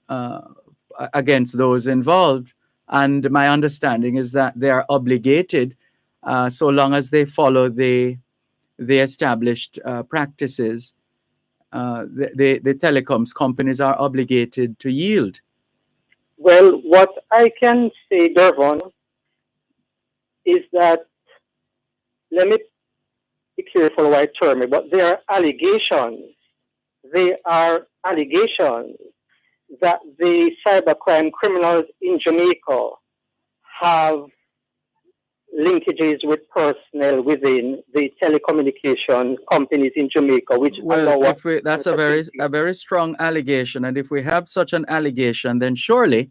against those involved. And my understanding is that they are obligated, so long as they follow the established practices, the telecoms companies are obligated to yield. Well, what I can say, Dervan, is that, let me be careful how I term it, but there are allegations. They are allegations that the cybercrime criminals in Jamaica have linkages with personnel within the telecommunication companies in Jamaica, which that's a very strong allegation, and if we have such an allegation, then surely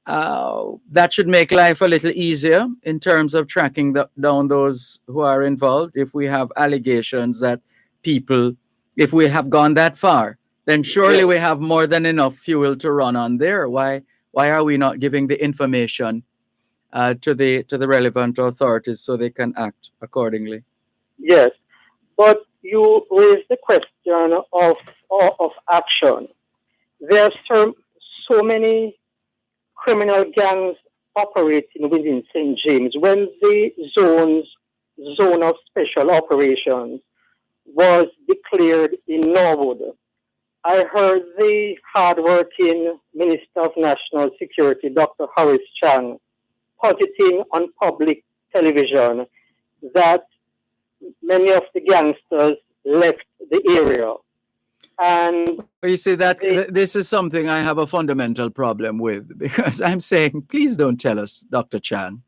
that should make life a little easier in terms of tracking down those who are involved. If we have allegations that if we have gone that far, then surely we have more than enough fuel to run on there. Why are we not giving the information to the relevant authorities so they can act accordingly? Yes, but you raised the question of action. There are so many criminal gangs operating within St. James. When the zone of special operations was declared in Norwood, I heard the hardworking Minister of National Security, Dr. Horace Chan, positing on public television that many of the gangsters left the area. And you see that this is something I have a fundamental problem with, because I'm saying, please don't tell us, Dr. Chan.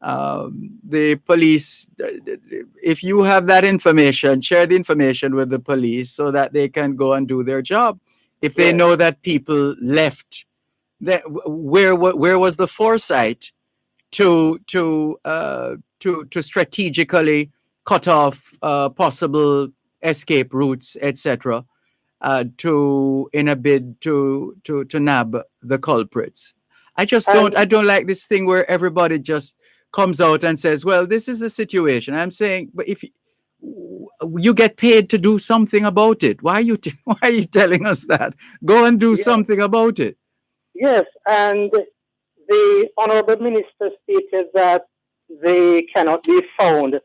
The police, if you have that information, share the information with the police so that they can go and do their job. If they know that people left, where was the foresight to strategically cut off possible escape routes, etc., in a bid to nab the culprits? I don't like this thing where everybody just comes out and says, well, this is the situation. I'm saying, but if you get paid to do something about it, why are you telling us that? Go and do something about it. Yes, and the Honorable Minister stated that they cannot be found,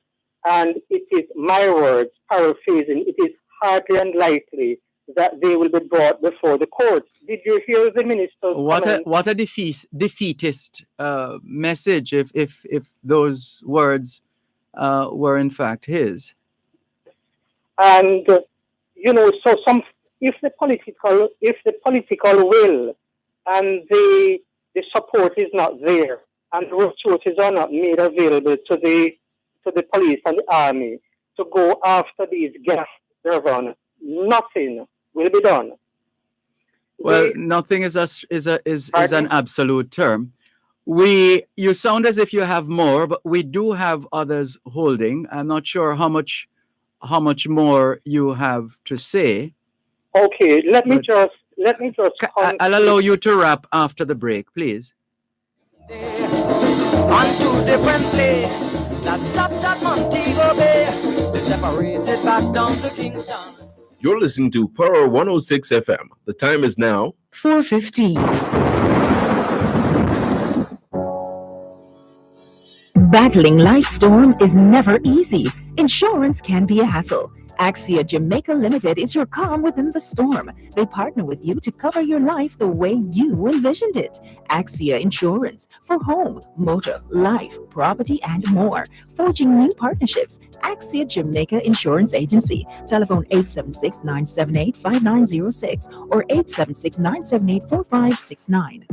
and it is my words, paraphrasing, it is hardly unlikely that they will be brought before the courts. Did you hear the minister's comment? What a defeatist message if those words were in fact his. And so if the political will and the support is not there, and the resources are not made available to the police and the army to go after these gangs, nothing will be done. Well, nothing is an absolute term. You sound as if you have more, but we do have others holding. I'm not sure how much more you have to say. Okay, let me But just I'll allow you to wrap after the break, please. On two different planes that stopped at Montego Bay. They separated back down to Kingston. You're listening to Pearl 106 FM. The time is now 4:15. Battling life's storm is never easy. Insurance can be a hassle. Axia Jamaica Limited is your calm within the storm. They partner with you to cover your life the way you envisioned it. Axia Insurance for home, motor, life, property, and more. Forging new partnerships. Axia Jamaica Insurance Agency. Telephone 876-978-5906 or 876-978-4569.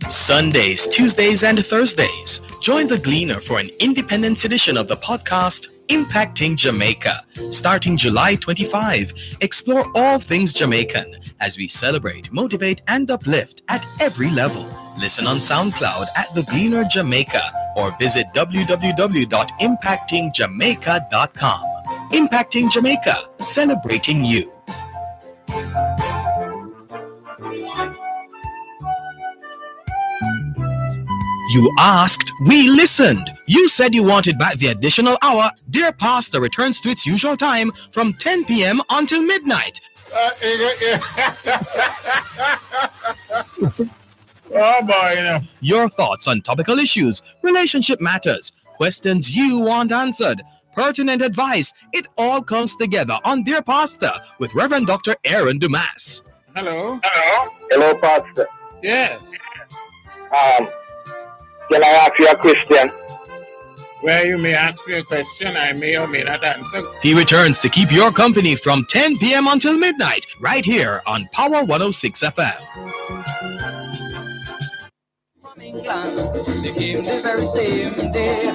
Sundays, Tuesdays, and Thursdays, join the Gleaner for an independence edition of the podcast Impacting Jamaica. Starting July 25, explore all things Jamaican as we celebrate, motivate, and uplift at every level. Listen on SoundCloud at The Gleaner Jamaica or visit www.impactingjamaica.com. Impacting Jamaica, celebrating you. You asked, we listened. You said you wanted back the additional hour. Dear Pastor returns to its usual time from 10 p.m. until midnight. Oh boy, Your thoughts on topical issues, relationship matters, questions you want answered, pertinent advice. It all comes together on Dear Pastor with Reverend Dr. Aaron Dumas. Hello. Hello, Pastor. Yes. Can I ask you a question? Where you may ask me a question, I may or may not answer. He returns to keep your company from 10 p.m. until midnight, right here on Power 106 FM. From England, they came the very same day.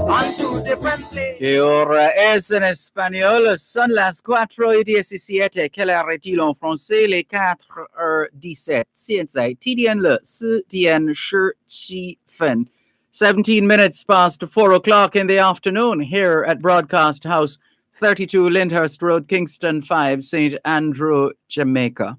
On two different planes. Que hora es en espagnol? Son las 4:17 Quelle heure est-il en français? Les 4:17 现在TDN 了4点17分 17 minutes past 4 o'clock in the afternoon here at Broadcast House, 32 Lyndhurst Road, Kingston 5, St. Andrew, Jamaica.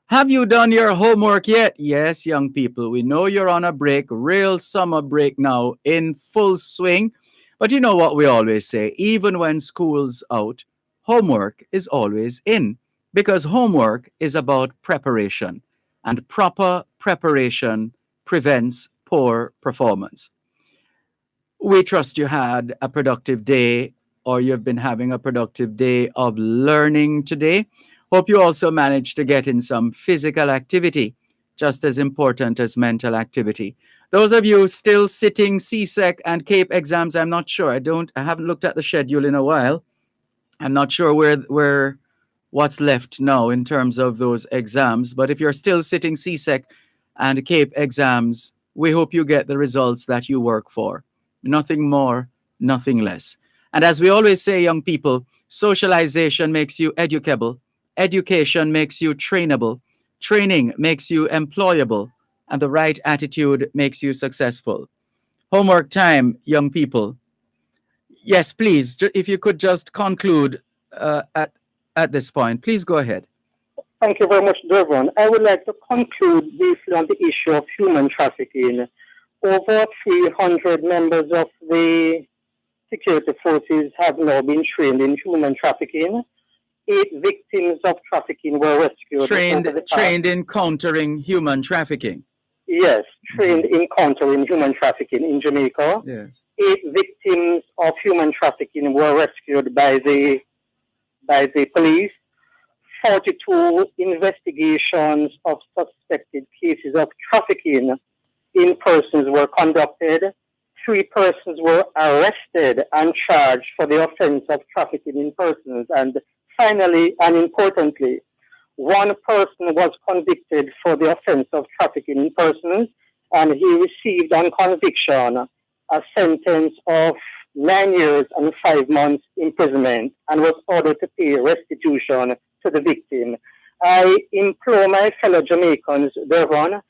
Have you done your homework yet? Yes, young people, we know you're on a break, real summer break now in full swing. But you know what we always say, even when school's out, homework is always in, because homework is about preparation, and proper preparation prevents poor performance. We trust you had a productive day, or you've been having a productive day of learning today. Hope you also managed to get in some physical activity, just as important as mental activity. Those of you still sitting CSEC and CAPE exams, I'm not sure. I haven't looked at the schedule in a while. I'm not sure where what's left now in terms of those exams. But if you're still sitting CSEC and CAPE exams, we hope you get the results that you work for. Nothing more, nothing less. And as we always say, young people, socialization makes you educable. Education makes you trainable. Training makes you employable. And the right attitude makes you successful. Homework time, young people. Yes, please, if you could just conclude at this point. Please go ahead. Thank you very much, Dervan. I would like to conclude briefly on the issue of human trafficking. Over 300 members of the security forces have now been trained in human trafficking. 8 victims of trafficking were rescued. Trained in countering human trafficking. Yes, trained in countering human trafficking in Jamaica. Yes. 8 victims of human trafficking were rescued by the police. 42 investigations of suspected cases of trafficking in persons were conducted. 3 persons were arrested and charged for the offense of trafficking in persons. And finally, and importantly, 1 person was convicted for the offense of trafficking in persons, and he received on conviction a sentence of 9 years and 5 months imprisonment and was ordered to pay restitution to the victim. I implore my fellow Jamaicans, Dervan,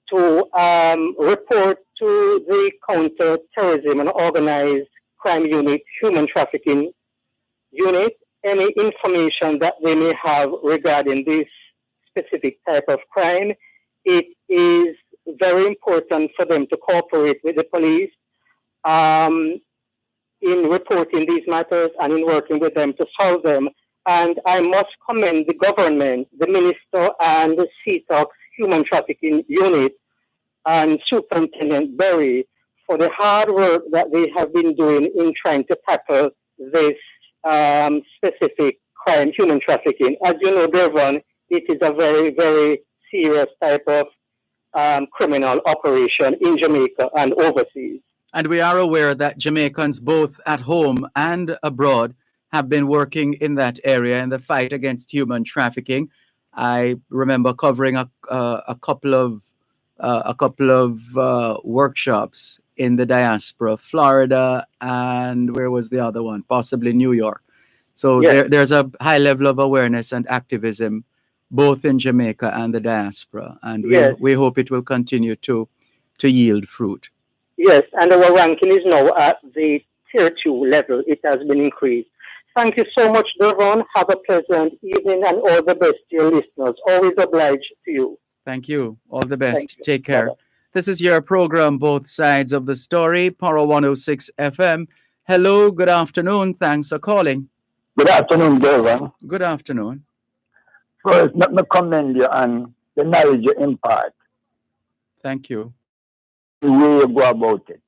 to report to the Counter-Terrorism and Organized Crime Unit, Human Trafficking Unit, any information that they may have regarding this specific type of crime, it is very important for them to cooperate with the police in reporting these matters and in working with them to solve them. And I must commend the government, the minister, and the CTOX Human Trafficking Unit and Superintendent Berry for the hard work that they have been doing in trying to tackle this specific crime, human trafficking. As you know, Dervan, it is a very, very serious type of criminal operation in Jamaica and overseas. And we are aware that Jamaicans, both at home and abroad, have been working in that area in the fight against human trafficking. I remember covering a couple of workshops in the diaspora, Florida, and where was the other one? Possibly New York. So Yes. there's a high level of awareness and activism, both in Jamaica and the diaspora, and Yes. we hope it will continue to yield fruit. Yes, and our ranking is now at the tier 2 level. It has been increased. Thank you so much, Dervan. Have a pleasant evening and all the best to your listeners. Always obliged to you. Thank you. All the Thank best. you. Take care. Bye-bye. This is your program, Both Sides of the Story, Power 106 FM. Hello, good afternoon. Thanks for calling. Good afternoon, Dervan. Good afternoon. First, let me commend you on the knowledge you impart, Thank you. the way you go about it.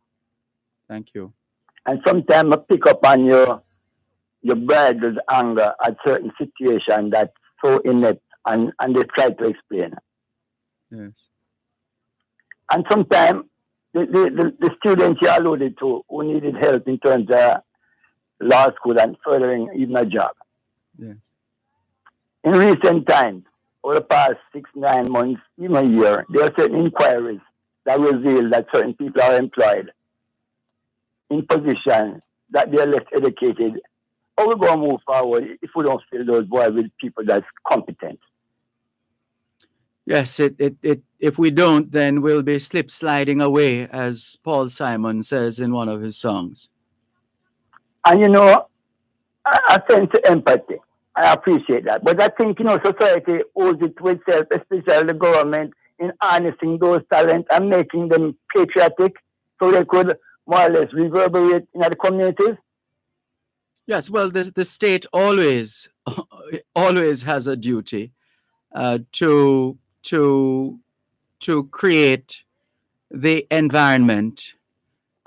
Thank you. And sometimes I pick up on your bridled anger at certain situations that's so inept and they try to explain. Yes. And sometimes the students you alluded to who needed help in terms of law school and furthering even a job. Yes. In recent times, over the past 6-9 months, even a year, there are certain inquiries that reveal that certain people are employed in positions that they are less educated. How we going to move forward if we don't fill those voids with people that's competent? Yes, if we don't, then we'll be slip sliding away, as Paul Simon says in one of his songs. And you know, I sense empathy. I appreciate that. But I think, you know, society owes it to itself, especially the government, in harnessing those talents and making them patriotic so they could more or less reverberate in the communities. Yes, well, the state always has a duty to create the environment,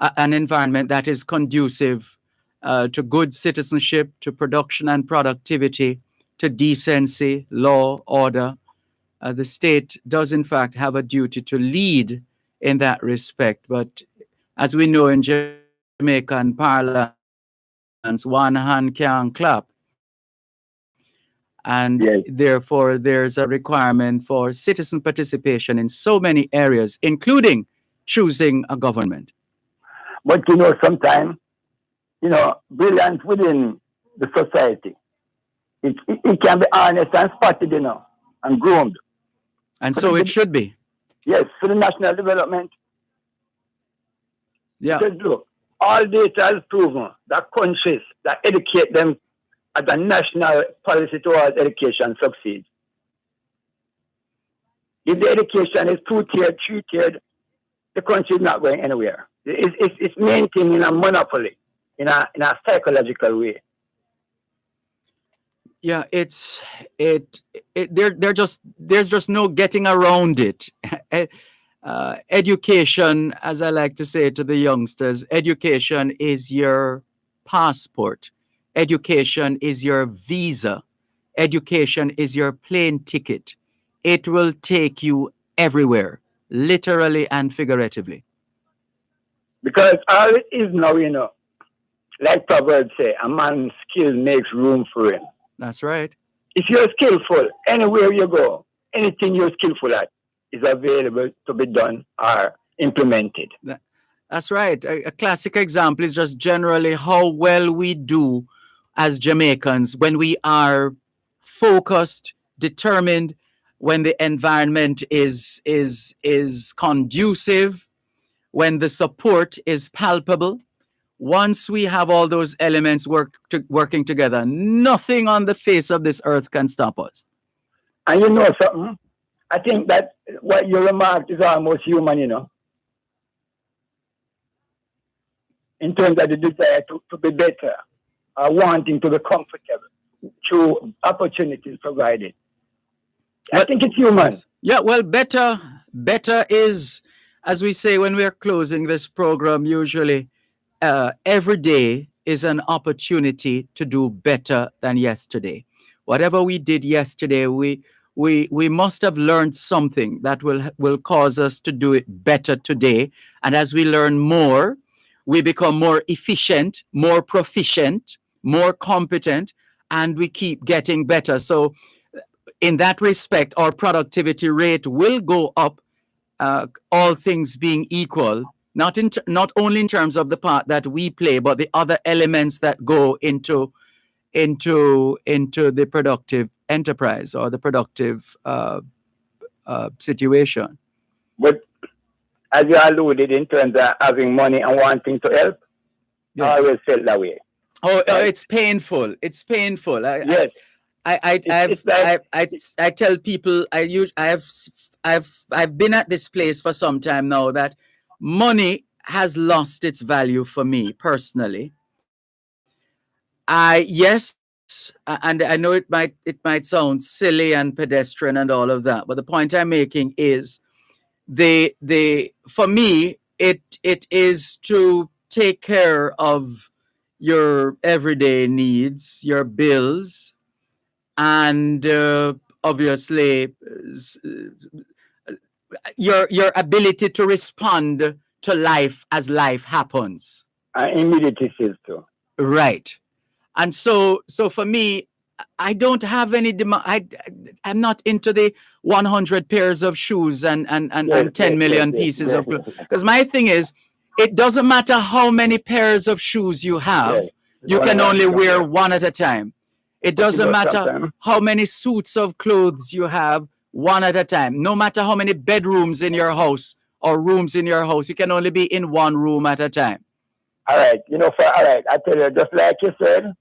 an environment that is conducive to good citizenship, to production and productivity, to decency, law, order. The state does, in fact, have a duty to lead in that respect. But as we know in Jamaican parlance, one hand can't clap. And therefore, there's a requirement for citizen participation in so many areas, including choosing a government. But you know, sometimes, you know, brilliance within the society, it can be honest and spotted, you know, and groomed. And so it should be. Yes, for the national development. Yeah. Because look, all data has proven that countries that educate them as a national policy towards education succeed. If the education is 2-tiered, 3-tiered, the country is not going anywhere. It's maintaining a monopoly in a psychological way. Yeah, there's just no getting around it. Education, as I like to say to the youngsters, education is your passport. Education is your visa. Education is your plane ticket. It will take you everywhere, literally and figuratively. Because all it is now, you know, like Proverbs say, a man's skill makes room for him. That's right. If you're skillful, anywhere you go, anything you're skillful at is available to be done or implemented. That's right. A classic example is just generally how well we do as Jamaicans when we are focused, determined, when the environment is conducive, when the support is palpable, Once we have all those elements working together, nothing on the face of this earth can stop us. And you know something? I think that what you remarked is almost human, you know, in terms of the desire to be better, wanting to be comfortable through opportunities provided. I think it's human. Yeah, well, better is, as we say when we are closing this program, usually every day is an opportunity to do better than yesterday. Whatever we did yesterday, we must have learned something that will cause us to do it better today. And as we learn more, we become more efficient, more proficient, more competent, and we keep getting better. So in that respect, our productivity rate will go up, all things being equal, not only in terms of the part that we play, but the other elements that go into the productive enterprise or the productive situation. But as you alluded in terms of having money and wanting to help, I always felt that way. Oh, it's painful. It's painful. Yes. I tell people I've been at this place for some time now that money has lost its value for me personally. And I know it might sound silly and pedestrian and all of that, but the point I'm making is for me it is to take care of your everyday needs, your bills, and obviously your ability to respond to life as life happens. Immediately too. Right. And so for me, I don't have any demand. I'm not into the 100 pairs of shoes and 10 million pieces of clothes. Because my thing is, it doesn't matter how many pairs of shoes you have, you can only wear one at a time. It doesn't matter how many suits of clothes you have, one at a time. No matter how many bedrooms in your house or rooms in your house, you can only be in one room at a time. All right. I tell you, just like you said,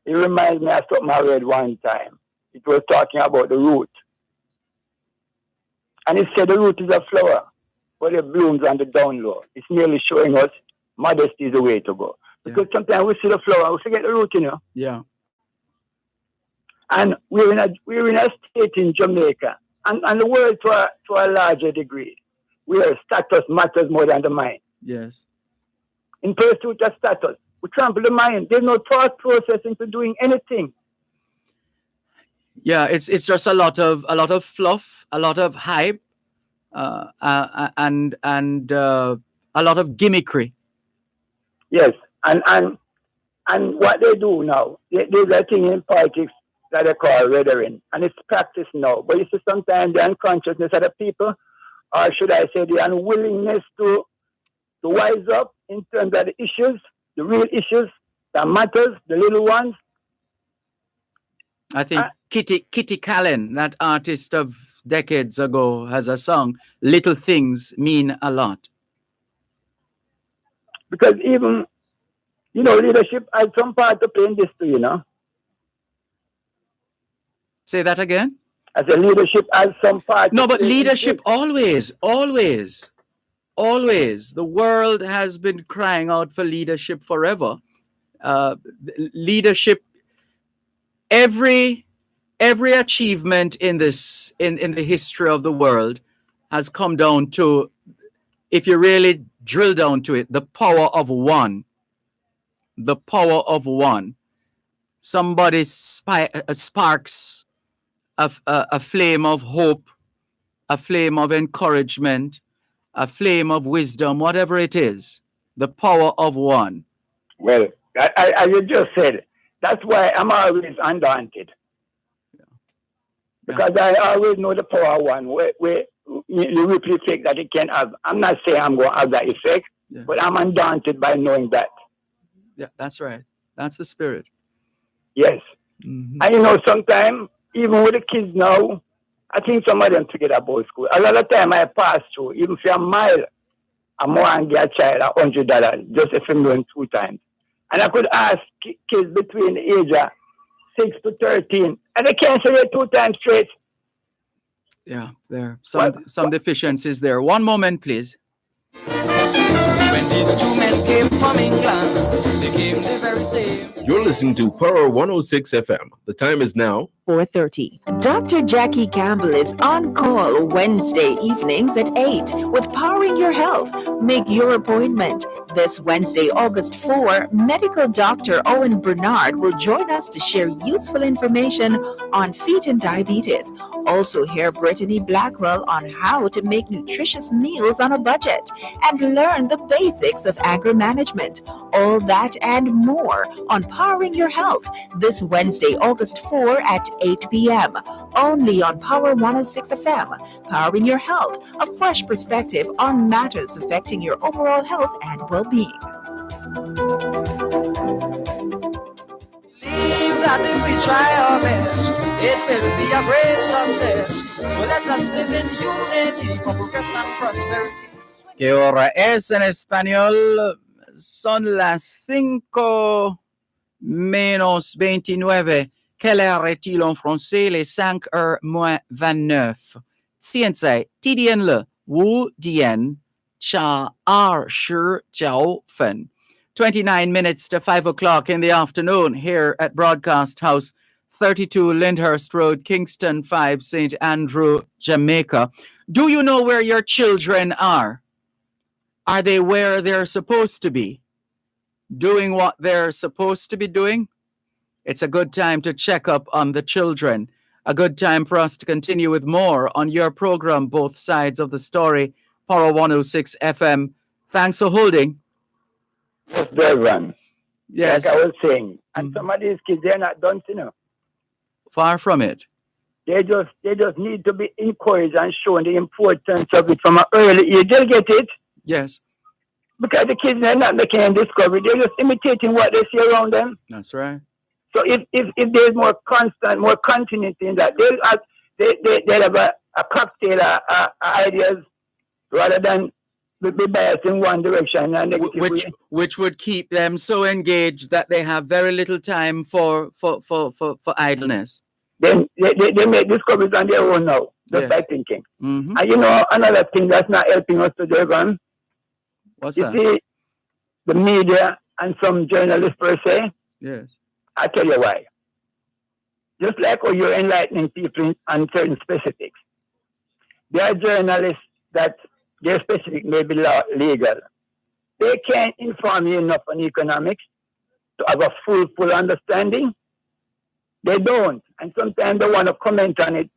it reminds me of something I read one time. It was talking about the root. And it said the root is a flower, but it blooms on the down low. It's merely showing us modesty is the way to go. Because sometimes we see the flower, we forget the root, you know. Yeah. And we're in a state in Jamaica, and the world to a larger degree, where status matters more than the mind. Yes. In pursuit of status, we trample the mind. There's no thought process into doing anything. Yeah, it's just a lot of fluff, a lot of hype, and a lot of gimmickry. Yes, and what they do now, there's a thing in politics that they call rhetoric, and it's practiced now. But you see, sometimes the unconsciousness of the people, or should I say, the unwillingness to wise up in terms of the issues, the real issues that matters, the little ones. I think Kitty Callen, that artist of decades ago, has a song, "Little Things Mean a Lot." Because even, leadership has some part to play in this too, you know. Say that again? As a leadership has some part. No, but leadership always. The world has been crying out for leadership forever. Leadership, every achievement in the history of the world has come down to, if you really drill down to it, the power of one. The power of one. Somebody sparks a flame of hope, a flame of encouragement, a flame of wisdom, whatever it is, the power of one. Well, as you just said, that's why I'm always undaunted. Because I always know the power of one, where the ripple effect that it can have. I'm not saying I'm going to have that effect, but I'm undaunted by knowing that. Yeah, that's right. That's the spirit. Yes. Mm-hmm. And sometimes, even with the kids now, I think some of them forget about school. A lot of time I pass through, even for a mile, I'm going to get a child $100 just if I'm doing 2 times. And I could ask kids between the age of 6 to 13, and they can't say it 2 times straight. Yeah, there are some deficiencies there. One moment, please. When these 2 men came from England, they came the very same. You're listening to Power 106 FM. The time is now 4:30. Dr. Jackie Campbell is on call Wednesday evenings at 8 with Powering Your Health. Make your appointment. This Wednesday, August 4, medical doctor Owen Bernard will join us to share useful information on feet and diabetes. Also hear Brittany Blackwell on how to make nutritious meals on a budget and learn the basics of anger management. All that and more on Powering Your Health this Wednesday, August 4 at 8 p.m. only on Power 106 FM. Powering Your Health, a fresh perspective on matters affecting your overall health and well-being. Believe that if we try our best, it will be a great success. So let us live in unity for progress and prosperity. ¿Qué hora es en español? Son las 5 menos 29. Quelle heure est-il en français? Les 5 heures moins 29. Hiện tại, thì điện là Wu Dian Cha R Shi Jiao Fen. 29 minutes to 5 o'clock in the afternoon here at Broadcast House, 32 Lyndhurst Road, Kingston 5, St. Andrew, Jamaica. Do you know where your children are? Are they where they're supposed to be? Doing what they're supposed to be doing? It's a good time to check up on the children. A good time for us to continue with more on your program, Both Sides of the Story, Power 106 FM. Thanks for holding. Yes, Dervan. Yes. Like I was saying, and some of these kids, they're not done, Far from it. They just need to be encouraged and shown the importance of it from an early age. They'll get it. Yes. Because the kids, they're not making a discovery. They're just imitating what they see around them. That's right. So if there's more constant, more continuity in that, they'll have a cocktail of ideas rather than be biased in one direction. And which would keep them so engaged that they have very little time for idleness. Then they make discoveries on their own now, just by thinking. Mm-hmm. And another thing that's not helping us to Dervan, What's you that? see, the media and some journalists per se, Yes. I tell you why. Just like how you're enlightening people on certain specifics, there are journalists that their specific may be legal. They can't inform you enough on economics to have a full understanding. They don't. And sometimes they want to comment on it.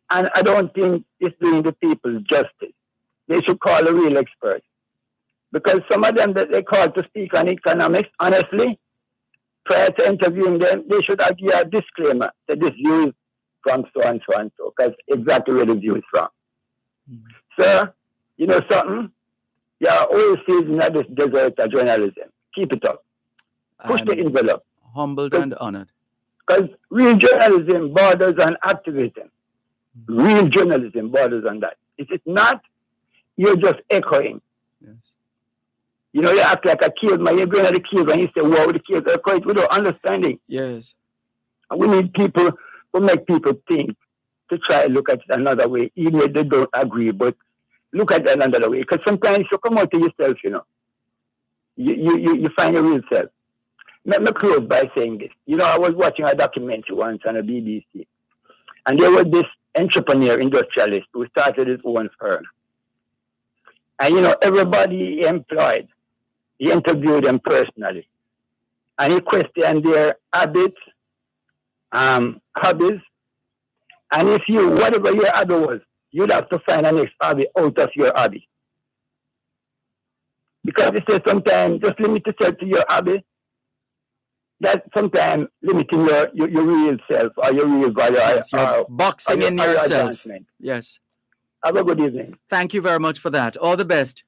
And I don't think it's doing the people justice. They should call a real expert. Because some of them that they call to speak on economics, honestly, prior to interviewing them, they should have given a disclaimer that this view is from so and so and so, because exactly where the view is from. Mm-hmm. Sir, you know something? You're always season at this desert of journalism. Keep it up. Push the envelope. Humbled and honored. Because real journalism borders on activism. Real journalism borders on that. If it's not, you're just echoing. Yes. You know, you act like a caveman. You're going to the cave and you say, wow, the caves are quiet without understanding. Yes. And we need people to make people think, to try to look at it another way, even if they don't agree, but look at it another way. Because sometimes you come out to yourself, You find your real self. Let me close by saying this. I was watching a documentary once on the BBC, and there was this entrepreneur, industrialist, who started his own firm. And, everybody he employed, he interviewed them personally. And he questioned their habits, hobbies. And if whatever your hobby was, you'd have to find an next hobby out of your hobby. Because they say sometimes just limit yourself to your hobby. That's sometimes limiting your real self or your real value. Yes, you're boxing in yourself. Yes. Have a good evening. Thank you very much for that. All the best.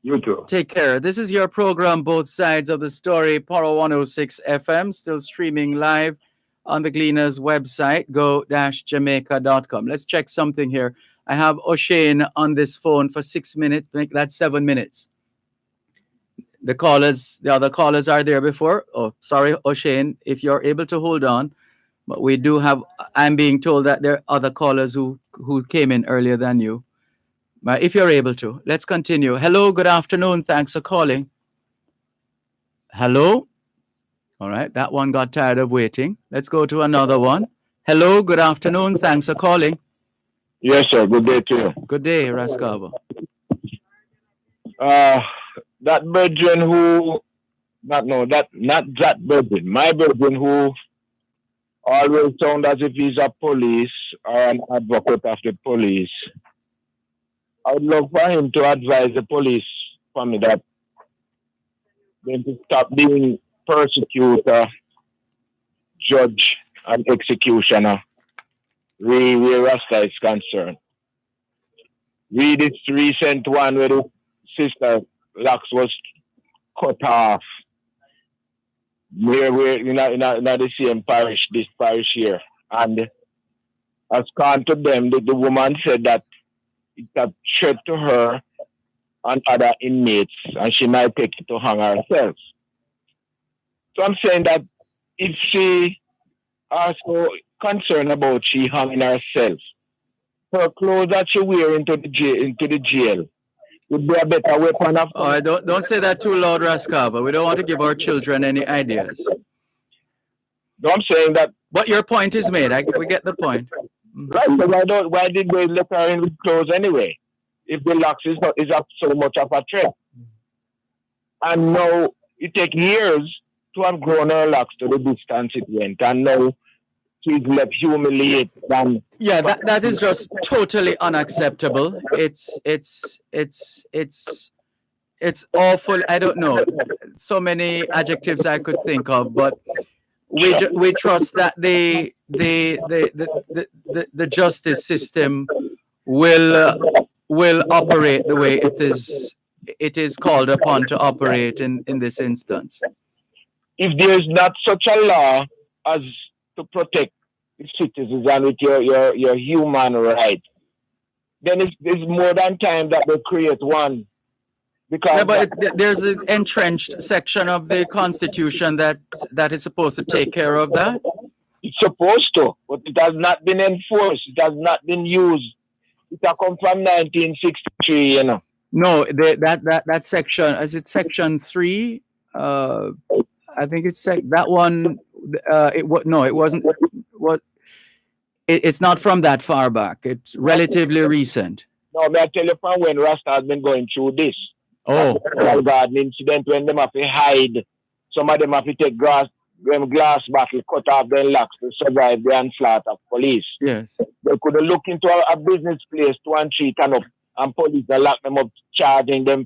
You too. Take care. This is your program, Both Sides of the Story, Power 106 FM, still streaming live on the Gleaners website, go-jamaica.com. Let's check something here. I have O'Shane on this phone for 6 minutes. Make that 7 minutes. The other callers are there before. Oh, sorry, O'Shane, if you're able to hold on. But we do have, I'm being told that there are other callers who came in earlier than you. But if you're able to, let's continue. Hello, good afternoon. Thanks for calling. Hello. All right, that one got tired of waiting. Let's go to another one. Hello, good afternoon. Thanks for calling. Yes, sir. Good day to you. Good day, Raskava. That virgin who, not that virgin, my virgin who always sound as if he's a police or an advocate of the police. I would love for him to advise the police for me that they need to stop being persecutor, judge, and executioner where Rasta is concerned. Read this recent one where the sister Locks was cut off. We're in the same parish, this parish here. And as gone to them, the woman said that it's a threat to her and other inmates, and she might take it to hang herself. So I'm saying that if she are so concerned about she hanging herself, her clothes that she wear into the jail would be a better weapon of. Oh, don't say that too loud, Raskava. We don't want to give our children any ideas. No, I'm saying that. But your point is made. We get the point. Right, so why did they let her in with clothes anyway? If the Locks is so much of a threat. And now it takes years to have grown her Locks to the distance it went. And now she's left humiliated. Yeah, that is just totally unacceptable. It's awful. I don't know. So many adjectives I could think of, but we trust that the justice system will operate the way it is called upon to operate in this instance. If there is not such a law as to protect the citizens and with your human right, then it's more than time that they create one. Because yeah, but there's an entrenched section of the Constitution that is supposed to take care of that. It's supposed to, but it has not been enforced. It has not been used. It has come from 1963, you know. No, that section, is it section 3? I think it's that one. It wasn't. It's not from that far back. It's relatively recent. No, may I tell you from when Rasta has been going through this. Oh. The garden incident when them have to hide. Some of them have to take glass bottle, cut off their locks to survive the onslaught of police. Yes. They could have looked into a business place 2 and 3 turn up and police lock them up, charging them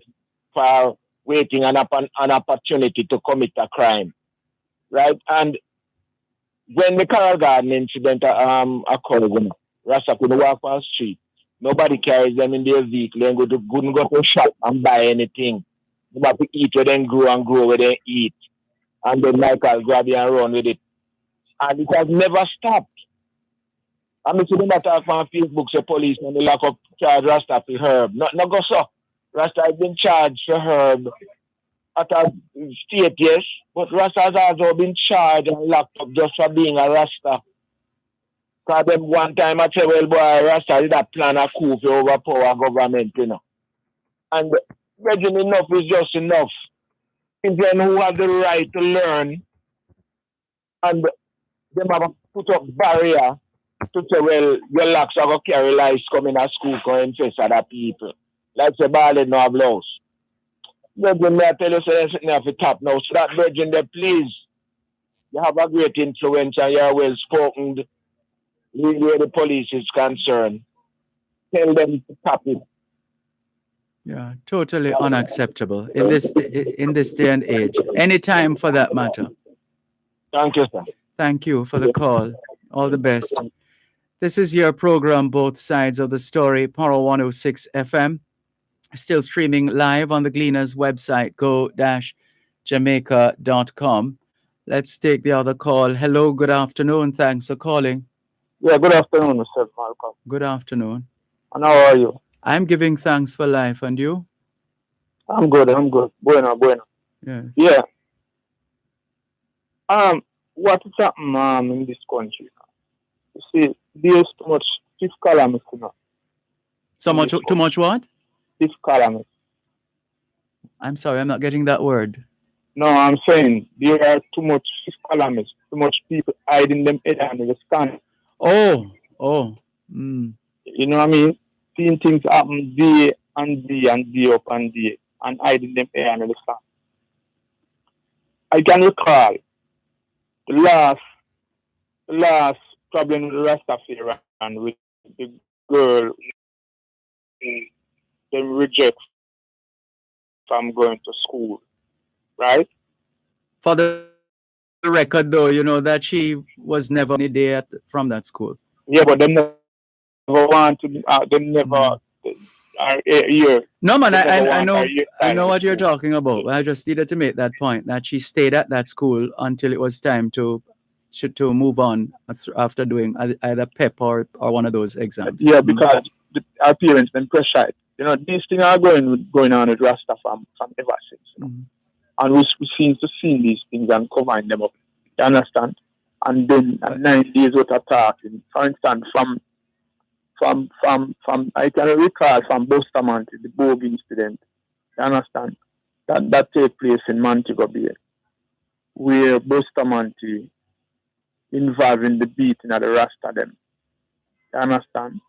for waiting an opportunity to commit a crime. Right? And when the Carroll Garden incident occurred, Rasta couldn't walk on the street. Nobody carries them in their vehicle and couldn't go to shop and buy anything. They have to eat where they grow and grow where they eat. And then Michael grab it and run with it. And it has never stopped. I mean, see them talk on Facebook, say police and they lock up charge Rasta for herb. Not go so. Rasta has been charged for herb at a state, yes, but Rasta has also been charged and locked up just for being a Rasta. Because them one time I say, well, boy, Rasta did a plan a coup to overpower government, you know. And imagine enough is just enough. Children who have the right to learn and them have put up barrier to say, well, your locks are going to carry lights coming to school going to infest other people. Like say, ball no have blouse. Virgin, may I tell you, say, sitting off the top now. So that virgin there, please, you have a great influence and you're well spoken where the police is concerned. Tell them to stop it. Yeah, totally unacceptable in this day and age. Any time for that matter. Thank you, sir. Thank you for the call. All the best. This is your program, Both Sides of the Story, Power 106 FM. Still streaming live on the Gleaners website, go-jamaica.com. Let's take the other call. Hello, good afternoon. Thanks for calling. Yeah, good afternoon, Mr. Malcolm. Good afternoon. And how are you? I'm giving thanks for life, and you? I'm good. Bueno. Yeah. Yeah. What is happening in this country? You see, there's too much fifth calamity now. Too much what? Fifth calamity. I'm sorry, I'm not getting that word. No, I'm saying there are too much fifth calamity. Too much people hiding them head under the scan. Oh. You know what I mean? Seeing things happen day and day and day up and day and hiding them head under the scan. I can recall the last problem with Rastafari and with the girl who them reject from going to school, right? For the record, though, you know that she was never any day from that school. Yeah, but them never want to. Them never are here. No, man, I know what you're talking about. I just needed to make that point that she stayed at that school until it was time to move on after doing either PEP or one of those exams. Yeah, because our parents then pressured. You know, these things are going on with Rasta from ever since. You know? And we seem to see these things and covering them up. You understand? And then 9 days worth of talking. For instance, from I can recall from Bustamante, the Bogue incident. You understand? That take place in Montego Bay, where Bustamante involved in the beating of the Rasta them. You understand?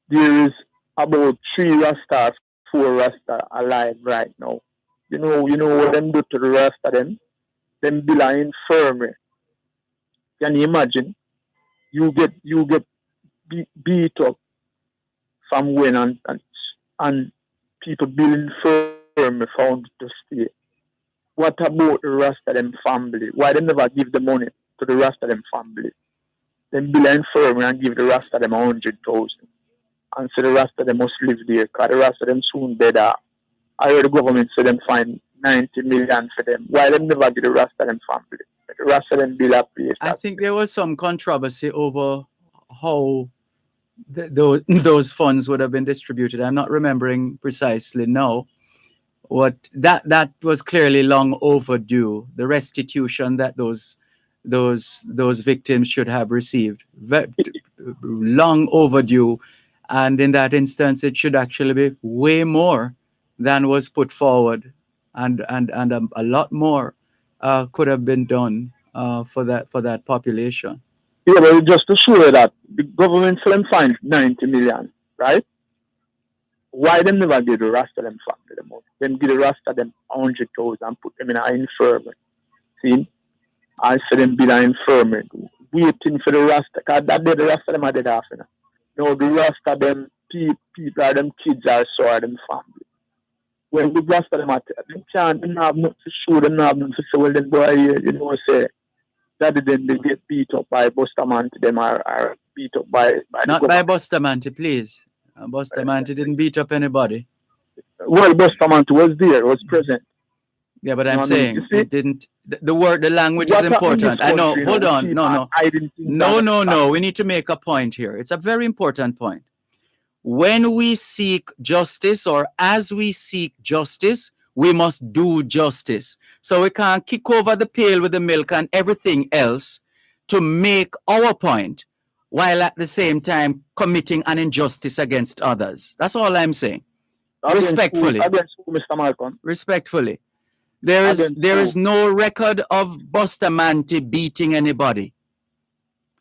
There is about 3 Rastas, 4 Rasta alive right now. You know what them do to the Rasta them? Them build an infirmary. Can you imagine? You get beat up from when and people build infirmary found to stay. What about the Rasta them family? Why they never give the money to the Rasta them family? Then build an infirmary and give the Rasta them 100,000. And so the Rasta them must live there because the Rasta them soon dead off. I heard the government say them find 90 million for them. Why they never give the Rasta them family? The Rasta them build a place. I think there was some controversy over how those funds would have been distributed. I'm not remembering precisely now. What that was clearly long overdue. The restitution that those victims should have received, long overdue, and in that instance, it should actually be way more than was put forward, and a lot more could have been done for that population. Yeah, but just to show you that the government them fined 90 million, right? Why them never give the Rasta them family the money? Them give the Rasta them 100,000 and put them in an infirmary. See? I said them build an infirmary. Waiting for the Rasta, because that day the Rasta them are dead off. No, the Rasta them people are them kids are so are them family. When the Rasta them are them can't have nothing to show, them have nothing to show, them boy you know say that then they get beat up by Bustamante, them are beat up by not by Bustamante, please. Bustamante didn't beat up anybody. Well, Bustamante was there, was present. Yeah, but I'm saying it didn't. The language is important. I know. Hold on. No. We need to make a point here. It's a very important point. When we seek justice, or as we seek justice, we must do justice. So we can't kick over the pail with the milk and everything else to make our point, while at the same time committing an injustice against others. That's all I'm saying. Respectfully. Against Mr. Malcolm. Respectfully. There is no record of Bustamante beating anybody.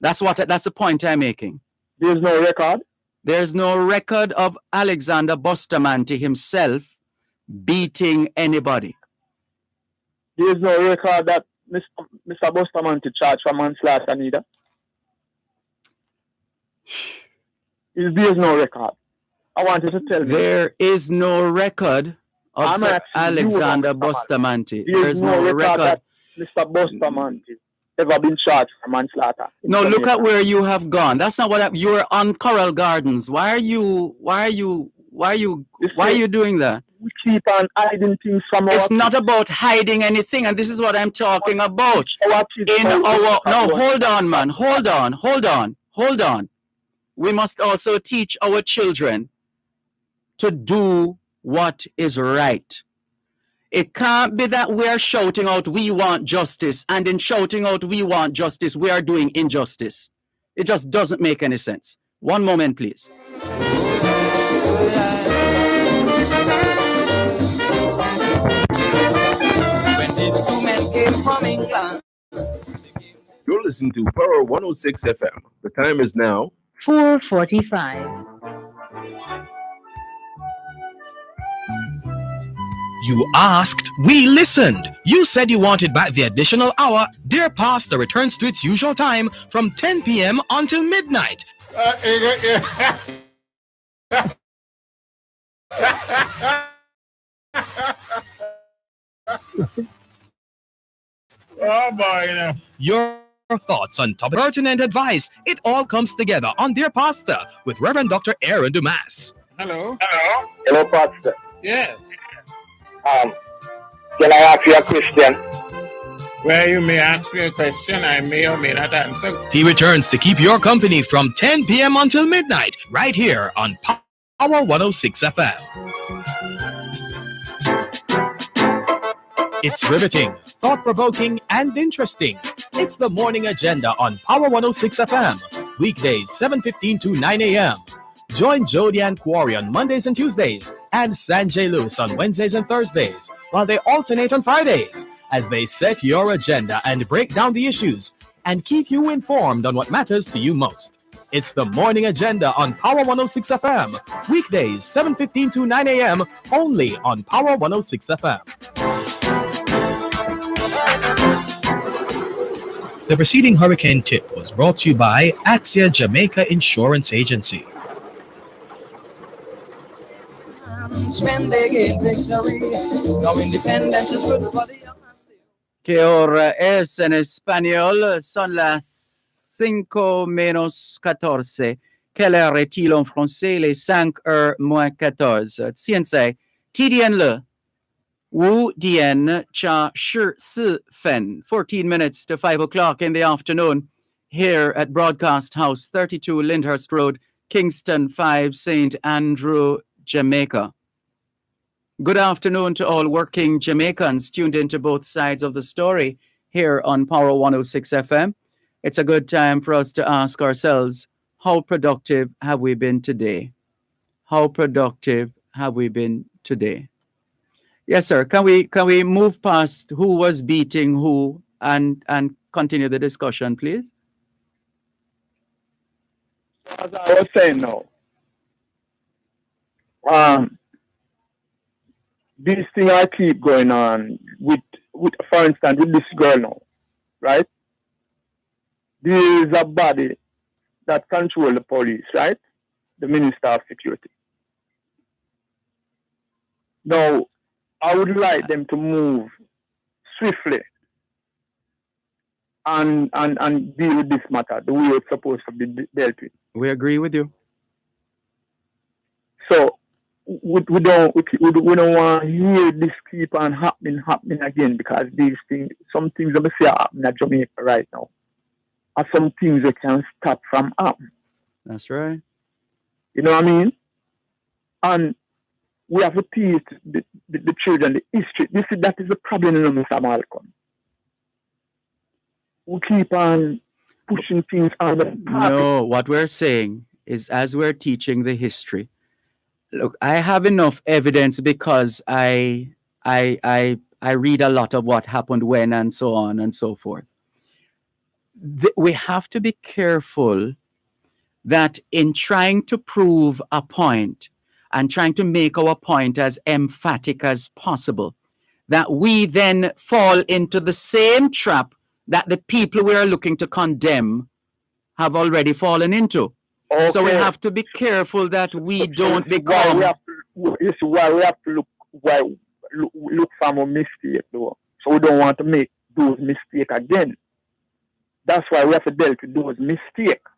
That's the point I'm making. There's no record? There's no record of Alexander Bustamante himself beating anybody. There's no record that Mr. Bustamante charged for manslaughter neither. There's no record. I wanted to tell you. There is no record of Alexander Bustamante. There's no record that Mr. Bustamante ever been charged for manslaughter. No, look at where you have gone. That's not what you're on Coral Gardens. Why are you doing that? We keep on hiding things from our It's not about hiding anything, and this is what I'm talking about. Hold on, man. Hold on. we must also teach our children to do what is right. It can't be that we are shouting out, we want justice, and in shouting out, we want justice, we are doing injustice. It just doesn't make any sense. One moment, please. When these two men came from England. You're listening to Power 106 FM. The time is now 4:45. You asked, we listened. You said you wanted back the additional hour. Dear Pastor returns to its usual time from 10 p.m. until midnight. Oh boy, Your thoughts on topic pertinent advice. It all comes together on Dear Pastor with Reverend Dr. Aaron Dumas. Hello. Hello, Pastor. Yes. Can I ask you a question? Where you may ask me a question, I may or may not answer. He returns to keep your company from 10 p.m. until midnight, right here on Power 106 FM. It's riveting, thought-provoking, and interesting. It's the morning agenda on Power 106 FM. Weekdays, 7:15 to 9 a.m. Join Jody and Quarry on Mondays and Tuesdays, and Sanjay Lewis on Wednesdays and Thursdays, while they alternate on Fridays, as they set your agenda and break down the issues, and keep you informed on what matters to you most. It's the morning agenda on Power 106 FM. Weekdays, 7:15 to 9 a.m. only on Power 106 FM. The preceding hurricane tip was brought to you by Axia Jamaica Insurance Agency. When they get victory, no independence is good for the young. Que hora es en español? Son las 5:14. Quelle heure est-il en français? Les 5:14. Tiensei, TDN le. Wu Dien Cha Shi Si Fen. 14 minutes to 5 o'clock in the afternoon here at Broadcast House, 32 Lyndhurst Road, Kingston 5, St. Andrew, Jamaica. Good afternoon to all working Jamaicans tuned into both sides of the story here on Power 106 FM. It's a good time for us to ask ourselves, how productive have we been today? How productive have we been today? Yes, sir. Can we move past who was beating who and continue the discussion, please? As I was saying now, these things I keep going on with, for instance, with this girl now, right? There is a body that controls the police, right? The Minister of Security. Now, I would like them to move swiftly and deal with this matter the way it's supposed to be dealt with. We agree with you. So we don't want to hear this keep on happening again, because these things, some things that we see happening at Jamaica right now, are some things that can stop from happening. That's right. You know what I mean? And we have to teach the children the history. That is the problem in Mr. Malcolm. We keep on pushing things on the path. No, what we're saying is, as we're teaching the history, look, I have enough evidence because I read a lot of what happened when and so on and so forth. We have to be careful that in trying to prove a point and trying to make our point as emphatic as possible, that we then fall into the same trap that the people we are looking to condemn have already fallen into. Okay. So we have to be careful that we don't become... This is why we have to look for more mistake, though. So we don't want to make those mistakes again. That's why we have to deal with those mistakes.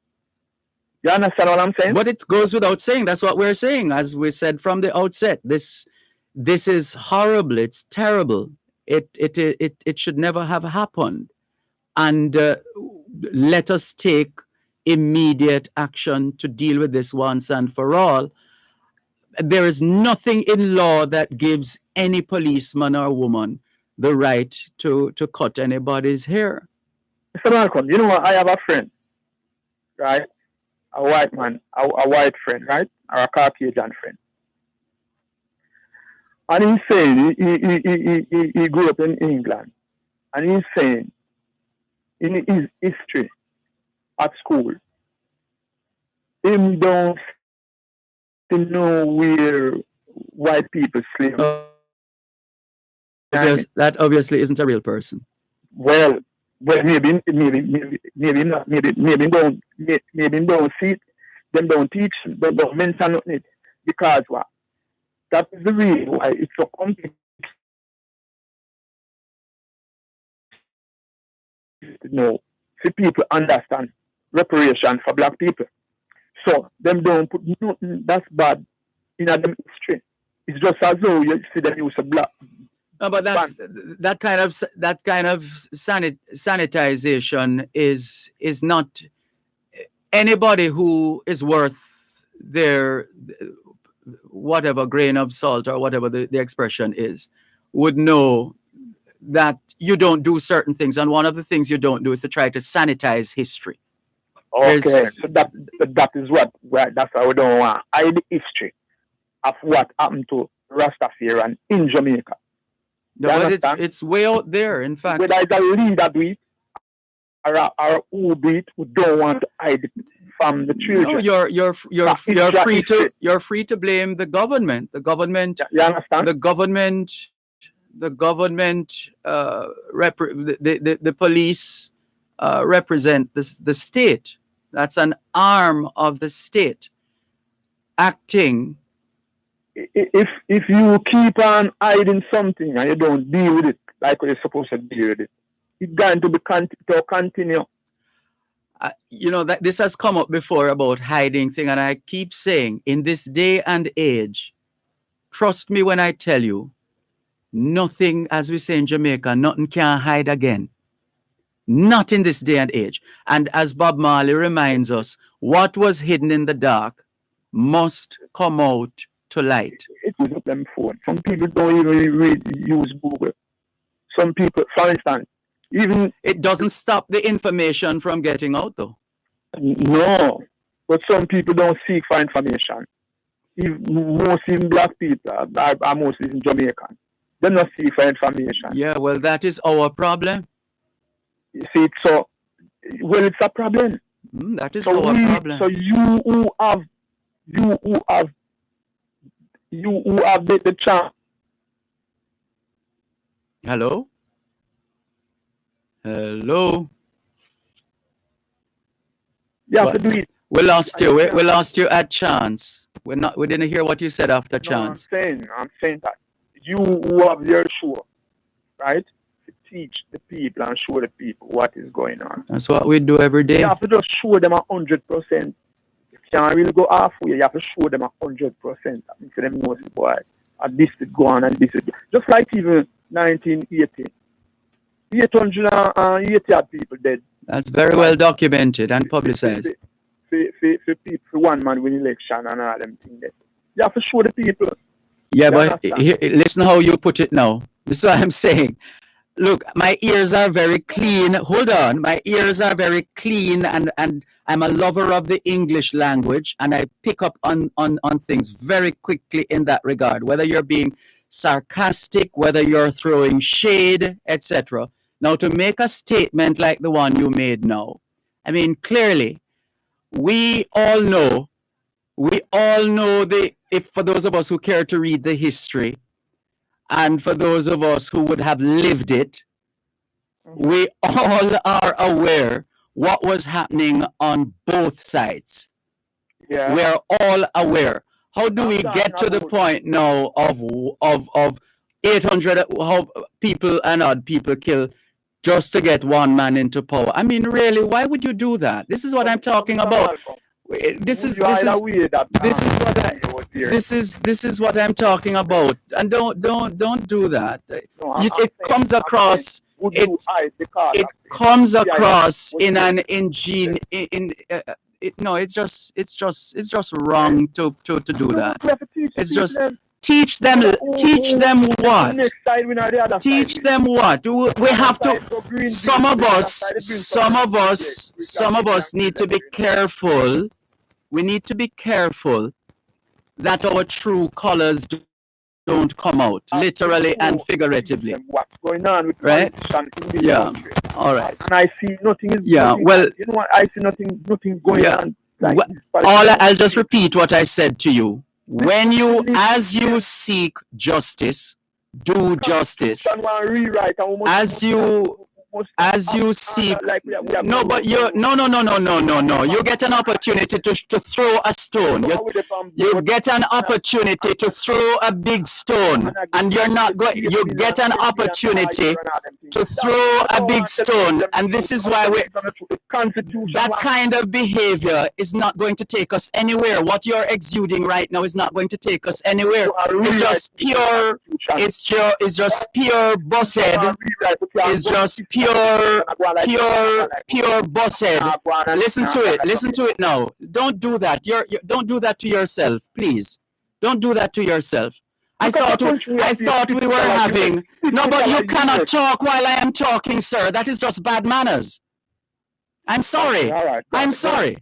You understand what I'm saying? But it goes without saying. That's what we're saying. As we said from the outset, this is horrible. It's terrible. It should never have happened. And let us take immediate action to deal with this once and for all. There is nothing in law that gives any policeman or woman the right to cut anybody's hair. Mr. Malcolm, you know what? I have a friend, right? A white man, a white friend, right? Or a Caucasian friend. And he's saying he grew up in England. And he's saying in his history at school, him don't know where white people slave. That obviously isn't a real person. Well, maybe not, maybe don't see it, them don't teach, them don't mention it, because what? That is the reason why it's so complicated to know, see people understand reparation for black people. So them don't put nothing that's bad in them history. It's just as though you see them use a black. No, but that kind of sanitization is not anybody who is worth their whatever grain of salt or whatever the expression is would know that you don't do certain things, and one of the things you don't do is to try to sanitize history. Okay, so that is that's why we don't want to hide the history of what happened to Rastafarian in Jamaica. No, but it's way out there, in fact. Whether it's a leader do it or who do it, we don't want to hide it from the children. No, you're free to blame the government. The government. You understand? The police represent the state. That's an arm of the state acting. If you keep on hiding something and you don't deal with it like you're supposed to deal with it, it's going to be continue. You know that this has come up before about hiding thing, and I keep saying, in this day and age, trust me when I tell you, nothing, as we say in Jamaica, nothing can hide again. Not in this day and age. And as Bob Marley reminds us, what was hidden in the dark must come out to light. It was up them phone. Some people don't even use Google. Some people, for instance, even it doesn't stop the information from getting out, though. No, but some people don't seek for information. Most even black people are mostly in Jamaican. They don't seek for information. Yeah, well, that is our problem. You see, it's a problem. That is our problem. So you who have the chance. Hello? Hello? You have to do it. We lost you. We lost you at chance. We didn't hear what you said after chance. I'm saying that you who have your show, right? To teach the people and show the people what is going on. That's what we do every day. You have to just show them 100%. You can't really go halfway. You have to show them 100%. That means them know, boy, and this is going and this is just like even 1980. 880 people dead. That's very well documented and publicized. For people, one man win election and all them things. You have to show the people. Yeah, but listen how you put it now. This is what I'm saying. Look, my ears are very clean. Hold on. My ears are very clean, and I'm a lover of the English language, and I pick up on things very quickly in that regard, whether you're being sarcastic, whether you're throwing shade, etc. Now, to make a statement like the one you made now, I mean, clearly, we all know if for those of us who care to read the history, and for those of us who would have lived it, we all are aware what was happening on both sides. Yeah. We're all aware. How do we get to the point now of 800 people and odd people killed just to get one man into power? I mean, really, why would you do that? This is what I'm talking about. This is what I'm talking about. And don't do that. It comes across it comes across in an no, it's just wrong to do that. It's just teach them what? Teach them what? We have to. Some of us need to be careful. We need to be careful that our true colors don't come out, literally and figuratively. What's going on with right? Yeah. All right. And I see nothing is Yeah. Well, you know what? I see nothing going on. I'll just repeat what I said to you. When you, as you seek justice, do justice. As you seek, no, but you, no. You get an opportunity to throw a stone. You get an opportunity to throw a big stone, and you're not going. You get an opportunity to throw a big stone, and this is why that kind of behavior is not going to take us anywhere. What you're exuding right now is not going to take us anywhere. It's just pure. It's just pure bossed. It's just pure bossed. Listen to it now. Don't do that. Don't do that to yourself, please. Don't do that to yourself. I thought we were having. No, but you cannot talk while I am talking, sir. That is just bad manners. I'm sorry. I'm sorry.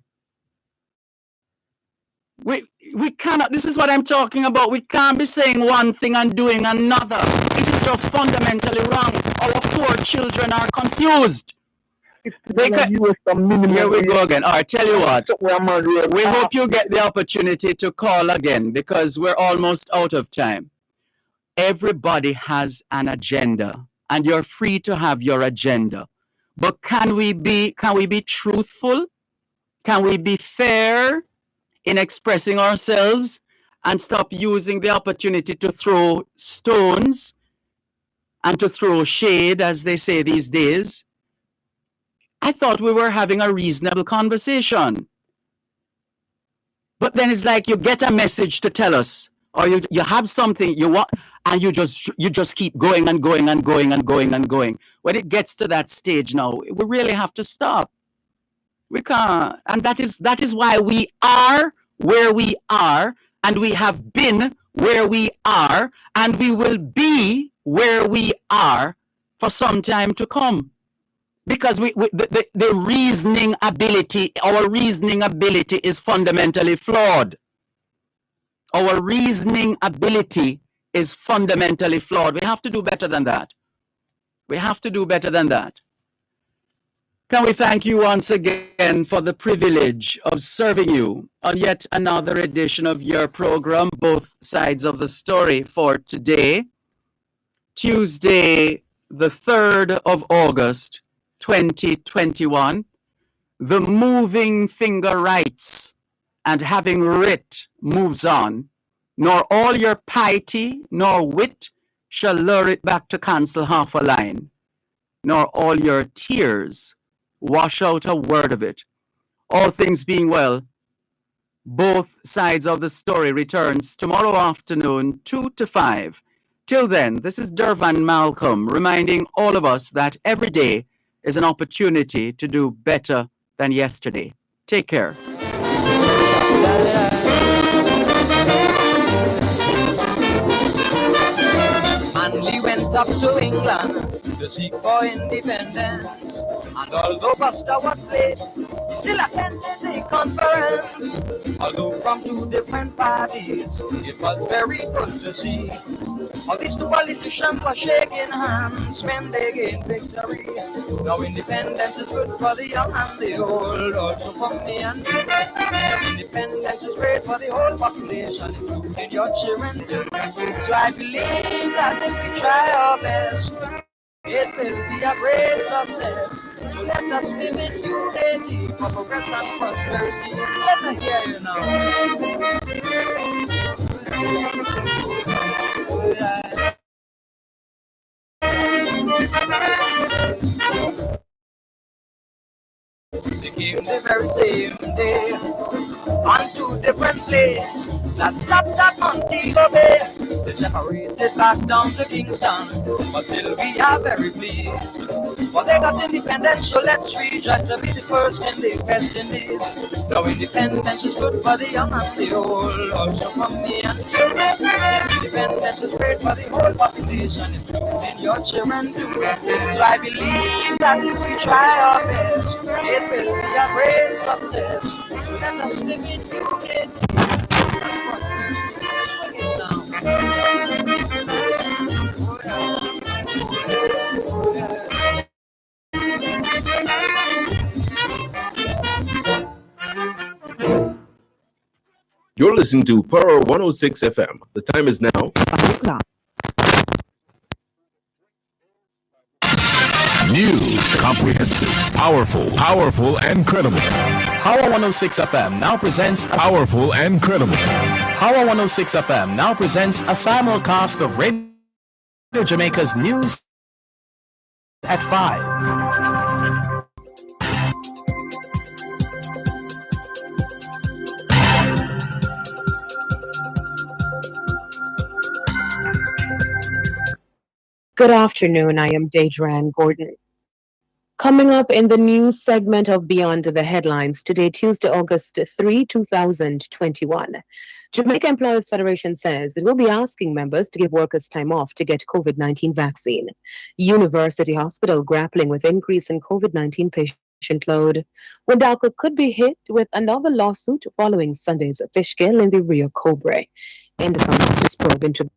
We cannot. This is what I'm talking about. We can't be saying one thing and doing another. It is just fundamentally wrong. Our poor children are confused. Here we go again. All right, tell you what. We hope you get the opportunity to call again because we're almost out of time. Everybody has an agenda, and you're free to have your agenda. But can we be truthful? Can we be fair in expressing ourselves and stop using the opportunity to throw stones and to throw shade, as they say these days? I thought we were having a reasonable conversation. But then it's like you get a message to tell us, or you have something you want, and you just keep going and going and going and going and going. When it gets to that stage now, we really have to stop. We can't, and that is why we are where we are, and we have been where we are, and we will be where we are for some time to come. Because the reasoning ability, our reasoning ability is fundamentally flawed. Our reasoning ability is fundamentally flawed. We have to do better than that. We have to do better than that. Can we thank you once again for the privilege of serving you on yet another edition of your program, Both Sides of the Story, for today, Tuesday, the 3rd of August, 2021. The moving finger writes, and having writ moves on, nor all your piety nor wit shall lure it back to cancel half a line, nor all your tears wash out a word of it. All things being well, Both Sides of the Story returns tomorrow afternoon, 2 to 5. Till then, this is Dervan Malcolm reminding all of us that every day is an opportunity to do better than yesterday. Take care. Manly went up to England to seek for independence, and although Buster was late, he still attended the conference. Although from two different parties, it was very good to see all these two politicians were shaking hands when they gained victory. Now independence is good for the young and the old, also for me and you. Yes, independence is great for the whole population, including your children too. So I believe that if we try our best, it will be a great success. So let us live in unity for progress and prosperity. Let me hear you now. They came the very same day on two different planes that stopped at Montego Bay. They separated back down to Kingston, but still we are very pleased. For they got independence, so let's rejoice to be the first in the West Indies. Now independence is good for the young and the old, also for me and you. Yes, independence is great for the whole population, including your children too. So I believe that if we try our best, it will be a great success. So let us live in unity. Swing it You're listening to Power 106 FM. The time is now 5 o'clock. News, comprehensive, powerful, and credible. Power 106 FM now presents Powerful and credible. Power 106 FM now presents a simulcast of Radio Jamaica's news at 5. Good afternoon. I am Dervan Gordon. Coming up in the news segment of Beyond the Headlines today, Tuesday, August 3, 2021. Jamaica Employers Federation says it will be asking members to give workers time off to get COVID-19 vaccine. University Hospital grappling with increase in COVID-19 patient load. Wendalco could be hit with another lawsuit following Sunday's fish kill in the Rio Cobre. In the this probe into